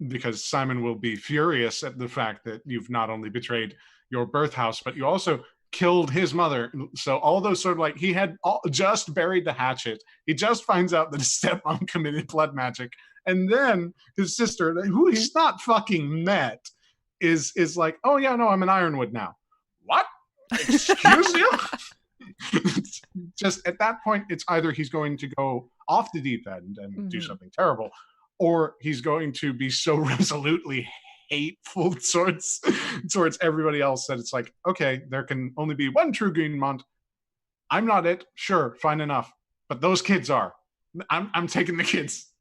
because Simon will be furious at the fact that you've not only betrayed your birth house, but you also killed his mother. So all those sort of like, he had just buried the hatchet. He just finds out that his stepmom committed blood magic. And then his sister, who he's not fucking met, is like, oh yeah, no, I'm an Ironwood now. What? Excuse you? Just at that point, it's either he's going to go off the deep end and do something terrible, or he's going to be so resolutely hateful towards everybody else that it's like, okay, there can only be one true Greenmont. I'm not it. Sure, fine enough. But those kids are. I'm taking the kids.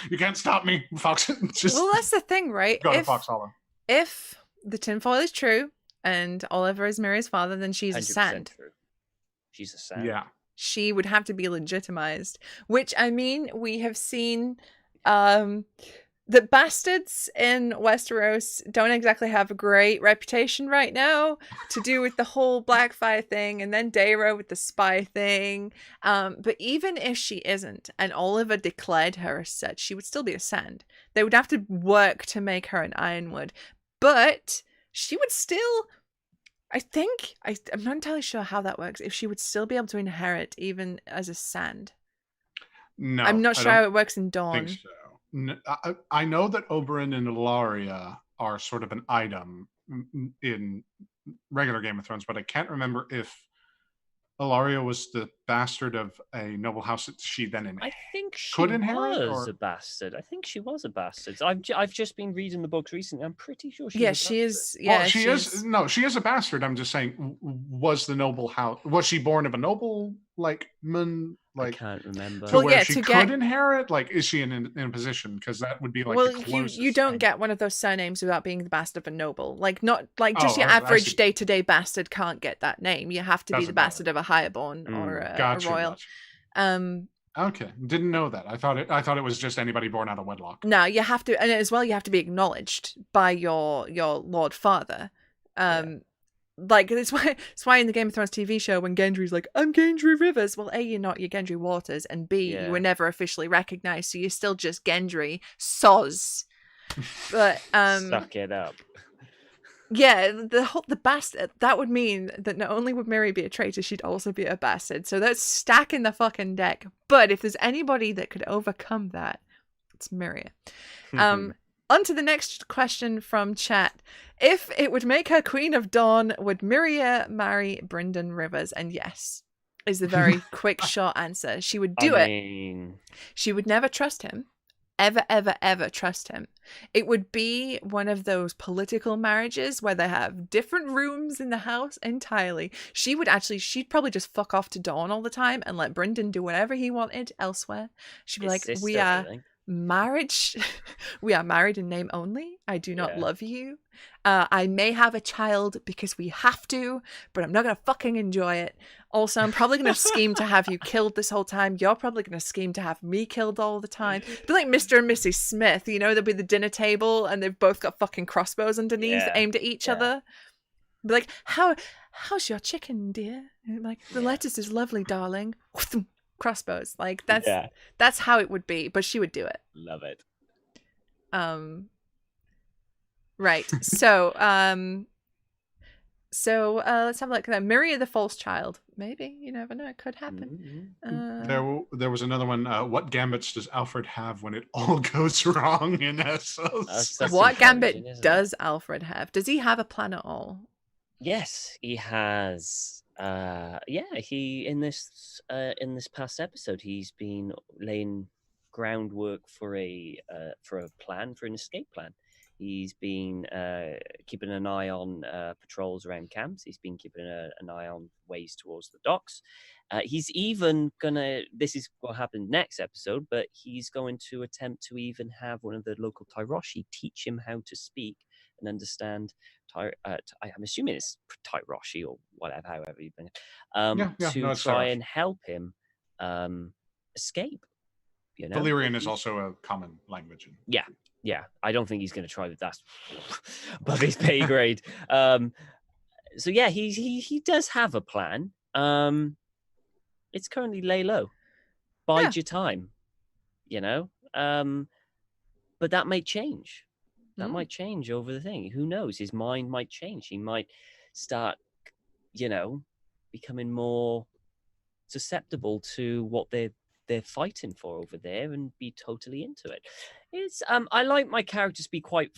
You can't stop me, Fox. Well, that's the thing, right? Go to Fox Hollow. If the tinfoil is true and Oliver is Nymeria's father, then she's a sand. True. She's a sand. Yeah. She would have to be legitimized, which, I mean, we have seen the bastards in Westeros don't exactly have a great reputation right now, to do with the whole Blackfyre thing, and then Daemon with the spy thing. But even if she isn't, and Oliver declared her as such, she would still be a sand. They would have to work to make her an Ironwood. But she would still, I think, I'm not entirely sure how that works, if she would still be able to inherit even as a sand. No, I'm not sure how it works in Dawn. Think so. I know that Oberyn and Ilaria are sort of an item in regular Game of Thrones, but I can't remember if Ilaria was the bastard of a noble house that she then I think she could inherit, was a bastard. I think she was a bastard. I've just been reading the books recently. I'm pretty sure she is. Yeah, well, she is. No, she is a bastard. I'm just saying, was the noble house? Was she born of a noble man? I can't remember. To where she could inherit? Like, is she in a position? Because that would be like the closest. You don't get one of those surnames without being the bastard of a noble. Like, not like just your average day-to-day bastard can't get that name. You have to be the bastard of a highborn or a royal. Gotcha. Okay, didn't know that. I thought it was just anybody born out of wedlock. No, you have to, and as well, you have to be acknowledged by your lord father. Like, it's why in the Game of Thrones TV show, when Gendry's like, I'm Gendry Rivers, well, A, you're not, you're Gendry Waters, and B, you were never officially recognized, so you're still just Gendry Soz. But suck it up. Yeah, the bastard, that would mean that not only would Mary be a traitor, she'd also be a bastard. So that's stacking the fucking deck. But if there's anybody that could overcome that, it's Nymeria. On to the next question from chat. If it would make her Queen of Dawn, would Nymeria marry Brynden Rivers? And yes, is the very quick, short answer. She would do it. She would never trust him. Ever, ever, ever trust him. It would be one of those political marriages where they have different rooms in the house entirely. She'd probably just fuck off to Dawn all the time and let Brynden do whatever he wanted elsewhere. She'd be like, we are marriage. We are married in name only. I do not love you. I may have a child because we have to, but I'm not going to fucking enjoy it. Also, I'm probably going to scheme to have you killed this whole time. You're probably going to scheme to have me killed all the time. Be like Mr. and Mrs. Smith, you know, there'll be the dinner table and they've both got fucking crossbows underneath aimed at each other. Be like, how's your chicken, dear? And like, the lettuce is lovely, darling. Crossbows. Like, that's how it would be, but she would do it. Love it. Right. So let's have a look at that. Nymeria the False Child. Maybe, you never know, it could happen. There was another one. What gambits does Alfred have when it all goes wrong in Essos? What gambit does Alfred have? Does he have a plan at all? Yes, he has. He in this past episode, he's been laying groundwork for an escape plan. He's been keeping an eye on patrols around camps. He's been keeping an eye on ways towards the docks. He's even gonna. This is what happened next episode, but he's going to attempt to even have one of the local Tyroshi teach him how to speak and understand. I'm assuming it's Tyroshi or whatever, however you bring it. To try and help him escape. You know, Valyrian is also a common language. Yeah, I don't think he's going to try that. That's above his pay grade. So yeah, he does have a plan. It's currently lay low, bide your time, you know. But that might change. That might change over the thing. Who knows? His mind might change. He might start, you know, becoming more susceptible to what they're fighting for over there and be totally into it. It's I like my characters to be quite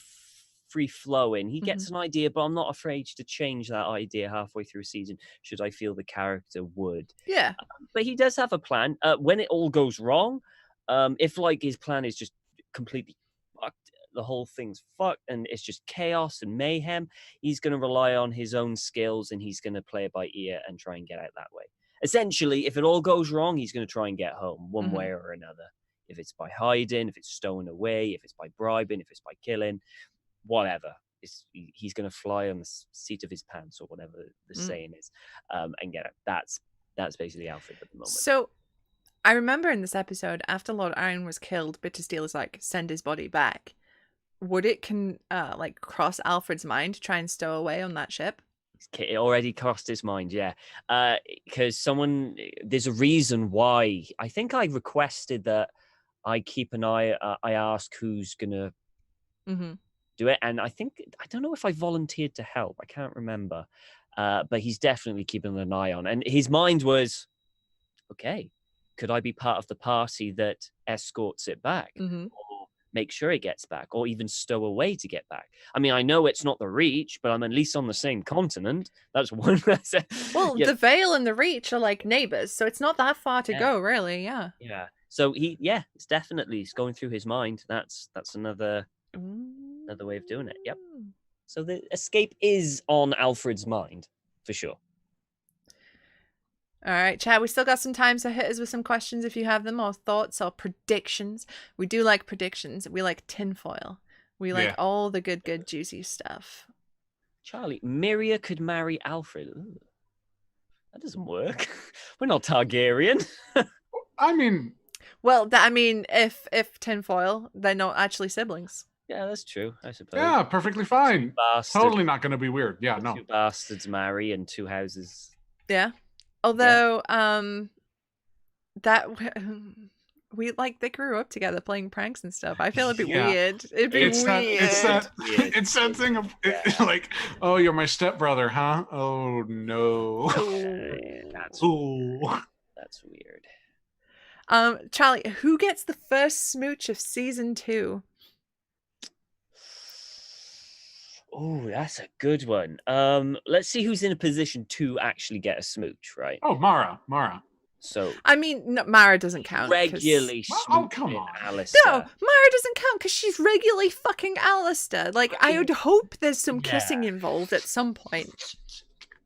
free flowing. He gets an idea, but I'm not afraid to change that idea halfway through a season should I feel the character would. Yeah. But he does have a plan. When it all goes wrong, if like his plan is just completely fucked, the whole thing's fucked and it's just chaos and mayhem, he's going to rely on his own skills and he's going to play it by ear and try and get out that way. Essentially, if it all goes wrong, he's going to try and get home one way or another. If it's by hiding, if it's stowing away, if it's by bribing, if it's by killing, whatever. He's going to fly on the seat of his pants or whatever the saying is and get it. That's basically Alfred at the moment. So I remember in this episode, after Lord Iron was killed, Bittersteel is like, send his body back. Would it cross Alfred's mind to try and stow away on that ship? It already crossed his mind, yeah. Because there's a reason why. I think I requested that I keep an eye. I ask who's gonna do it, and I don't know if I volunteered to help. I can't remember, but he's definitely keeping an eye on. And his mind was, okay, could I be part of the party that escorts it back? Make sure it gets back, or even stow away to get back. I mean, I know it's not the Reach, but I'm at least on the same continent. That's one. Well, the Vale and the Reach are like neighbors, so it's not that far to go, really. Yeah. Yeah. So it's definitely going through his mind. That's another way of doing it. Yep. So the escape is on Alfred's mind for sure. All right, Chad, we still got some time, so hit us with some questions if you have them, or thoughts or predictions. We do like predictions. We like tinfoil. We like all the good, juicy stuff. Charlie, Nymeria could marry Alfred. Ooh, that doesn't work. We're not Targaryen. I mean... Well, if tinfoil, they're not actually siblings. Yeah, that's true, I suppose. Yeah, perfectly fine. Totally not going to be weird. Yeah, no. Two bastards marry and two houses. Yeah. Although, they grew up together playing pranks and stuff. I feel it'd be weird. It'd be weird. It's that thing of like, oh, you're my stepbrother, huh? Oh no. That's weird. Charlie, who gets the first smooch of season 2? Oh, that's a good one. Let's see who's in a position to actually get a smooch, right? Oh, Mara. So I mean, no, Mara doesn't count. 'cause- regularly Oh, come smooching on. Alistair. No, Mara doesn't count because she's regularly fucking Alistair. Like, I would hope there's some kissing involved at some point. So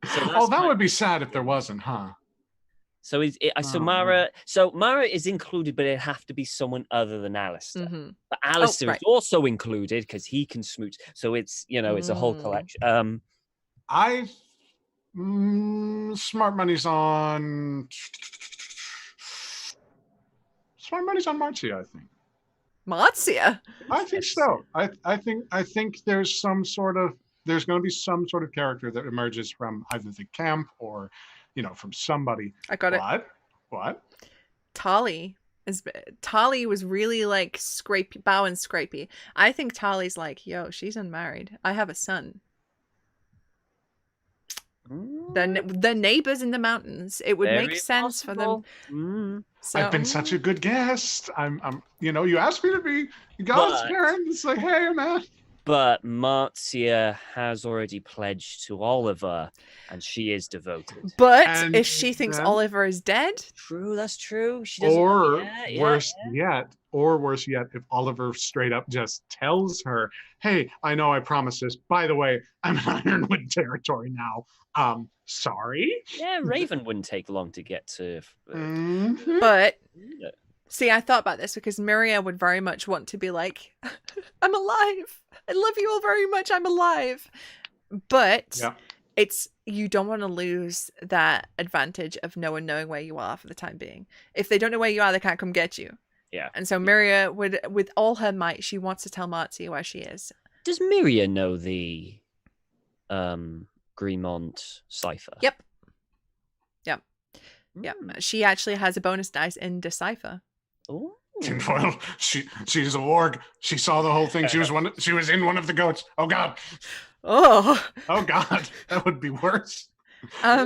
that's Oh, that kind would be sad if there wasn't, huh? So Oh, Mara. So Mara is included, but it have to be someone other than Alistair. Mm-hmm. But Alistair right. is also included because he can smooch. So it's it's a whole collection. Smart money's on. Smart money's on Marcia, I think. Marcia? I think so. I think there's going to be some sort of character that emerges from either the camp or, from somebody. I got it. What? Tali was really like scrapey, bow and scrapey. I think Tali's like, yo, she's unmarried. I have a son. The neighbors in the mountains. It would make sense for them. So, I've been such a good guest. I'm you asked me to be God's parent. It's like, hey, man. But Marcia has already pledged to Oliver, and she is devoted. But if she thinks Oliver is dead, true, that's true. She doesn't. Or worse yet, if Oliver straight up just tells her, "Hey, I know I promised this. By the way, I'm in Ironwood territory now. Sorry." Yeah, Raven wouldn't take long to get to. But see, I thought about this because Nymeria would very much want to be like, I'm alive. I love you all very much. I'm alive. But you don't want to lose that advantage of no one knowing where you are for the time being. If they don't know where you are, they can't come get you. Yeah. And so Nymeria would, with all her might, she wants to tell Marcia where she is. Does Nymeria know the Greenmont cipher? Yep. She actually has a bonus dice in Decipher. Oh. Tinfoil. She's a warg. She saw the whole thing. She was in one of the goats. Oh God. Oh God. That would be worse. I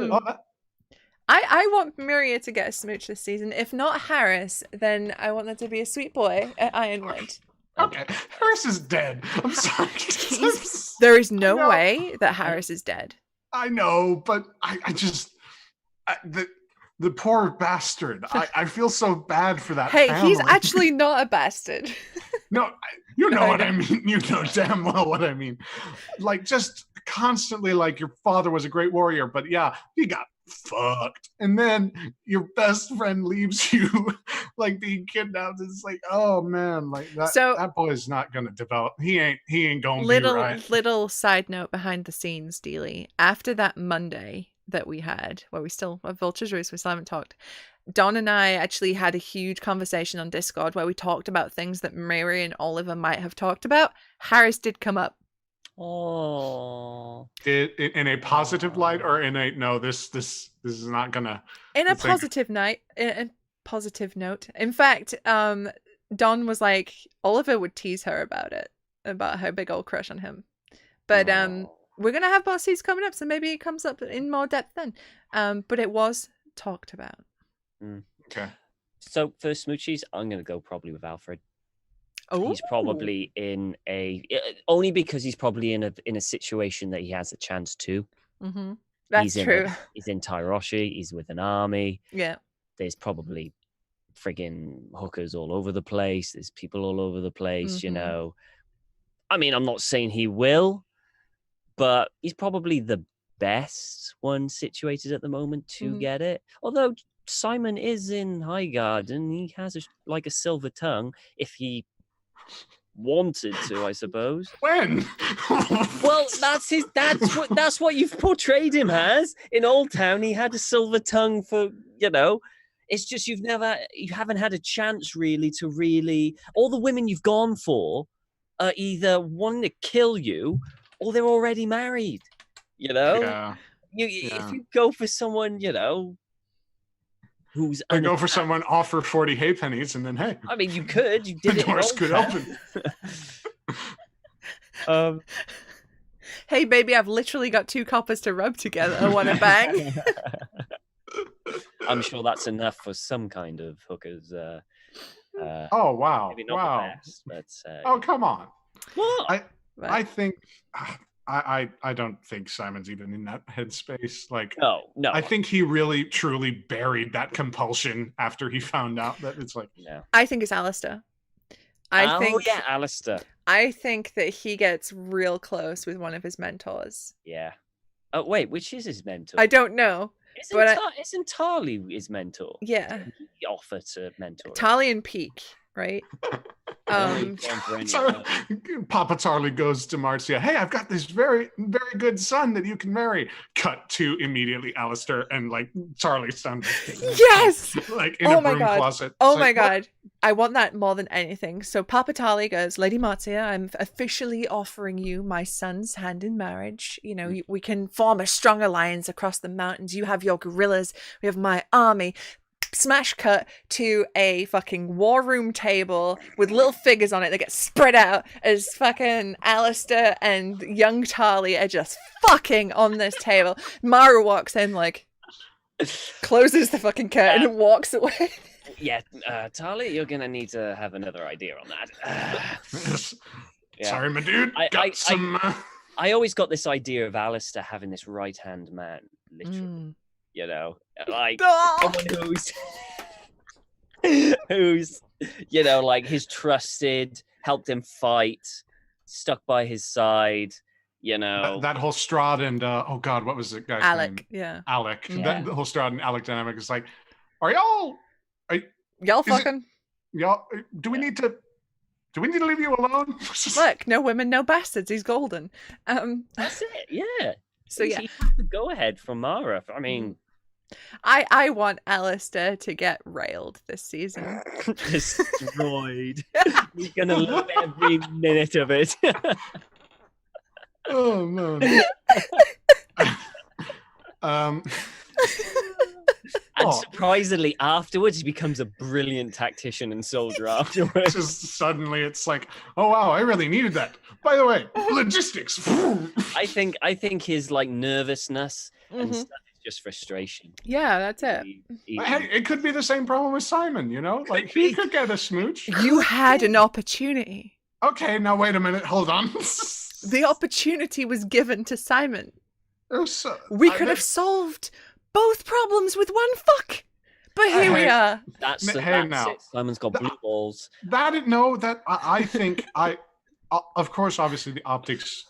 want Nymeria to get a smooch this season. If not Harris, then I want there to be a sweet boy at Ironwood. Okay. Harris is dead. I'm sorry. There is no way that Harris is dead. I know, but the poor bastard. I feel so bad for that Hey, family. he's actually not a bastard. No, you know what I mean. You know damn well what I mean. Like, just constantly, like, your father was a great warrior, but yeah, he got fucked. And then your best friend leaves you, like, being kidnapped. It's like, oh, man, like, that boy's not going to develop. He ain't going to be right. Little side note behind the scenes, Dealey. After that Monday that we had, where we still at Vulture's Roost, we still haven't talked. Don and I actually had a huge conversation on Discord where we talked about things that Mary and Oliver might have talked about. Harris did come up. Oh. In a positive light, or in a no? This is not gonna. In a positive positive note. In fact, Don was like, Oliver would tease her about her big old crush on him. But we're gonna have boss seats coming up, so maybe it comes up in more depth then. But it was talked about. Okay. So for smoochies, I'm gonna go probably with Alfred. Oh, he's probably in only because he's probably in a situation that he has a chance to. Mm-hmm. That's true. He's in Tyrosh. He's with an army. Yeah. There's probably friggin' hookers all over the place. There's people all over the place. Mm-hmm. I mean, I'm not saying he will, but he's probably the best one situated at the moment to get it. Although Simon is in Highgarden, he has a silver tongue if he wanted to, I suppose. When? Well, that's what you've portrayed him as. In Old Town, he had a silver tongue for, it's just you haven't had a chance really to all the women you've gone for are either wanting to kill you or they're already married. Yeah. If you go for someone, who's go for someone, offer 40 halfpennies, and then hey. I mean, you could. You did the it. Doors could open. Hey, baby, I've literally got 2 coppers to rub together. I want to bang. I'm sure that's enough for some kind of hookers. Oh wow! Maybe not wow! The best, but, oh come on! What? I think I don't think Simon's even in that headspace. Like, No. I think he really truly buried that compulsion after he found out that it's like. Yeah. I think it's Alistair. Yeah, Alistair. I think that he gets real close with one of his mentors. Yeah. Oh wait, which is his mentor? I don't know. Isn't Tarly his mentor? Yeah. Didn't he offer to mentor him? Tarly and Peak, right? So Papa Tarly goes to Marcia. Hey, I've got this very, very good son that you can marry. Cut to immediately Alistair and like Tarly's son. Yes. Like in a broom closet. Oh It's my like, god. I want that more than anything. So Papa Tarly goes, Lady Marcia, I'm officially offering you my son's hand in marriage. You know, we can form a strong alliance across the mountains. You have your guerrillas. We have my army. Smash cut to a fucking war room table with little figures on it that get spread out as fucking Alistair and young Tarly are just fucking on this table. Mara walks in, like, closes the fucking curtain and walks away. Yeah, Tarly, you're gonna need to have another idea on that. Yeah. Sorry, my dude. I always got this idea of Alistair having this right-hand man, literally. You know, like someone who's, you know, like his trusted, helped him fight, stuck by his side, you know. That whole Strahd and oh god, what was the guy's Alec, name? yeah. Alec. Yeah. The whole Strahd and Alec dynamic is like, y'all fucking? Do we need to leave you alone? Look, no women, no bastards. He's golden. That's it. Yeah. So yeah, he had the go ahead from Mara. I mean, I want Alistair to get railed this season. Destroyed. We're gonna love every minute of it. Oh man. And surprisingly, afterwards, he becomes a brilliant tactician and soldier. Afterwards, just suddenly, it's like, oh wow, I really needed that. By the way, logistics. I think his like nervousness and stuff is just frustration. Yeah, that's it. It could be the same problem with Simon. You know, like he could get a smooch. You had an opportunity. Okay, now wait a minute. Hold on. The opportunity was given to Simon. We could have solved both problems with one fuck. But here we are. That's it. Simon's got blue balls. I think of course, obviously the optics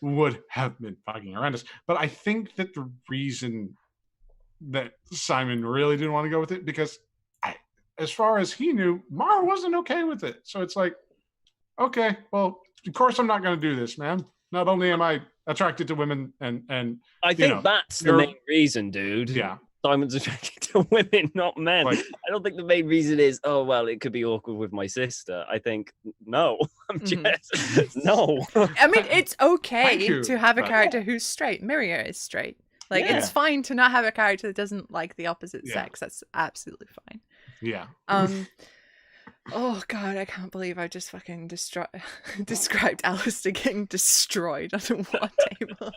would have been fucking horrendous. But I think that the reason that Simon really didn't want to go with it, because as far as he knew, Mara wasn't okay with it. So it's like, okay, well, of course I'm not going to do this, man. Not only am I attracted to women and I think that's the main reason, dude. Yeah. Simon's attracted to women, not men. Like, I don't think the main reason is, oh, well, it could be awkward with my sister. I think, no. I'm just, no. I mean, it's okay to have a character who's straight. Nymeria is straight. Like, it's fine to not have a character that doesn't like the opposite sex. That's absolutely fine. Yeah. Oh god, I can't believe I just fucking described Alistair getting destroyed on a war table.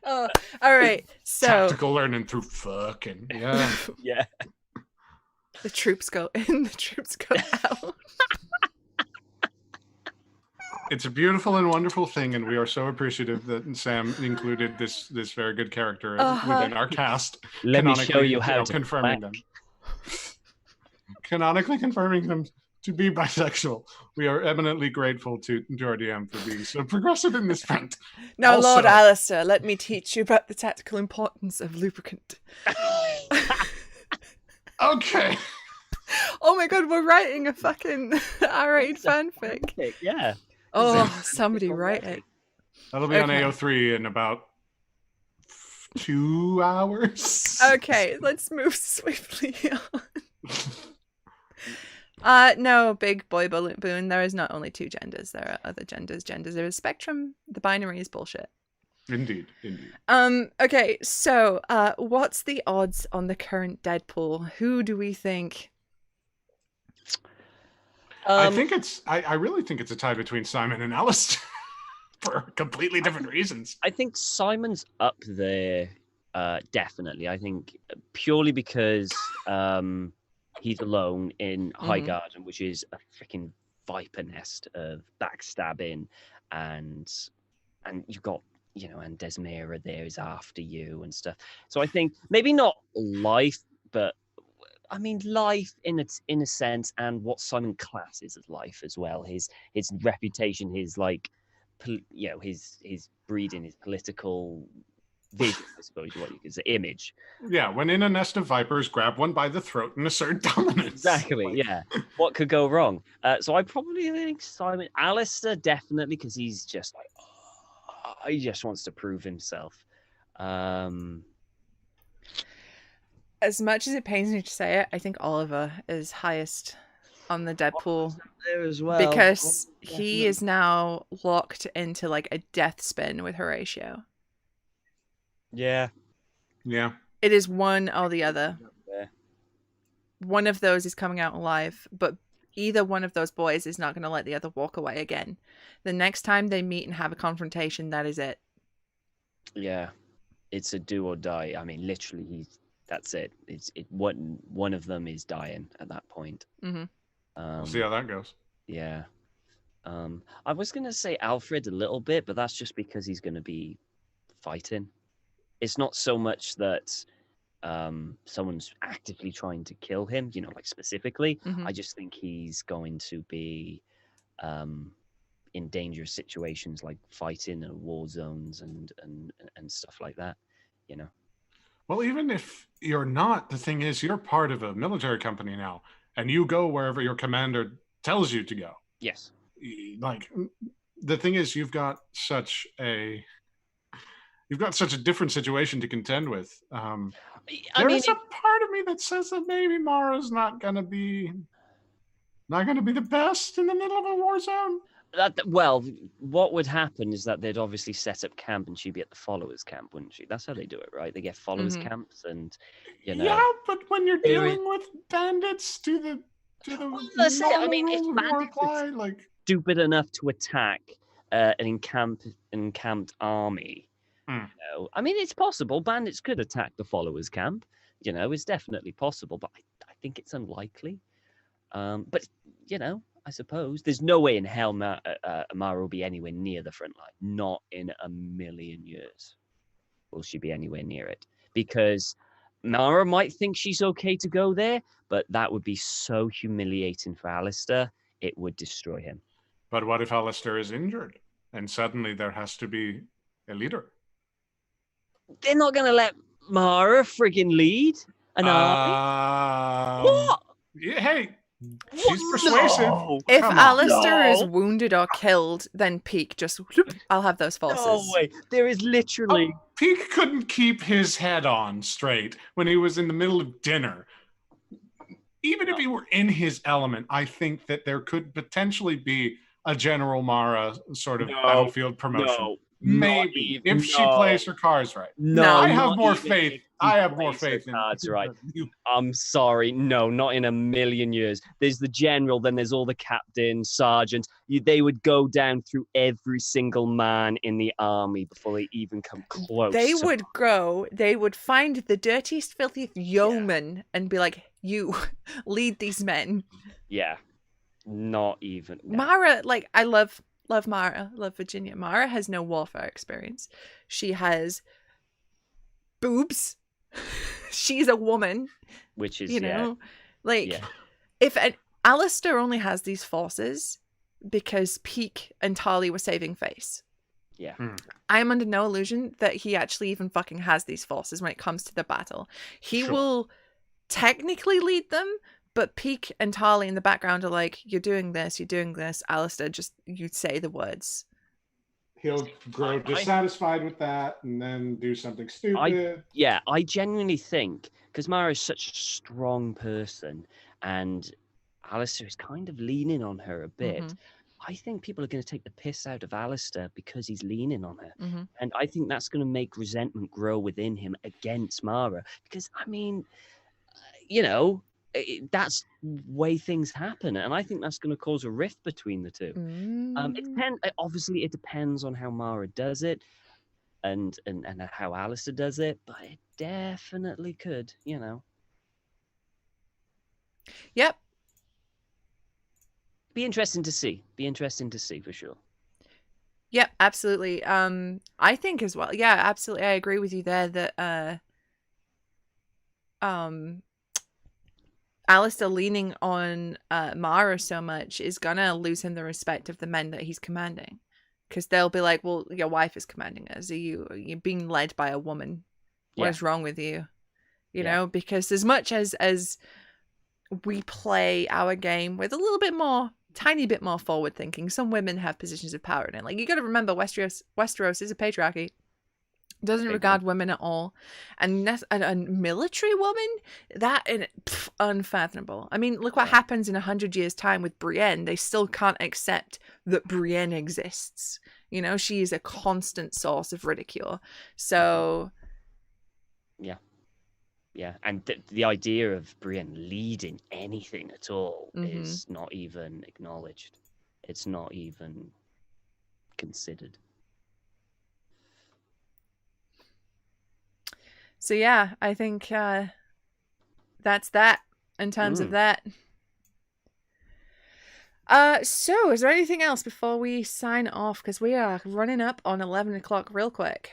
Oh, all right. So tactical learning through fucking yeah. The troops go in, the troops go out. It's a beautiful and wonderful thing, and we are so appreciative that Sam included this very good character within our cast. Let me show you how to confirming them. Canonically confirming them to be bisexual. We are eminently grateful to our DM for being so progressive in this front. Now, also, Lord Alistair, let me teach you about the tactical importance of lubricant. Okay. Oh my god, we're writing a fucking R8 fanfic. Yeah. Oh, somebody write it. That'll be on AO3 in about 2 hours. Okay, let's move swiftly on. No, big boy bullet boon. There is not only two genders. There are other genders. There is spectrum. The binary is bullshit. Indeed. Okay, so what's the odds on the current Deadpool? Who do we think? I think I really think it's a tie between Simon and Alistair for completely different reasons. I think Simon's up there, definitely. I think purely because he's alone in Highgarden, which is a freaking viper nest of backstabbing, and you've got you know, and Desmera there is after you and stuff. So I think maybe not life, but I mean life in a sense, and what Simon classes as life as well. His reputation, his like, you know, his breeding, his political vision, I suppose what you could say, image. Yeah, when in a nest of vipers, grab one by the throat and assert dominance. Exactly, Like, yeah. What could go wrong? So I probably think Simon. Alistair, definitely, because he's just like, oh, he just wants to prove himself. As much as it pains me to say it, I think Oliver is highest on the Deadpool There as well. because Oh, he definitely. is now locked into like a death spin with Horatio. Yeah. yeah. It is one or the other. Yeah. One of those is coming out alive, but either one of those boys is not going to let the other walk away again. The next time they meet and have a confrontation, that is it. Yeah. It's a do or die. I mean, literally, that's it. One of them is dying at that point. Mm-hmm. We'll see how that goes. Yeah. I was gonna say Alfred a little bit, but that's just because he's gonna be fighting. It's not so much that someone's actively trying to kill him, you know, like specifically. Mm-hmm. I just think he's going to be in dangerous situations, like fighting in war zones and stuff like that, you know. Well, even if you're not, the thing is, you're part of a military company now, and you go wherever your commander tells you to go. Yes. Like, the thing is, you've got such a different situation to contend with. There's a part of me that says that maybe Mara's not gonna be the best in the middle of a war zone. Well, what would happen is that they'd obviously set up camp, and she'd be at the followers' camp, wouldn't she? That's how they do it, right? They get followers' camps, and you know. Yeah, but when you're dealing with bandits, do the that's it. I normal mean, if rules of war bandits are apply? Like, stupid enough to attack an encamped army, you know, I mean, it's possible. Bandits could attack the followers' camp. You know, it's definitely possible, but I think it's unlikely. But you know, I suppose there's no way in hell Amara will be anywhere near the front line. Not in a million years will she be anywhere near it, because Mara might think she's okay to go there, but that would be so humiliating for Alistair. It would destroy him. but what if Alistair is injured and suddenly there has to be a leader? They're not going to let Mara friggin' lead an army. What? Yeah, hey, she's persuasive. No. If Come on. Alistair is No. wounded or killed, then Peak just, whoop, I'll have those forces. No way. There is literally. Peake couldn't keep his head on straight when he was in the middle of dinner. Even if he were in his element, I think that there could potentially be a General Mara sort of battlefield promotion. No. Maybe if she plays her cards right. No, I have not more even faith. if I she have more plays her faith in cards right. you. I'm sorry. No, not in a million years. There's the general, then there's all the captains, sergeants. They would go down through every single man in the army before they even come close. They would find the dirtiest, filthiest yeoman and be like, you lead these men. Yeah. Not even. No. Mara, like, I love Mara, love Virginia. Mara has no warfare experience. She has boobs. She's a woman. Which is, you know, like, yeah. if Alistair only has these forces because Peake and Tarly were saving face. Yeah. I am under no illusion that he actually even fucking has these forces when it comes to the battle. He will technically lead them, but Peake and Tarly in the background are like, you're doing this. Alistair, just, you say the words. He'll grow dissatisfied with that and then do something stupid. I genuinely think, because Mara is such a strong person and Alistair is kind of leaning on her a bit, I think people are going to take the piss out of Alistair because he's leaning on her. And I think that's going to make resentment grow within him against Mara. Because, I mean, you know, that's the way things happen. And I think that's going to cause a rift between the two. Obviously, it depends on how Mara does it and how Alistair does it. But it definitely could, you know. Yep. Be interesting to see for sure. Yep, absolutely. I think as well. Yeah, absolutely. I agree with you there that Alistair leaning on Mara so much is gonna lose him the respect of the men that he's commanding, because they'll be like, "Well, your wife is commanding us. You're being led by a woman. What is wrong with you?" You know, because as much as we play our game with a little bit more, tiny bit more forward thinking, some women have positions of power in it. Like, you got to remember, Westeros is a patriarchy. Doesn't regard women at all, and a military woman, that unfathomable. I mean, look what happens in 100 years' time with Brienne. They still can't accept that Brienne exists. You know, she is a constant source of ridicule. So, yeah, and the idea of Brienne leading anything at all is not even acknowledged. It's not even considered. So yeah, I think that's that in terms of that. So is there anything else before we sign off? Because we are running up on 11 o'clock real quick.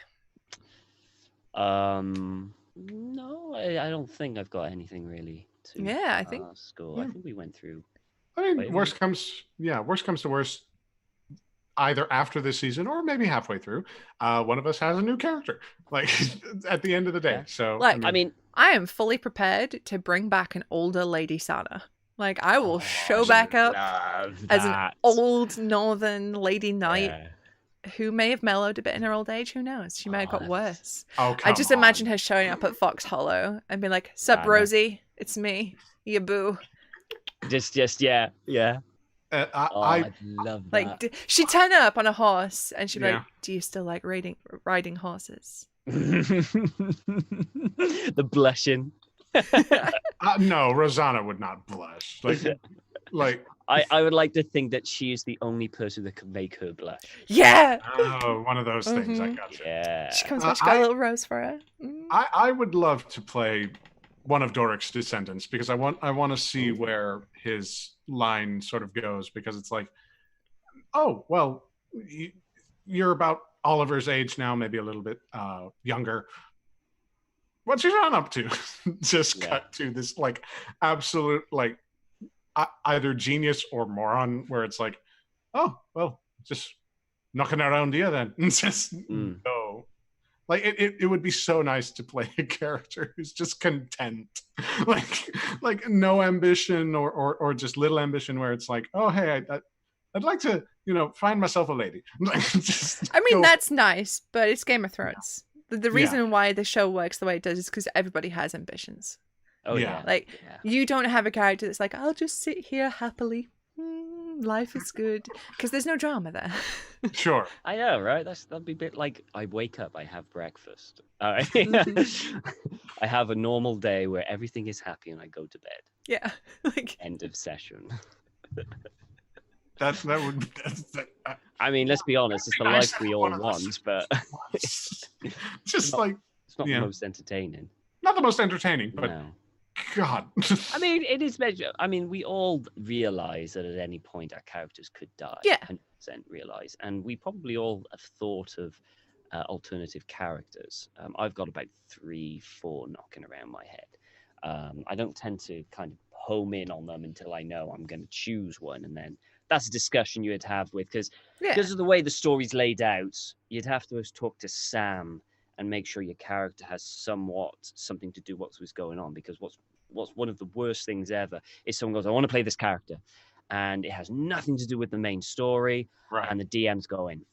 No, I don't think I've got anything really to I think score. I think we went through. I mean, worst comes to worst, either after this season or maybe halfway through, one of us has a new character, like at the end of the day. So like, I mean, I am fully prepared to bring back an older Lady Sana. Like, I will show back up as an old northern lady knight who may have mellowed a bit in her old age. Who knows? She might have got worse. I just imagine her showing up at Fox Hollow and being like, "Sup, Rosie? It's me, your boo." Just yeah. I love that. Like, she'd turn up on a horse and she'd be like, "Do you still like riding horses?" The blushing. No, Rosanna would not blush. Like I would like to think that she is the only person that can make her blush. Yeah. Oh, one of those things. I got you. Yeah. She comes back. She got a little rose for her. I would love to play one of Doric's descendants, because I want to see where his line sort of goes, because it's like, oh well, you're about Oliver's age now, maybe a little bit younger. What's your son up to? Just cut to this like absolute like either genius or moron, where it's like, oh well, just knocking around here then. Just go. Like it would be so nice to play a character who's just content, like no ambition or just little ambition, where it's like, oh hey, I'd like to find myself a lady. I mean, that's nice, but it's Game of Thrones. The reason why the show works the way it does is because everybody has ambitions. Oh yeah. Like you don't have a character that's like, I'll just sit here happily. Life is good, because there's no drama there. Sure. I know, right? That'd be a bit like, I wake up, I have breakfast. I have a normal day where everything is happy, and I go to bed. Yeah. Like end of session. That would. I mean, let's be honest. It's the life we all want, but just like it's not the most entertaining. Not the most entertaining, but no. God. I mean, it is measured. I mean, we all realize that at any point our characters could die. Yeah. 100% realize, and we probably all have thought of alternative characters. I've got about 3-4 knocking around my head. I don't tend to kind of home in on them until I know I'm going to choose one, and then that's a discussion you'd have with, because of the way the story's laid out, you'd have to talk to Sam and make sure your character has somewhat something to do with what's going on, because what's one of the worst things ever is someone goes, I want to play this character, and it has nothing to do with the main story, and the DM's going,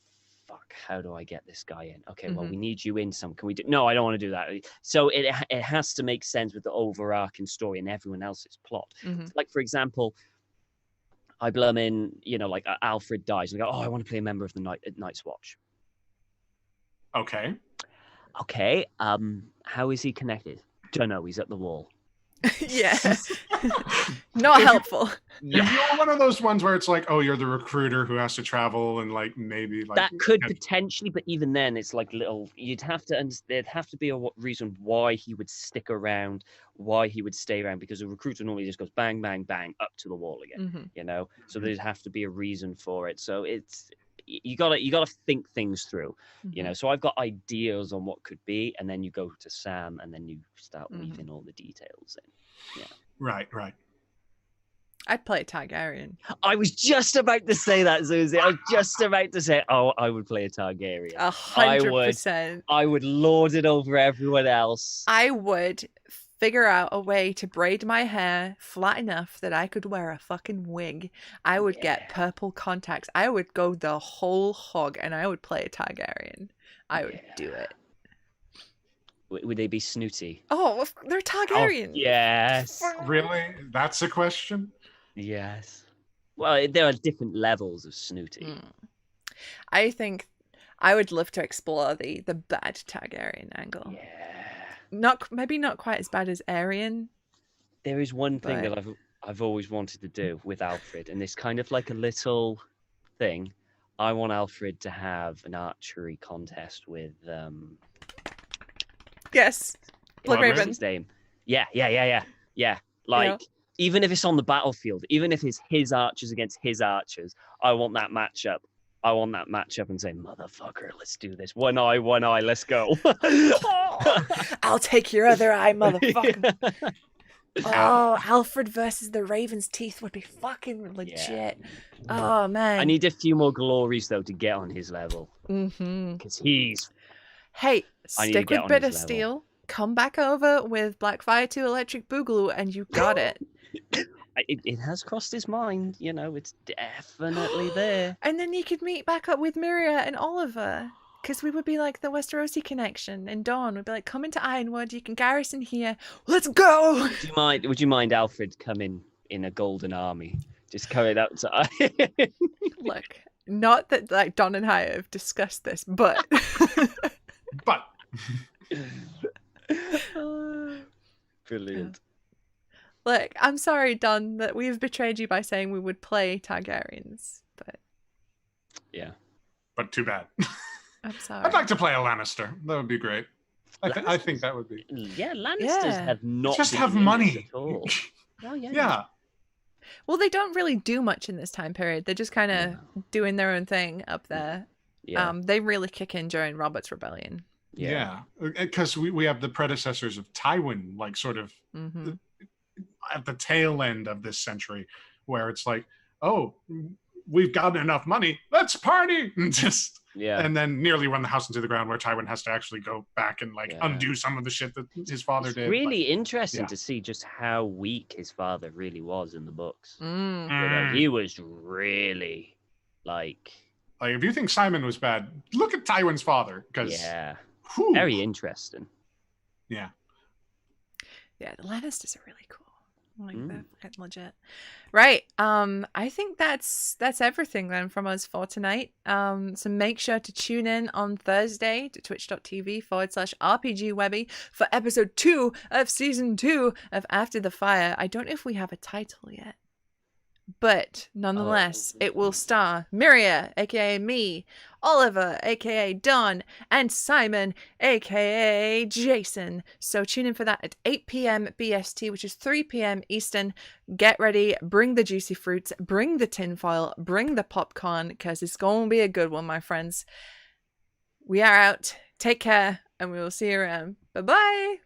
fuck, how do I get this guy in? Okay, well, we need you in some. Can we do? No, I don't want to do that. So it has to make sense with the overarching story and everyone else's plot. Like, for example, I blum in, like Alfred dies, and I go, oh, I want to play a member of the Night's Watch. Okay. How is he connected? Don't know. He's at the wall. Not helpful. If you're one of those ones where it's like, oh, you're the recruiter who has to travel, and like maybe like that could potentially, but even then, it's like little. There'd have to be a reason why he would stick around, why he would stay around, because a recruiter normally just goes bang, bang, bang up to the wall again. So there'd have to be a reason for it. So you gotta think things through, you know. So I've got ideas on what could be, and then you go to Sam, and then you start weaving all the details in. Yeah. Right. I'd play a Targaryen. I was just about to say that, Susie. I was just about to say, oh, I would play a Targaryen. 100%. I would lord it over everyone else. I would figure out a way to braid my hair flat enough that I could wear a fucking wig. I would get purple contacts. I would go the whole hog, and I would play a Targaryen. I would do it. Would they be snooty? Oh, they're Targaryen. Oh, yes. Really? That's a question? Yes. Well, there are different levels of snooty. I think I would love to explore the bad Targaryen angle. Yeah. Maybe not quite as bad as Aerion. There is one thing that I've always wanted to do with Alfred, and it's kind of like a little thing. I want Alfred to have an archery contest with Yes. Bloodraven. His name. Yeah. Like, even if it's on the battlefield, even if it's his archers against his archers, I want that matchup. And say, motherfucker, let's do this. One eye, let's go. I'll take your other eye, motherfucker. Oh, Alfred versus the Raven's Teeth would be fucking legit. Oh, man. I need a few more glories, though, to get on his level. Because he's... Hey, stick with Bitter Steel. Come back over with Blackfyre 2 Electric Boogaloo, and you got it. It has crossed his mind, you know, it's definitely there. And then you could meet back up with Nymeria and Oliver, because we would be like the Westerosi connection, and Dawn would be like, come into Ironwood, you can garrison here, let's go! Would you mind Alfred coming in a golden army? Just coming outside? Look, not that like Dawn and I have discussed this, but... But... Brilliant. Look, I'm sorry, Don, that we've betrayed you by saying we would play Targaryens, but... Yeah. But too bad. I'm sorry. I'd like to play a Lannister. That would be great. I think that would be... Yeah, Lannisters have not... Just have money. At all. Oh, yeah. Yeah. Well, they don't really do much in this time period. They're just kind of doing their own thing up there. Yeah. They really kick in during Robert's Rebellion. Yeah. Because we have the predecessors of Tywin, like sort of... at the tail end of this century, where it's like, oh, we've got enough money, let's party, and then nearly run the house into the ground, where Tywin has to actually go back and undo some of the shit that his father did. Really interesting to see just how weak his father really was in the books. You know, he was really like if you think Simon was bad, look at Tywin's father, because very interesting. The Lannisters are really cool. Like they're fucking legit. Right. I think that's everything then from us for tonight. So make sure to tune in on Thursday to twitch.tv/RPGWebby for episode 2 of season 2 of After the Fyre. I don't know if we have a title yet, but nonetheless, it will star Nymeria, aka me, Oliver, aka Don, and Simon, aka Jason. So tune in for that at 8 p.m. BST, which is 3 p.m. Eastern. Get ready, bring the juicy fruits, bring the tinfoil, bring the popcorn, because it's going to be a good one, my friends. We are out. Take care, and we will see you around. Bye-bye.